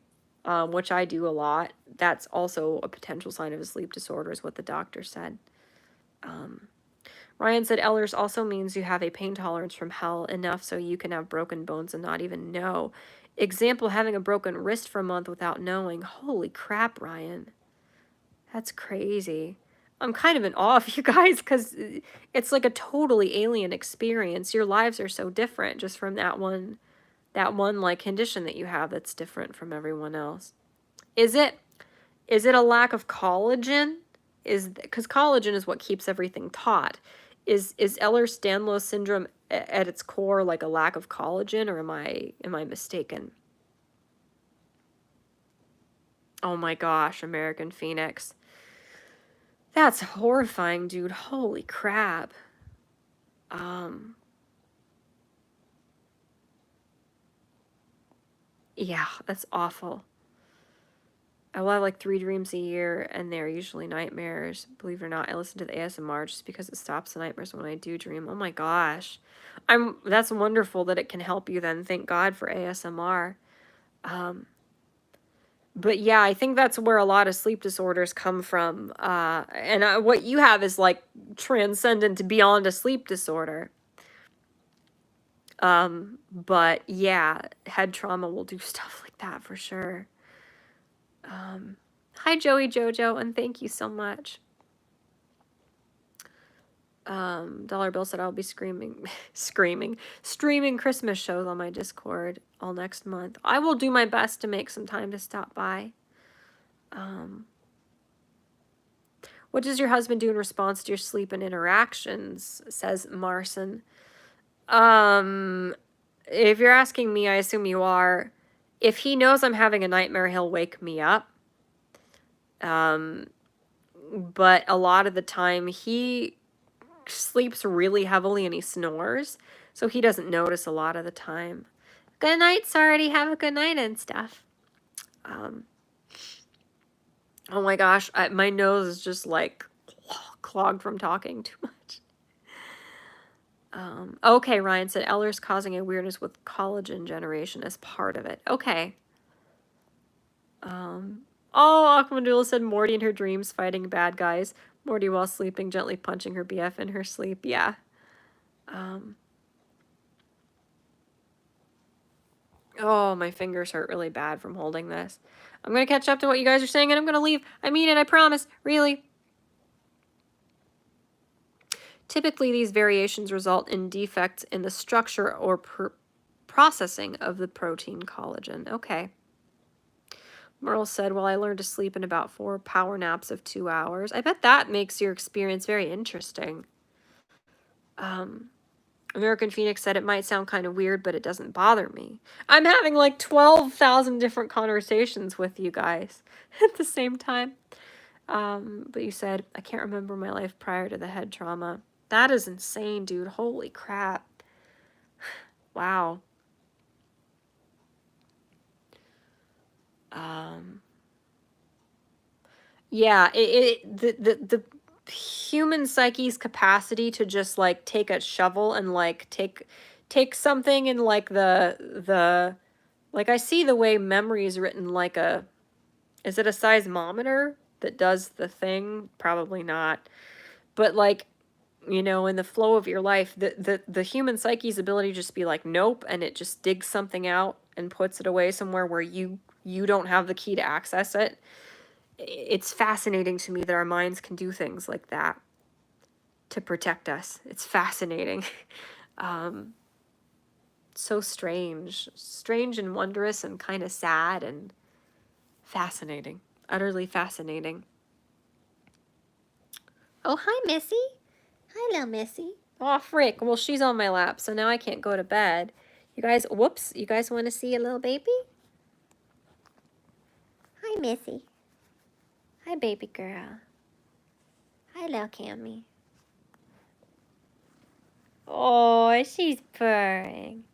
which I do a lot, that's also a potential sign of a sleep disorder, is what the doctor said. Ryan said Ehlers also means you have a pain tolerance from hell enough so you can have broken bones and not even know. Example, having a broken wrist for a month without knowing. Holy crap, Ryan. That's crazy. I'm kind of in awe of you guys because it's like a totally alien experience. Your lives are so different just from that one like condition that you have that's different from everyone else. Is it a lack of collagen? Because collagen is what keeps everything taut. Is Ehlers-Danlos syndrome at its core like a lack of collagen, or am I mistaken? Oh my gosh, American Phoenix. That's horrifying, dude. Holy crap. Yeah, that's awful. I will have like 3 dreams a year, and they're usually nightmares. Believe it or not, I listen to the ASMR just because it stops the nightmares when I do dream. Oh my gosh. That's wonderful that it can help you then. Thank God for ASMR. But yeah, I think that's where a lot of sleep disorders come from. And what you have is like transcendent beyond a sleep disorder. But yeah, head trauma will do stuff like that for sure. Hi, Joey Jojo, and thank you so much. Dollar Bill said I'll be streaming Christmas shows on my Discord all next month. I will do my best to make some time to stop by. What does your husband do in response to your sleep and interactions? Says Marson. If you're asking me, I assume you are. If he knows I'm having a nightmare, he'll wake me up. But a lot of the time he sleeps really heavily and he snores, so he doesn't notice a lot of the time. Good night, Sardi. Have a good night and stuff. Oh my gosh, my nose is just like clogged from talking too much. Okay, Ryan said Eller's causing a weirdness with collagen generation as part of it. Okay. Oh, Aquamadula said Morty in her dreams fighting bad guys. Morty while sleeping, gently punching her BF in her sleep. Yeah. Oh, my fingers hurt really bad from holding this. I'm going to catch up to what you guys are saying and I'm going to leave. I mean it, I promise. Really. Typically, these variations result in defects in the structure or processing of the protein collagen. Okay. Merle said, well, I learned to sleep in about 4 power naps of 2 hours. I bet that makes your experience very interesting. American Phoenix said, it might sound kind of weird, but it doesn't bother me. I'm having like 12,000 different conversations with you guys at the same time. But you said, I can't remember my life prior to the head trauma. That is insane, dude. Holy crap. Wow. Yeah, the human psyche's capacity to just like take a shovel and like take something and like the like I see the way memory is written like a, is it a seismometer that does the thing? Probably not. But like, you know, in the flow of your life, the human psyche's ability to just be like, nope, and it just digs something out and puts it away somewhere where you don't have the key to access it. It's fascinating to me that our minds can do things like that to protect us. It's fascinating. So strange and wondrous and kind of sad and fascinating, utterly fascinating. Oh, hi, Missy. Hi, little Missy. Oh, frick. Well, she's on my lap, so now I can't go to bed. You guys, whoops, you guys want to see a little baby? Hi, Missy. Hi, baby girl. Hi, little Cammy. Oh, she's purring.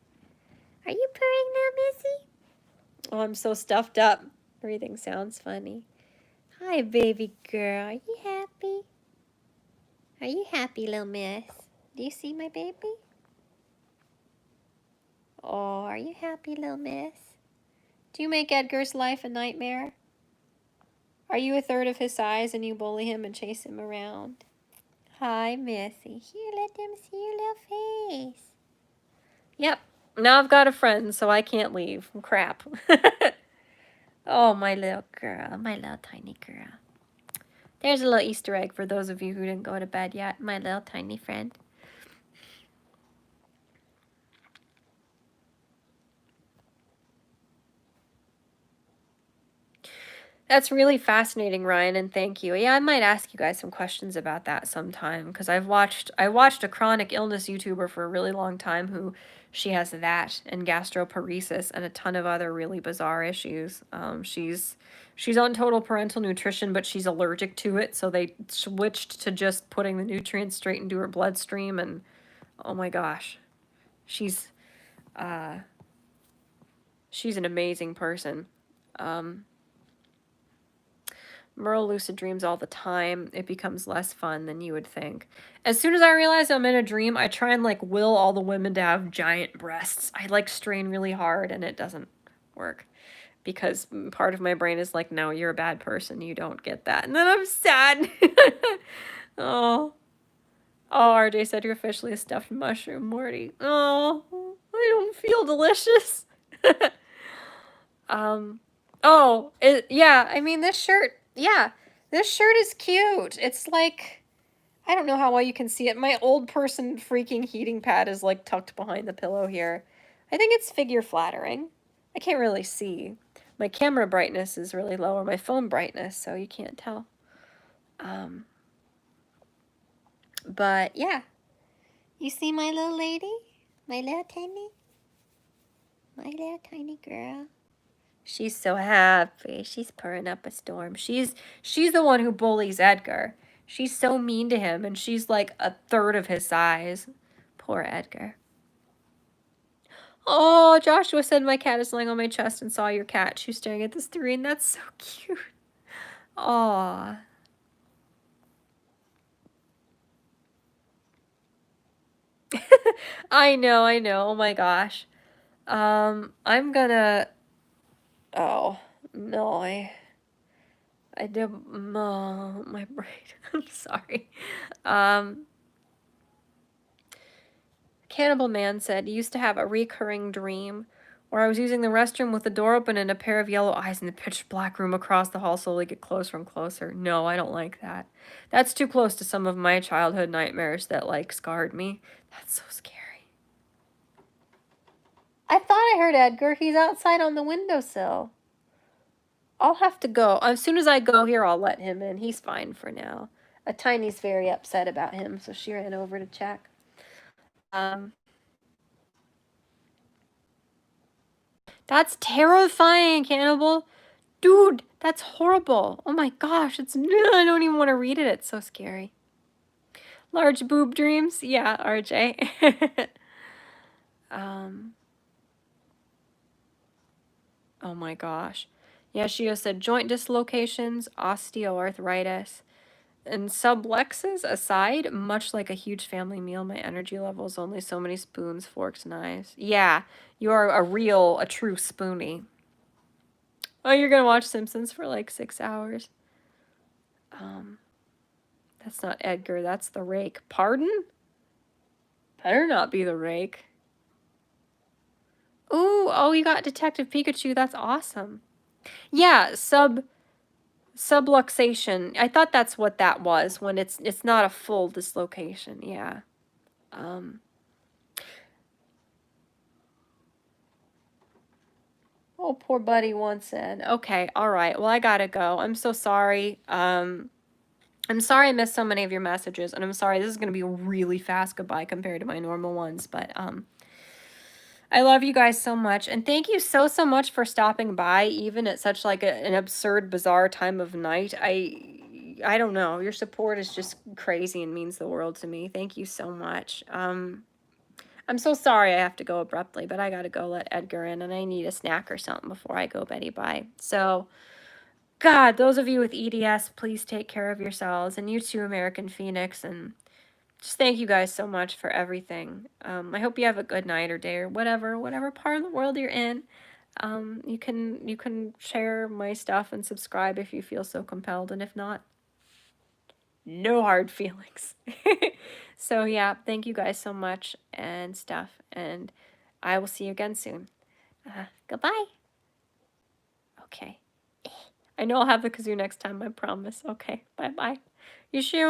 Are you purring now, Missy? Oh, I'm so stuffed up. Breathing sounds funny. Hi, baby girl. Are you happy? Are you happy, little miss? Do you see my baby? Oh, are you happy, little miss? Do you make Edgar's life a nightmare? Are you a third of his size and you bully him and chase him around? Hi, Missy. Here, let them see your little face. Yep. Now I've got a friend, so I can't leave. Crap. Oh, my little girl. My little tiny girl. There's a little Easter egg for those of you who didn't go to bed yet. My little tiny friend. That's really fascinating, Ryan, and thank you. Yeah, I might ask you guys some questions about that sometime, because I watched a chronic illness YouTuber for a really long time who she has that and gastroparesis and a ton of other really bizarre issues. She's on total parental nutrition, but she's allergic to it, so they switched to just putting the nutrients straight into her bloodstream, and oh my gosh, she's an amazing person. Merle lucid dreams all the time. It becomes less fun than you would think. As soon as I realize I'm in a dream, I try and like will all the women to have giant breasts. I like strain really hard and it doesn't work. Because part of my brain is like, no, you're a bad person. You don't get that. And then I'm sad. Oh. Oh, RJ said you're officially a stuffed mushroom, Morty. Oh, I don't feel delicious. Oh, yeah, I mean, this shirt, yeah, this shirt is cute. It's like, I don't know how well you can see it. My old person freaking heating pad is like tucked behind the pillow here. I think it's figure flattering. I can't really see. My camera brightness is really low, or my phone brightness, so you can't tell. But yeah, you see my little lady? My little tiny girl. She's so happy. She's purring up a storm. She's the one who bullies Edgar. She's so mean to him, and she's like a third of his size. Poor Edgar. Oh, Joshua said my cat is laying on my chest and saw your cat. She's staring at the screen. That's so cute. Aw. I know. Oh my gosh. I'm gonna... Oh, no, I did... Oh, my brain. I'm sorry. Cannibal Man said, used to have a recurring dream where I was using the restroom with the door open and a pair of yellow eyes in the pitch black room across the hall slowly get closer and closer. No, I don't like that. That's too close to some of my childhood nightmares that, like, scarred me. That's so scary. I thought I heard Edgar. He's outside on the windowsill. I'll have to go. As soon as I go here, I'll let him in. He's fine for now. A Tiny's very upset about him, so she ran over to check. That's terrifying, Cannibal. Dude, that's horrible. Oh my gosh, I don't even want to read it. It's so scary. Large boob dreams? Yeah, RJ. Oh my gosh. Yashio said joint dislocations, osteoarthritis, and sublexes aside, much like a huge family meal, my energy level is only so many spoons, forks, knives. Yeah, you're a true spoonie. Oh, you're gonna watch Simpsons for like 6 hours. That's not Edgar, that's the rake. Pardon? Better not be the rake. Ooh, oh, you got Detective Pikachu, that's awesome. Yeah, subluxation. I thought that's what that was, when it's not a full dislocation, yeah. Oh, poor buddy once said. Okay, alright, well, I gotta go. I'm so sorry. I'm sorry I missed so many of your messages, and I'm sorry this is gonna be a really fast goodbye compared to my normal ones, but, I love you guys so much, and thank you so much for stopping by, even at such, like, an absurd, bizarre time of night. I don't know, your support is just crazy and means the world to me. Thank you so much. I'm so sorry I have to go abruptly, but I gotta go let Edgar in, and I need a snack or something before I go Betty bye. So, God, those of you with EDS, please take care of yourselves, and you too, American Phoenix, and just thank you guys so much for everything. I hope you have a good night or day or whatever part of the world you're in. You can share my stuff and subscribe if you feel so compelled, and if not, no hard feelings. So yeah, thank you guys so much and stuff, and I will see you again soon. Goodbye. Okay. I know I'll have the kazoo next time, I promise. Okay, bye-bye. You sure?